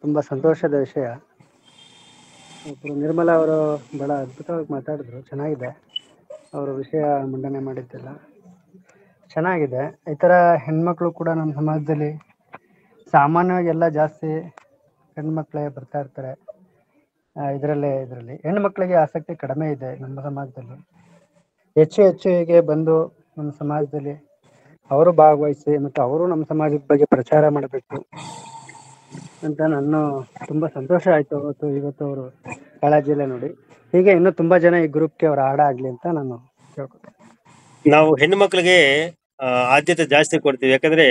ತುಂಬ ಸಂತೋಷದ ವಿಷಯ. ಒಬ್ಬರು ನಿರ್ಮಲಾ ಅವರು ಭಾಳ ಅದ್ಭುತವಾಗಿ ಮಾತಾಡಿದ್ರು, ಚೆನ್ನಾಗಿದೆ. ಅವರು ವಿಷಯ ಮಂಡನೆ ಮಾಡಿದ್ದೆಲ್ಲ ಚೆನ್ನಾಗಿದೆ. ಈ ಥರ ಹೆಣ್ಮಕ್ಳು ಕೂಡ ನಮ್ಮ ಸಮಾಜದಲ್ಲಿ ಸಾಮಾನ್ಯವಾಗಿ ಎಲ್ಲ ಜಾಸ್ತಿ ಹೆಣ್ಮಕ್ಳೇ ಬರ್ತಾ ಇರ್ತಾರೆ. ಇದರಲ್ಲಿ ಹೆಣ್ಮಕ್ಳಿಗೆ ಆಸಕ್ತಿ ಕಡಿಮೆ ಇದೆ ನಮ್ಮ ಸಮಾಜದಲ್ಲಿ. ಹೆಚ್ಚು ಹೀಗೆ ಬಂದು ನಮ್ಮ ಸಮಾಜದಲ್ಲಿ ಅವರು ಭಾಗವಹಿಸಿ ಮತ್ತು ಅವರು ನಮ್ಮ ಸಮಾಜದ ಬಗ್ಗೆ ಪ್ರಚಾರ ಮಾಡಬೇಕು ಅಂತ ನಾನು ತುಂಬ ಸಂತೋಷ ಆಯಿತು. ಇವತ್ತು ಅವರು ಕಾಳಜಿಯಲ್ಲೇ ನೋಡಿ. ಹೀಗೆ ಇನ್ನೂ ತುಂಬ ಜನ ಈ ಗ್ರೂಪ್ಗೆ ಅವ್ರು ಆಗಲಿ ಅಂತ ನಾನು ಕೇಳ್ಕೊತೀನಿ. ನಾವು ಹೆಣ್ಣು ಮಕ್ಕಳಿಗೆ ಆದ್ಯತೆ ಜಾಸ್ತಿ ಕೊಡ್ತೀವಿ. ಯಾಕಂದ್ರೆ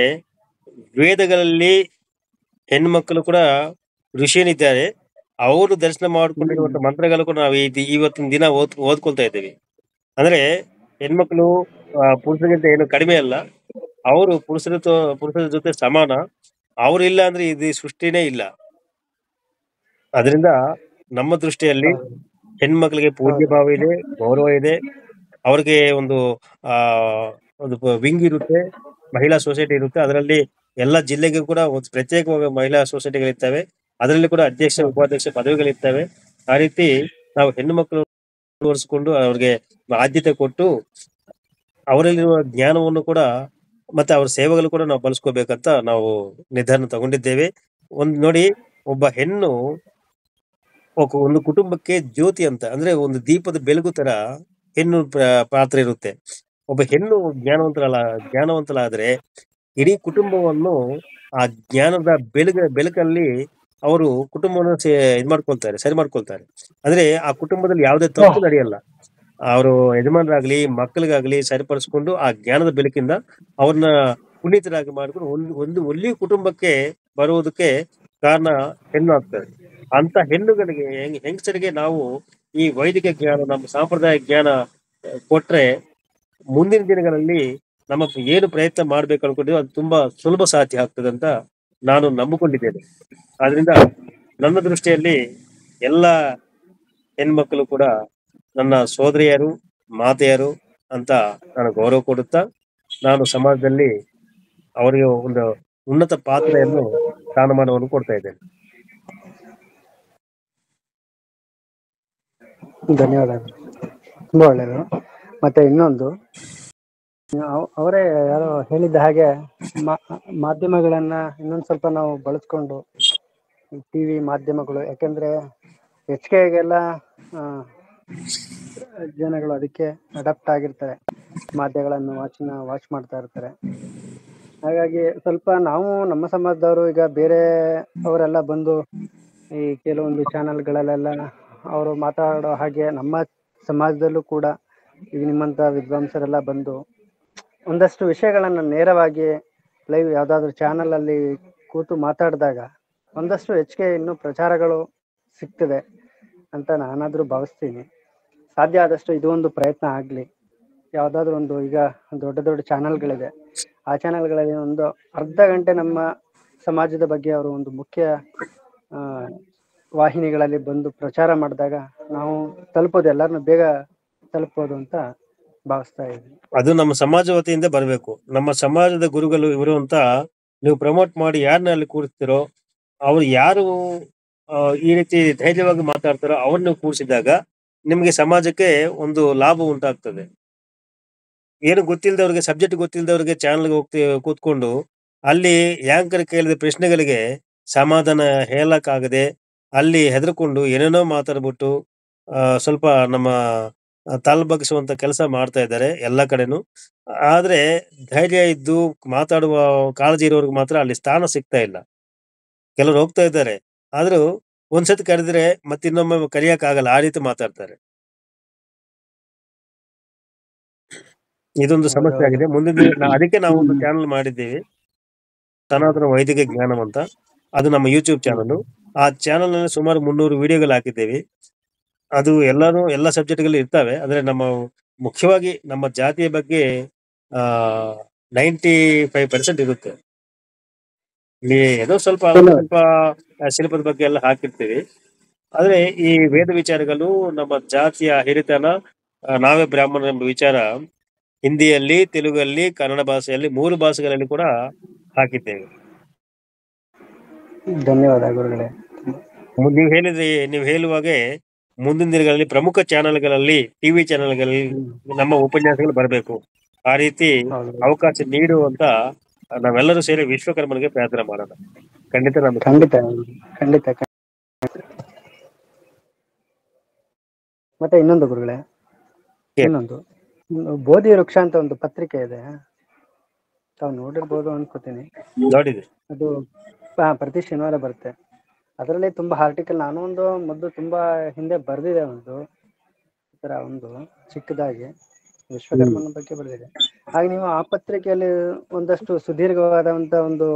ವೇದಗಳಲ್ಲಿ ಹೆಣ್ಣು ಮಕ್ಕಳು ಕೂಡ ಋಷಿಯನಿದ್ದಾರೆ. ಅವರು ದರ್ಶನ ಮಾಡಿಕೊಂಡಿರುವಂತ ಮಂತ್ರಗಳು ಕೂಡ ನಾವು ಇವತ್ತಿನ ದಿನ ಓದ್ಕೊಳ್ತಾ ಇದ್ದೇವೆ. ಅಂದ್ರೆ ಹೆಣ್ಮಕ್ಳು ಪುರುಷರಿಗಿಂತ ಏನು ಕಡಿಮೆ ಅಲ್ಲ. ಅವರು ಪುರುಷರ ಜೊತೆ ಸಮಾನ. ಅವ್ರು ಇಲ್ಲ ಅಂದ್ರೆ ಇದು ಸೃಷ್ಟಿನೇ ಇಲ್ಲ. ಅದರಿಂದ ನಮ್ಮ ದೃಷ್ಟಿಯಲ್ಲಿ ಹೆಣ್ಮಕ್ಳಿಗೆ ಪೂಜ್ಯ ಭಾವ ಇದೆ, ಗೌರವ ಇದೆ. ಅವ್ರಿಗೆ ಒಂದು ವಿಂಗ್ ಇರುತ್ತೆ, ಮಹಿಳಾ ಸೊಸೈಟಿ ಇರುತ್ತೆ. ಅದರಲ್ಲಿ ಎಲ್ಲ ಜಿಲ್ಲೆಗೂ ಕೂಡ ಒಂದು ಪ್ರತ್ಯೇಕವಾಗಿ ಮಹಿಳಾ ಸೊಸೈಟಿಗಳಿರ್ತವೆ. ಅದರಲ್ಲಿ ಕೂಡ ಅಧ್ಯಕ್ಷ ಉಪಾಧ್ಯಕ್ಷ ಪದವಿಗಳಿರ್ತವೆ. ಆ ರೀತಿ ನಾವು ಹೆಣ್ಣು ಮಕ್ಕಳು ತೋರಿಸ್ಕೊಂಡು ಅವ್ರಿಗೆ ಆದ್ಯತೆ ಕೊಟ್ಟು ಅವರಲ್ಲಿರುವ ಜ್ಞಾನವನ್ನು ಕೂಡ ಮತ್ತೆ ಅವ್ರ ಸೇವೆಗಳು ಕೂಡ ನಾವು ಬಳಸ್ಕೋಬೇಕಂತ ನಾವು ನಿರ್ಧಾರ ತಗೊಂಡಿದ್ದೇವೆ. ನೋಡಿ, ಒಬ್ಬ ಹೆಣ್ಣು ಒಂದು ಕುಟುಂಬಕ್ಕೆ ಜ್ಯೋತಿ ಅಂತ, ಅಂದ್ರೆ ಒಂದು ದೀಪದ ಬೆಳಗು ತರ ಹೆಣ್ಣು ಪಾತ್ರ ಇರುತ್ತೆ. ಒಬ್ಬ ಹೆಣ್ಣು ಜ್ಞಾನವಂತಲಾದ್ರೆ ಇಡೀ ಕುಟುಂಬವನ್ನು ಆ ಜ್ಞಾನದ ಬೆಳಕಲ್ಲಿ ಅವರು ಕುಟುಂಬವನ್ನು ಸರಿ ಮಾಡ್ಕೊಳ್ತಾರೆ. ಅಂದ್ರೆ ಆ ಕುಟುಂಬದಲ್ಲಿ ಯಾವುದೇ ತಪ್ಪು ನಡೆಯಲ್ಲ. ಅವರು ಯಜಮಾನರಾಗ್ಲಿ ಮಕ್ಕಳಿಗಾಗ್ಲಿ ಸರಿಪಡಿಸ್ಕೊಂಡು ಆ ಜ್ಞಾನದ ಬೆಳಕಿಂದ ಅವ್ರನ್ನ ಪುನೀತರಾಗಿ ಮಾಡ್ಕೊಂಡು ಒಂದು ಒಳ್ಳೆಯ ಕುಟುಂಬಕ್ಕೆ ಬರುವುದಕ್ಕೆ ಕಾರಣ ಹೆಣ್ಣು ಆಗ್ತದೆ. ಅಂತ ಹೆಣ್ಣುಗಳಿಗೆ ಹೆಂಗಸರಿಗೆ ನಾವು ಈ ವೈದಿಕ ಜ್ಞಾನ, ನಮ್ಮ ಸಾಂಪ್ರದಾಯ ಜ್ಞಾನ ಕೊಟ್ರೆ ಮುಂದಿನ ದಿನಗಳಲ್ಲಿ ನಮ್ಮ ಏನು ಪ್ರಯತ್ನ ಮಾಡ್ಬೇಕು ಅನ್ಕೊಂಡಿದ್ವಿ ಅದು ತುಂಬಾ ಸುಲಭ ಸಾಧ್ಯ ಆಗ್ತದೆ ಅಂತ ನಾನು ನಂಬಿಕೊಂಡಿದ್ದೇನೆ. ಆದ್ರಿಂದ ನನ್ನ ದೃಷ್ಟಿಯಲ್ಲಿ ಎಲ್ಲ ಹೆಣ್ಮಕ್ಕಳು ಕೂಡ ನನ್ನ ಸೋದರಿಯರು, ಮಾತೆಯರು ಅಂತ ನಾನು ಗೌರವ ಕೊಡುತ್ತಾ, ನಾನು ಸಮಾಜದಲ್ಲಿ ಅವರಿಗೆ ಒಂದು ಉನ್ನತ ಪಾತ್ರೆಯನ್ನು ಸ್ಥಾನಮಾನವನ್ನು ಕೊಡ್ತಾ ಇದ್ದೇನೆ. ಧನ್ಯವಾದಗಳು, ತುಂಬಾ ಒಳ್ಳೆಯದು. ಮತ್ತೆ ಇನ್ನೊಂದು, ಅವರೇ ಯಾರೋ ಹೇಳಿದ್ದ ಹಾಗೆ ಮಾಧ್ಯಮಗಳನ್ನ ಇನ್ನೊಂದು ಸ್ವಲ್ಪ ನಾವು ಬಳಸ್ಕೊಂಡು, ಟಿವಿ ಮಾಧ್ಯಮಗಳು, ಯಾಕೆಂದ್ರೆ ಹೆಚ್ಚಿಗೆಗೆಲ್ಲ ಜನಗಳು ಅದಕ್ಕೆ ಅಡಾಪ್ಟ್ ಆಗಿರ್ತಾರೆ, ಮಾಧ್ಯಮಗಳನ್ನು ವಾಚ್ ಮಾಡ್ತಾ ಇರ್ತಾರೆ. ಹಾಗಾಗಿ ಸ್ವಲ್ಪ ನಾವು ನಮ್ಮ ಸಮಾಜದವರು ಈಗ ಬೇರೆ ಅವರೆಲ್ಲ ಬಂದು ಈ ಕೆಲವೊಂದು ಚಾನೆಲ್ಗಳಲ್ಲೆಲ್ಲ ಅವರು ಮಾತಾಡೋ ಹಾಗೆ ನಮ್ಮ ಸಮಾಜದಲ್ಲೂ ಕೂಡ ಈಗ ನಿಮ್ಮಂತ ವಿದ್ವಾಂಸರೆಲ್ಲ ಬಂದು ಒಂದಷ್ಟು ವಿಷಯಗಳನ್ನ ನೇರವಾಗಿ ಲೈವ್ ಯಾವ್ದಾದ್ರು ಚಾನಲ್ ಅಲ್ಲಿ ಕೂತು ಮಾತಾಡಿದಾಗ ಒಂದಷ್ಟು ಹೆಚ್ಚಿಗೆ ಇನ್ನೂ ಪ್ರಚಾರಗಳು ಸಿಗ್ತದೆ ಅಂತ ನಾನಾದ್ರೂ ಭಾವಿಸ್ತೀನಿ. ಸಾಧ್ಯ ಆದಷ್ಟು ಇದು ಒಂದು ಪ್ರಯತ್ನ ಆಗ್ಲಿ. ಯಾವ್ದಾದ್ರು ಒಂದು, ಈಗ ದೊಡ್ಡ ದೊಡ್ಡ ಚಾನೆಲ್ಗಳಿದೆ, ಆ ಚಾನೆಲ್ಗಳಲ್ಲಿ ಒಂದು ಅರ್ಧ ಗಂಟೆ ನಮ್ಮ ಸಮಾಜದ ಬಗ್ಗೆ ಅವರು ಒಂದು ಮುಖ್ಯ ವಾಹಿನಿಗಳಲ್ಲಿ ಬಂದು ಪ್ರಚಾರ ಮಾಡಿದಾಗ ನಾವು ತಲುಪೋದು, ಎಲ್ಲರನ್ನು ಬೇಗ ತಲುಪೋದು ಅಂತ ಭಾವಿಸ್ತಾ ಇದ್ದೀನಿ. ಅದು ನಮ್ಮ ಸಮಾಜ ವತಿಯಿಂದ ಬರಬೇಕು. ನಮ್ಮ ಸಮಾಜದ ಗುರುಗಳು ಇವರು ಅಂತ ನೀವು ಪ್ರಮೋಟ್ ಮಾಡಿ ಯಾರನ್ನ ಅಲ್ಲಿ ಕೂರಿಸ್ತಿರೋ, ಅವ್ರು ಯಾರು ಈ ರೀತಿ ಧೈರ್ಯವಾಗಿ ಮಾತಾಡ್ತಾರೋ ಅವ್ರನ್ನ ಕೂರಿಸಿದಾಗ ನಿಮ್ಗೆ ಸಮಾಜಕ್ಕೆ ಒಂದು ಲಾಭ ಉಂಟಾಗ್ತದೆ. ಏನು ಗೊತ್ತಿಲ್ಲದವ್ರಿಗೆ, ಸಬ್ಜೆಕ್ಟ್ ಗೊತ್ತಿಲ್ಲದವ್ರಿಗೆ ಚಾನಲ್ಗೆ ಕೂತ್ಕೊಂಡು ಅಲ್ಲಿ ಯಾಂಕರ್ ಕೇಳಿದ ಪ್ರಶ್ನೆಗಳಿಗೆ ಸಮಾಧಾನ ಹೇಳಕ್ಕಾಗದೆ ಅಲ್ಲಿ ಹೆದರ್ಕೊಂಡು ಏನೇನೋ ಮಾತಾಡ್ಬಿಟ್ಟು ಸ್ವಲ್ಪ ನಮ್ಮ ತಲೆ ಬಗ್ಗಿಸುವಂತ ಕೆಲಸ ಮಾಡ್ತಾ ಇದ್ದಾರೆ ಎಲ್ಲ ಕಡೆನೂ. ಆದ್ರೆ ಧೈರ್ಯ ಇದ್ದು ಮಾತಾಡುವ ಕಾಳಜಿ ಇರೋರ್ಗೆ ಮಾತ್ರ ಅಲ್ಲಿ ಸ್ಥಾನ ಸಿಗ್ತಾ ಇಲ್ಲ. ಕೆಲವ್ರು ಹೋಗ್ತಾ ಇದ್ದಾರೆ, ಆದ್ರೂ ಒಂದ್ಸತಿ ಕರೆದ್ರೆ ಮತ್ತೆ ಇನ್ನೊಮ್ಮೆ ಕರೆಯಕ್ ಆಗಲ್ಲ, ಆ ರೀತಿ ಮಾತಾಡ್ತಾರೆ. ಇದೊಂದು ಸಮಸ್ಯೆ ಹೌದೌದು. ಆಗಿದೆ. ಮುಂದಿನ ಅದಕ್ಕೆ ನಾವು ಒಂದು ಚಾನಲ್ ಮಾಡಿದ್ದೀವಿ, ಸನಾತನ ವೈದಿಕ ಜ್ಞಾನಂ ಅಂತ. ಅದು ನಮ್ಮ ಯೂಟ್ಯೂಬ್ ಚಾನಲ್. ಆ ಚಾನಲ್ ನಲ್ಲಿ ಸುಮಾರು 300 ವಿಡಿಯೋಗಳು ಹಾಕಿದ್ದೇವೆ. ಅದು ಎಲ್ಲ ಸಬ್ಜೆಕ್ಟ್ಗಳು ಇರ್ತವೆ. ಆದ್ರೆ ನಮ್ಮ ಮುಖ್ಯವಾಗಿ ನಮ್ಮ ಜಾತಿಯ ಬಗ್ಗೆ 95% ಇರುತ್ತೆ. ಇಲ್ಲಿ ಏನೋ ಸ್ವಲ್ಪ ಶಿಲ್ಪದ ಬಗ್ಗೆ ಎಲ್ಲ ಹಾಕಿರ್ತೀವಿ. ಆದ್ರೆ ಈ ವೇದ ವಿಚಾರಗಳು, ನಮ್ಮ ಜಾತಿಯ ಹಿರಿತನ, ನಾವೇ ಬ್ರಾಹ್ಮಣ ಎಂಬ ವಿಚಾರ ಹಿಂದಿಯಲ್ಲಿ, ತೆಲುಗಲ್ಲಿ, ಕನ್ನಡ ಭಾಷೆಯಲ್ಲಿ 3 ಭಾಷೆಗಳಲ್ಲಿ ಕೂಡ ಹಾಕಿದ್ದೇವೆ. ಧನ್ಯವಾದ ಗುರುಗಳೇ. ನೀವು ಹೇಳುವಾಗೆ ಮುಂದಿನ ದಿನಗಳಲ್ಲಿ ಪ್ರಮುಖ ಚಾನೆಲ್ಗಳಲ್ಲಿ, ಟಿವಿ ಚಾನೆಲ್ಗಳಲ್ಲಿ ನಮ್ಮ ಉಪನ್ಯಾಸಗಳು ಬರಬೇಕು. ಆ ರೀತಿ ಅವಕಾಶ ನೀಡುವಂತ ನಾವೆಲ್ಲರೂ ಸೇರಿ ವಿಶ್ವಕರ್ಮನಿಗೆ ಪ್ರಾರ್ಥನೆ ಮಾಡೋಣ. ಖಂಡಿತ ಖಂಡಿತ ಖಂಡಿತ. ಮತ್ತೆ ಇನ್ನೊಂದು ಗುರುಗಳೇ, ಇನ್ನೊಂದು ಬೋಧಿ ವೃಕ್ಷ ಅಂತ ಒಂದು ಪತ್ರಿಕೆ ಇದೆ, ತಾವು ನೋಡಿರ್ಬೋದು ಅನ್ಕೋತೀನಿ. ನೋಡಿದೆ. ಅದು ಪ್ರತಿ ಶನಿವಾರ ಬರುತ್ತೆ. ಅದರಲ್ಲಿ ತುಂಬಾ ಆರ್ಟಿಕಲ್ ನಾನು ಒಂದು ಮೊದಲು ತುಂಬಾ ಹಿಂದೆ ಬರ್ದಿದೆ, ಒಂದು ಈ ತರ ಒಂದು ಚಿಕ್ಕದಾಗಿ ವಿಶ್ವಕರ್ಮನ ಬಗ್ಗೆ ಬರೆದಿದೆ. ಹಾಗೆ ನೀವು ಆ ಪತ್ರಿಕೆಯಲ್ಲಿ ಒಂದಷ್ಟು ಸುದೀರ್ಘವಾದಂತ ಒಂದು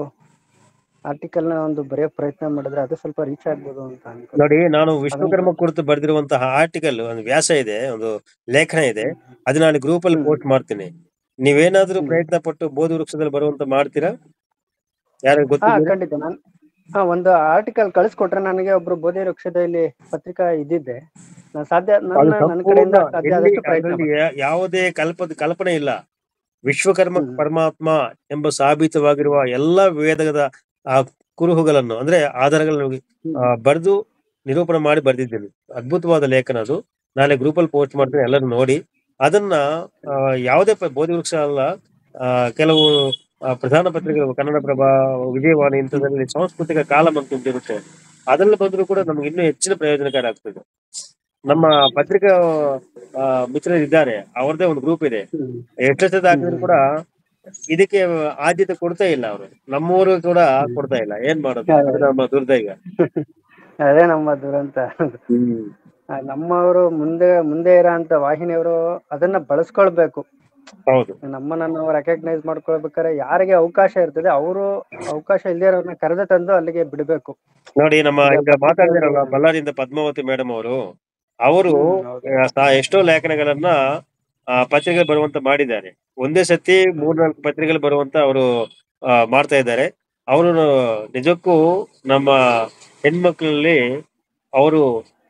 ಆರ್ಟಿಕಲ್ ನ ಒಂದು ಬರೆಯೋ ಪ್ರಯತ್ನ ಮಾಡಿದ್ರೆ ಅದು ಸ್ವಲ್ಪ ರೀಚ್ ಆಗ್ಬೋದು ಅಂತ ಅನ್ಕೊಂಡು. ನೋಡಿ, ನಾನು ವಿಶ್ವಕರ್ಮ ಕುರಿತು ಬರೆದಿರುವಂತಹ ಆರ್ಟಿಕಲ್, ಒಂದು ವ್ಯಾಸ ಇದೆ, ಒಂದು ಲೇಖನ ಇದೆ, ಅದು ನಾನು ಗ್ರೂಪ್ ಅಲ್ಲಿ ಪೋಸ್ಟ್ ಮಾಡ್ತೀನಿ. ನೀವೇನಾದ್ರೂ ಪ್ರಯತ್ನ ಪಟ್ಟು ಬೋಧಿ ವೃಕ್ಷದಲ್ಲಿ ಬರುವಂತ ಮಾಡ್ತೀರಾ? ಯಾರು ಗೊತ್ತಿಲ್ಲ? ಖಂಡಿತ. ನಾನು ಒಂದು ಆರ್ಟಿಕಲ್ ಕಳಿಸ್ಕೊಟ್ರೆ, ನನಗೆ ಒಬ್ರು ಬೋಧಿ ವೃಕ್ಷದಲ್ಲಿ ಪತ್ರಿಕಾ ಇದ್ದಿದ್ದೆ, ನಾನು ನನ್ನ ಕಡೆಯಿಂದ ಸಾಧ್ಯ ಆದಷ್ಟು ಪ್ರಯತ್ನ. ಯಾವುದೇ ಕಲ್ಪನೆ ಇಲ್ಲ. ವಿಶ್ವಕರ್ಮ ಪರಮಾತ್ಮ ಎಂಬ ಸಾಬೀತವಾಗಿರುವ ಎಲ್ಲಾ ವೇದದ ಕುರುಹುಗಳನ್ನು, ಅಂದ್ರೆ ಆಧಾರಗಳನ್ನು ಬರೆದು ನಿರೂಪಣೆ ಮಾಡಿ ಬರ್ದಿದ್ದೇನೆ. ಅದ್ಭುತವಾದ ಲೇಖನ ಅದು. ನಾಳೆ ಗ್ರೂಪ್ ಅಲ್ಲಿ ಪೋಸ್ಟ್ ಮಾಡ್ತೀನಿ, ಎಲ್ಲರೂ ನೋಡಿ. ಅದನ್ನ ಯಾವುದೇ ಬೋಧಿ ವೃಕ್ಷ ಅಲ್ಲ, ಕೆಲವು ಪ್ರಧಾನ ಪತ್ರಿಕೆಗಳು, ಕನ್ನಡಪ್ರಭ, ವಿಜಯವಾಣಿ, ಇಂಥದ್ರಲ್ಲಿ ಸಾಂಸ್ಕೃತಿಕ ಕಾಲಂ ಅಂತ ಇರುತ್ತೆ, ಅದೆಲ್ಲ ಬಂದರೂ ಕೂಡ ನಮ್ಗೆ ಇನ್ನೂ ಹೆಚ್ಚಿನ ಪ್ರಯೋಜನಕಾರಿ ಆಗ್ತದೆ. ನಮ್ಮ ಪತ್ರಿಕಾ ಮಿತ್ರರು ಇದ್ದಾರೆ, ಅವ್ರದೇ ಒಂದು ಗ್ರೂಪ್ ಇದೆ. ಎಷ್ಟೊತ್ತದ ಹಾಕಿದ್ರು ಕೂಡ ಇದಕ್ಕೆ ಆದ್ಯತೆ ಕೊಡ್ತಾ ಇಲ್ಲ ಅವರು. ನಮ್ಮೂರು ಕೂಡ ಕೊಡ್ತಾ ಇಲ್ಲ. ಏನ್ ಮಾಡೋದು? ಅದು ನಮ್ಮ ದುರ್ದೈವ. ಅದೇ ನಮ್ಮ ದುರಂತ. ನಮ್ಮವರು ಮುಂದೆ ಇರೋ ಅಂತ ವಾಹಿನಿಯವರು ಅದನ್ನ ಬಳಸ್ಕೊಳ್ಬೇಕು. ಹೌದು. ನಮ್ಮನ್ನ ನಾವು ರೆಕಗ್ನೈಸ್ ಮಾಡ್ಕೊಳ್ಬೇಕಾದ್ರೆ ಯಾರಿಗೆ ಅವಕಾಶ ಇರ್ತದೆ, ಅವರು ಅವಕಾಶ ಇಲ್ಲದೆ ಇರೋರ್ನ ಕರೆದು ತಂದು ಅಲ್ಲಿಗೆ ಬಿಡ್ಬೇಕು. ನೋಡಿ, ನಮ್ಮ ಈಗ ಮಾತಾಡಿದಿರಲ್ಲ ಬಳ್ಳಾರಿಯಿಂದ ಪದ್ಮಾವತಿ ಮೇಡಮ್ ಅವರು ಎಷ್ಟೋ ಲೇಖನಗಳನ್ನ ಪತ್ರಿಕೆ ಬರುವಂತ ಮಾಡಿದ್ದಾರೆ. ಒಂದೇ ಸತಿ 3-4 ಪತ್ರಿಕೆಗಳು ಬರುವಂತ ಅವರು ಮಾಡ್ತಾ ಇದ್ದಾರೆ. ಅವರು ನಿಜಕ್ಕೂ ನಮ್ಮ ಹೆಣ್ಮಕ್ಳಲ್ಲಿ ಅವರು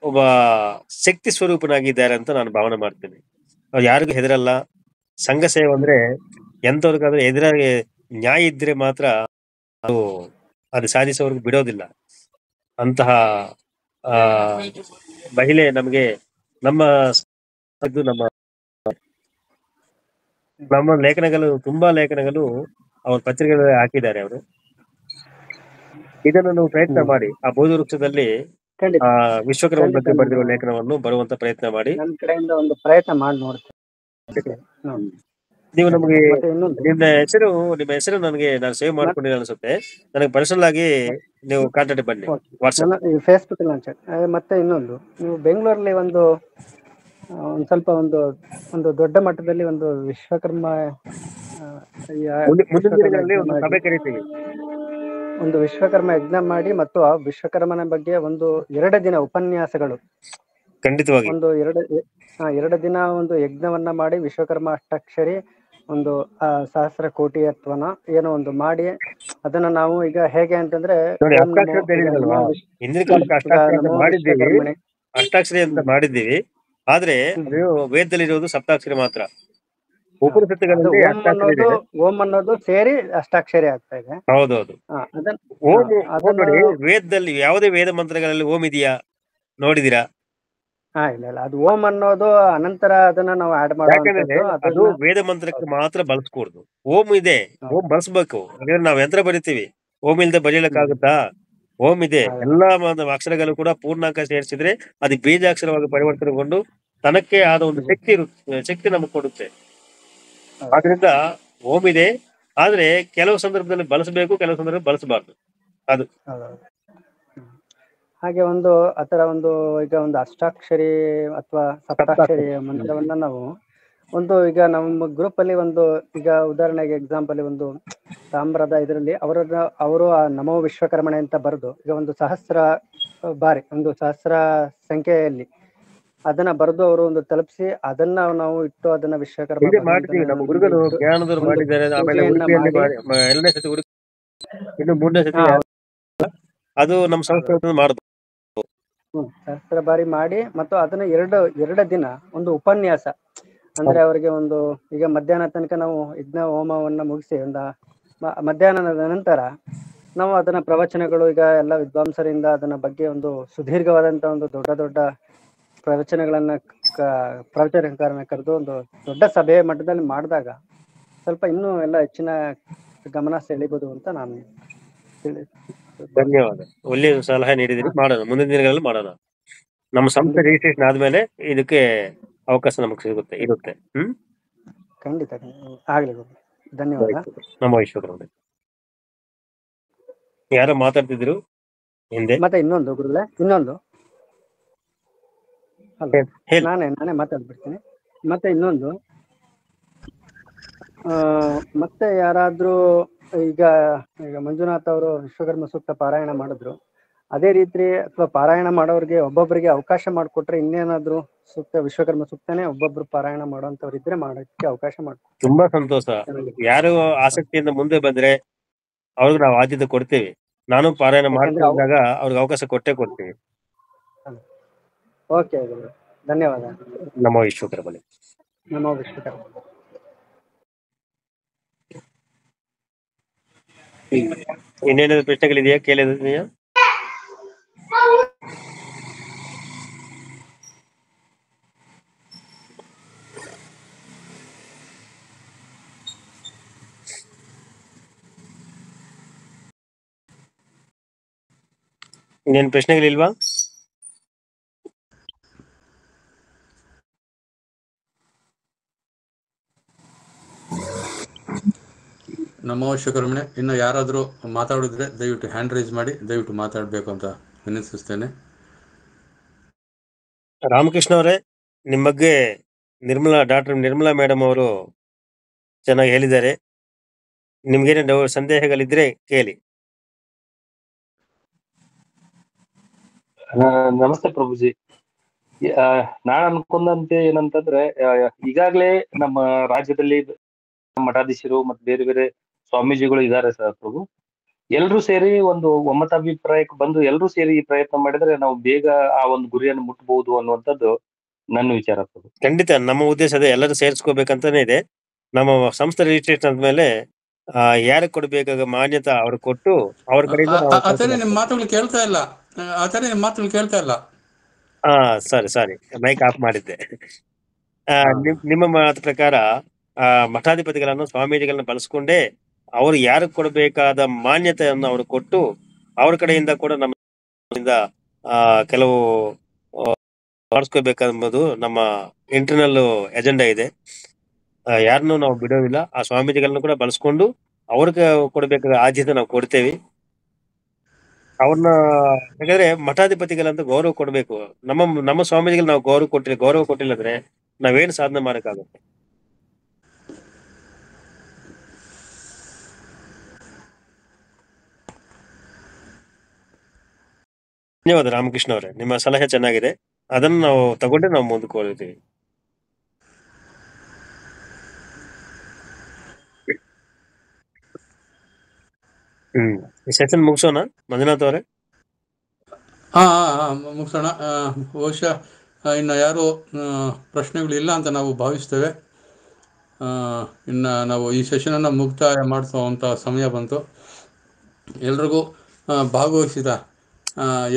ಒಬ್ಬ ಶಕ್ತಿ ಸ್ವರೂಪನಾಗಿದ್ದಾರೆ ಅಂತ ನಾನು ಭಾವನೆ ಮಾಡ್ತೇನೆ. ಅವ್ರು ಯಾರಿಗೂ ಹೆದರಲ್ಲ. ಸಂಘ ಸೇವೆ ಅಂದ್ರೆ ಎಂತವ್ರಿಗಾದ್ರೆ ಎದುರಾಗಿ ನ್ಯಾಯ ಇದ್ರೆ ಮಾತ್ರ ಅದು ಸಾಧಿಸೋರ್ಗು ಬಿಡೋದಿಲ್ಲ. ಅಂತಹ ಮಹಿಳೆ ನಮಗೆ ನಮ್ಮ ಲೇಖನಗಳು, ತುಂಬಾ ಲೇಖನಗಳು ಅವ್ರ ಪತ್ರಿಕೆಗಳಲ್ಲಿ ಹಾಕಿದ್ದಾರೆ ಅವರು. ಇದನ್ನು ನಾವು ಪ್ರಯತ್ನ ಮಾಡಿ ಆ ಬೋಧಿ ವೃಕ್ಷದಲ್ಲಿ ವಿಶ್ವಕರ್ಮ ಬಗ್ಗೆ ಬರೆದಿರುವ ಲೇಖನವನ್ನು ಬರುವಂತ ಪ್ರಯತ್ನ ಮಾಡಿ. ನನ್ನ ಕಡೆಯಿಂದ ಒಂದು ಪ್ರಯತ್ನ ಮಾಡಿ ನೋಡ್ತೇನೆ. ನೀವು ನಮಗೆ ನಿಮ್ಮ ಹೆಸರು ನಾನು ಸೇವ್ ಮಾಡ್ಕೊಂಡಿಲ್ಲ ಅನ್ಸುತ್ತೆ. ನನಗೆ ಪರ್ಸನಲ್ ಆಗಿ ನೀವು ಕಾಂಟ್ಯಾಕ್ಟ್ ಬನ್ನಿ ವಾಟ್ಸ್ಆಪ್, ಫೇಸ್ಬುಕ್ ಅಲ್ಲಿ. ಮತ್ತೆ ಇನ್ನೊಂದು, ನೀವು ಬೆಂಗಳೂರಲ್ಲಿ ಒಂದು ಸ್ವಲ್ಪ ಒಂದು ದೊಡ್ಡ ಮಟ್ಟದಲ್ಲಿ ಒಂದು ವಿಶ್ವಕರ್ಮ ಸಭೆ ಕರೀತೀವಿ. ಒಂದು ವಿಶ್ವಕರ್ಮ ಯಜ್ಞ ಮಾಡಿ ಮತ್ತು ಆ ವಿಶ್ವಕರ್ಮನ ಬಗ್ಗೆ 2 ದಿನ ಉಪನ್ಯಾಸಗಳು, ಖಂಡಿತವಾಗಿ ಒಂದು 2 ದಿನ ಒಂದು ಯಜ್ಞವನ್ನ ಮಾಡಿ ವಿಶ್ವಕರ್ಮ ಅಷ್ಟಾಕ್ಷರಿ, ಒಂದು ಸಹಸ್ರ ಕೋಟಿ ಅಥವನ ಏನೋ ಒಂದು ಮಾಡಿ, ಅದನ್ನ ನಾವು ಈಗ ಹೇಗೆ ಅಂತಂದ್ರೆ ಅಷ್ಟಾಕ್ಷರಿ ಅಂತ ಮಾಡಿದ್ದೀವಿ. ಆದ್ರೆ ವೇದದಲ್ಲಿರೋದು ಸಪ್ತಾಕ್ಷರಿ ಮಾತ್ರ. ಉಪನಿಷತ್ತುಗಳಲ್ಲಿ ಓಂ ಅನ್ನೋದು ಸೇರಿ ಅಷ್ಟಾಕ್ಷರಿ ಆಗ್ತಾ ಇದೆ. ಹೌದೌದು. ಓಂ ನೋಡಿ, ವೇದದಲ್ಲಿ ಯಾವುದೇ ವೇದ ಮಂತ್ರಗಳಲ್ಲಿ ಓಂ ಇದೆಯಾ ನೋಡಿದೀರಾ? ಇಲ್ಲ, ಅದು ಓಂ ಅನ್ನೋದು ಅನಂತರ ಅದನ್ನ ನಾವು ಆಡ್ ಮಾಡೋದು. ಅದು ವೇದ ಮಂತ್ರಕ್ಕೆ ಮಾತ್ರ ಬಳಸ್ಕೂಡ್ದು. ಓಂ ಇದೆ, ಓಂ ಬಳಸ್ಬೇಕು. ನಾವ್ ಯಂತ್ರ ಬರಿತೀವಿ, ಓಂ ಇಲ್ದೆ ಬರೀಲಿಕ್ಕಾಗುತ್ತಾ? ಓಂ ಇದೆ. ಎಲ್ಲಾ ಅಕ್ಷರಗಳು ಕೂಡ ಪೂರ್ಣಾಂಕ ಸೇರಿಸಿದ್ರೆ ಅದು ಬೀಜಾಕ್ಷರವಾಗಿ ಪರಿವರ್ತನೆಗೊಂಡು ತನಕ್ಕೆ ಆದ ಒಂದು ಶಕ್ತಿ ನಮಗೆ ಕೊಡುತ್ತೆ. ಆದ್ರಿಂದ ಓಂ ಇದೆ, ಆದ್ರೆ ಕೆಲವು ಸಂದರ್ಭದಲ್ಲಿ ಬಳಸಬೇಕು, ಕೆಲವು ಸಂದರ್ಭದಲ್ಲಿ ಬಳಸಬಾರ್ದು. ಅದು ಹಾಗೆ ಒಂದು ಆತರ ಒಂದು ಈಗ ಒಂದು ಅಷ್ಟಾಕ್ಷರಿ ಅಥವಾ ಸಪ್ತಾಕ್ಷರಿ ಮಂತ್ರವನ್ನ ನಾವು ಒಂದು ಈಗ ನಮ್ಮ ಗ್ರೂಪ್ ಅಲ್ಲಿ ಒಂದು ಈಗ ಉದಾಹರಣೆಗೆ ಎಕ್ಸಾಂಪಲ್ ಒಂದು ತಾಮ್ರದ ಇದರಲ್ಲಿ ಅವರು ಆ ನಮೋ ವಿಶ್ವಕರ್ಮಣೆ ಅಂತ ಬರೆದು ಈಗ ಒಂದು ಸಹಸ್ರ ಸಂಖ್ಯೆಯಲ್ಲಿ ಅದನ್ನ ಬರೆದು ಅವರು ಒಂದು ತಲುಪಿಸಿ ಅದನ್ನ ನಾವು ಇಟ್ಟು ಅದನ್ನ ವಿಶ್ವಕರ್ಮ ಮಾಡ್ತೀವಿ. ನಮ್ಮ ಗುರುಗಳು ಜ್ಞಾನದವರು ಮಾಡಿದ್ದಾರೆ. ಆಮೇಲೆ ಉಡುಪಿಯಲ್ಲಿ ಎರಡನೇ ಸತಿ ಇನ್ನು ಮೂರನೇ ಸತಿ ಅದು ನಮ್ಮ ಸಂಸ್ಕೃತ ಮಾಡಬಹುದು. ಸಹಸ್ರ ಬಾರಿ ಮಾಡಿ ಮತ್ತು ಅದನ್ನ ಎರಡು ದಿನ ಒಂದು ಉಪನ್ಯಾಸ ಅಂದ್ರೆ ಅವರಿಗೆ ಒಂದು ಈಗ ಮಧ್ಯಾಹ್ನ ತನಕ ನಾವು ಯಜ್ಞ ಹೋಮವನ್ನ ಮುಗಿಸಿ ಒಂದು ಮಧ್ಯಾಹ್ನದ ನಂತರ ನಾವು ಅದನ್ನ ಪ್ರವಚನಗಳು ಈಗ ಎಲ್ಲ ವಿದ್ವಾಂಸರಿಂದ ಅದನ್ನ ಬಗ್ಗೆ ಒಂದು ಸುದೀರ್ಘವಾದಂತ ಒಂದು ದೊಡ್ಡ ಪ್ರವಚನಗಳನ್ನ ಪ್ರವಚನಕಾರನ ಕರೆದು ಒಂದು ದೊಡ್ಡ ಸಭೆಯ ಮಟ್ಟದಲ್ಲಿ ಮಾಡಿದಾಗ ಸ್ವಲ್ಪ ಇನ್ನೂ ಎಲ್ಲ ಹೆಚ್ಚಿನ ಗಮನ ಸೆಳೀಬಹುದು ಅಂತ ನಾನು ಧನ್ಯವಾದ. ಒಳ್ಳೆಯ ಸಲಹೆ ನೀಡಿದಿರಿ. ಮಾಡೋಣ, ಮುಂದಿನ ದಿನಗಳಲ್ಲಿ ಮಾಡೋಣ. ನಮ್ಮ ಸಂಸ್ಥೆ ರಿಜಿಸ್ಟ್ರೇಷನ್ ಆದ್ಮೇಲೆ ಇದಕ್ಕೆ ಅವಕಾಶ ನಮಗೆ ಇರುತ್ತೆ. ಖಂಡಿತ ಆಗ್ಲಿ. ಧನ್ಯವಾದ. ನಮ್ಮ ಈಶ್ವರ ಯಾರೋ ಮಾತಾಡ್ತಿದ್ರು ಹಿಂದೆ. ಮತ್ತೆ ಇನ್ನೊಂದು ಗುರುಗಳೇ, ನಾನೇ ಮಾತಾಡ್ಬಿಡ್ತೀನಿ. ಮತ್ತೆ ಇನ್ನೊಂದು ಮತ್ತೆ ಯಾರಾದ್ರೂ ಈಗ ಮಂಜುನಾಥ್ ಅವರು ವಿಶ್ವಕರ್ಮ ಸೂಕ್ತ ಪಾರಾಯಣ ಮಾಡಿದ್ರು, ಅದೇ ರೀತಿ ಅಥವಾ ಪಾರಾಯಣ ಮಾಡೋರಿಗೆ ಒಬ್ಬೊಬ್ಬರಿಗೆ ಅವಕಾಶ ಮಾಡಿಕೊಟ್ರೆ ಇನ್ನೇನಾದ್ರೂ ಸೂಕ್ತ ವಿಶ್ವಕರ್ಮ ಸೂಕ್ತನೇ ಒಬ್ಬೊಬ್ರು ಪಾರಾಯಣ ಮಾಡೋಂಥವ್ರು ಇದ್ರೆ ಮಾಡೋಕ್ಕೆ ಅವಕಾಶ ಮಾಡ್ಕೊಡ್ತೀವಿ. ತುಂಬಾ ಸಂತೋಷ. ಯಾರು ಆಸಕ್ತಿಯಿಂದ ಮುಂದೆ ಬಂದ್ರೆ ಅವ್ರಿಗೆ ನಾವು ಆದ್ಯತೆ ಕೊಡ್ತೀವಿ. ನಾನು ಪಾರಾಯಣ ಮಾಡ್ತಿದ್ದಾಗ ಅವ್ರಿಗೆ ಅವಕಾಶ ಕೊಡ್ತೀವಿ. ಓಕೆ, ಧನ್ಯವಾದ. ನಮೋ ವಿಶ್ವಕರ್ಮಣೆ. ನಮೋ ವಿಶ್ವಕರ್ಮ. ಇನ್ನೇನಾದ್ರು ಪ್ರಶ್ನೆಗಳಿದೆಯಾ? ಕೇಳಿದೆಯಾ? ಇನ್ನೇನು ಪ್ರಶ್ನೆಗಳಿಲ್ವಾ? ನಮೋ ವಿಶ್ವಕರ್ಮಣೆ. ಇನ್ನು ಯಾರಾದರೂ ಮಾತಾಡಿದ್ರೆ ದಯವಿಟ್ಟು ಹ್ಯಾಂಡ್ ರೈಸ್ ಮಾಡಿ ದಯವಿಟ್ಟು ಮಾತಾಡಬೇಕು ಅಂತ ವಿನಂತಿಸ್ತೇನೆ. ರಾಮಕೃಷ್ಣ ಅವರೇ, ನಿಮ್ಮ ಬಗ್ಗೆ ಡಾಕ್ಟರ್ ನಿರ್ಮಲಾ ಮೇಡಮ್ ಅವರು ಚೆನ್ನಾಗಿ ಹೇಳಿದ್ದಾರೆ. ನಿಮ್ಗೇನೇ ಸಂದೇಹಗಳಿದ್ರೆ ಕೇಳಿ. ನಮಸ್ತೆ ಪ್ರಭುಜಿ. ನಾನ್ ಅನ್ಕೊಂಡಂತೆ ಏನಂತಂದ್ರೆ, ಈಗಾಗ್ಲೇ ನಮ್ಮ ರಾಜ್ಯದಲ್ಲಿ ಮಠಾಧೀಶರು ಮತ್ತೆ ಬೇರೆ ಬೇರೆ ಸ್ವಾಮೀಜಿಗಳು ಇದ್ದಾರೆ ಸರ್ ಪ್ರಭು. ಎಲ್ರೂ ಸೇರಿ ಒಂದು ಒಮ್ಮತಾಭಿಪ್ರಾಯಕ್ಕೆ ಬಂದು ಎಲ್ರೂ ಸೇರಿ ಈ ಪ್ರಯತ್ನ ಮಾಡಿದ್ರೆ ನಾವು ಬೇಗ ಆ ಒಂದು ಗುರಿಯನ್ನು ಮುಟ್ಟಬಹುದು ಅನ್ನುವಂಥದ್ದು ನನ್ನ ವಿಚಾರ ಪ್ರಭು. ಖಂಡಿತ ನಮ್ಮ ಉದ್ದೇಶ ಅದೇ, ಎಲ್ಲರೂ ಸೇರಿಸ್ಕೋಬೇಕಂತಾನೆ ಇದೆ. ನಮ್ಮ ಸಂಸ್ಥೆ ರಿಜಿಸ್ಟ್ರೇಷನ್ ಆದ್ಮೇಲೆ ಯಾರಿಗೆ ಕೊಡ್ಬೇಕಾಗ ಮಾನ್ಯತೆ ಅವ್ರಿಗೆ ಕೊಟ್ಟು ಅವ್ರ ಕಡೆಯಿಂದ ನಿಮ್ಮ ಮಾತುಗಳು ಕೇಳ್ತಾ ಇಲ್ಲ. ಸಾರಿ ಮೈಕ್ ಆಫ್ ಮಾಡಿದ್ದೆ. ನಿಮ್ಮ ಮಾತು ಪ್ರಕಾರ ಮಠಾಧಿಪತಿಗಳನ್ನು ಸ್ವಾಮೀಜಿಗಳನ್ನ ಬಳಸ್ಕೊಂಡೇ ಅವರು ಯಾರಿಗೆ ಕೊಡಬೇಕಾದ ಮಾನ್ಯತೆಯನ್ನು ಅವರು ಕೊಟ್ಟು ಅವ್ರ ಕಡೆಯಿಂದ ಕೂಡ ನಮ್ಮಿಂದ ಕೆಲವು ಮಾಡಿಸ್ಕೋಬೇಕೆಂಬುದು ನಮ್ಮ ಇಂಟರ್ನಲ್ ಎಜೆಂಡಾ ಇದೆ. ಯಾರನ್ನು ನಾವು ಬಿಡೋದಿಲ್ಲ. ಆ ಸ್ವಾಮೀಜಿಗಳನ್ನ ಕೂಡ ಬಳಸ್ಕೊಂಡು ಅವ್ರಿಗೆ ಕೊಡಬೇಕಾದ ಆದ್ಯತೆ ನಾವು ಕೊಡ್ತೇವೆ. ಅವ್ರನ್ನ ಯಾಕಂದ್ರೆ ಮಠಾಧಿಪತಿಗಳಂತ ಗೌರವ ಕೊಡ್ಬೇಕು. ನಮ್ಮ ಸ್ವಾಮೀಜಿಗಳು ನಾವು ಗೌರವ ಕೊಟ್ಟಿಲ್ಲ ಅಂದ್ರೆ ನಾವೇನು ಸಾಧನೆ ಮಾಡಕ್ಕಾಗುತ್ತೆ? ಧನ್ಯವಾದ ರಾಮಕೃಷ್ಣ ಅವರೇ, ನಿಮ್ಮ ಸಲಹೆ ಚೆನ್ನಾಗಿದೆ. ಅದನ್ನು ನಾವು ತಗೊಂಡೆ ನಾವು ಮುಂದಕ್ಕೆ ಹೋಗ್ತೀವಿ. ಈ ಸೆಷನ್ ಮುಗಿಸೋಣ ಮಂಜುನಾಥ್ ಅವರೇ? ಮುಗಿಸೋಣ. ಬಹುಶಃ ಇನ್ನು ಯಾರು ಪ್ರಶ್ನೆಗಳಿಲ್ಲ ಅಂತ ನಾವು ಭಾವಿಸ್ತೇವೆ. ಇನ್ನು ನಾವು ಈ ಸೆಷನನ್ನು ಮುಕ್ತಾಯ ಮಾಡಿಸುವಂಥ ಸಮಯ ಬಂತು. ಎಲ್ರಿಗೂ ಭಾಗವಹಿಸಿದ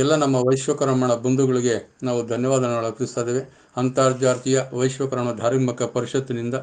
ಎಲ್ಲ ನಮ್ಮ ವೈಶ್ವಕರ್ಮಣ ಬಂಧುಗಳಿಗೆ ನಾವು ಧನ್ಯವಾದಗಳನ್ನು ಅರ್ಪಿಸ್ತಾ ಇದ್ದೇವೆ. ಅಂತರ್ಜಾತೀಯ ವೈಶ್ವಕರ್ಮ ಧಾರ್ಮಿಕ ಪರಿಷತ್ತಿನಿಂದ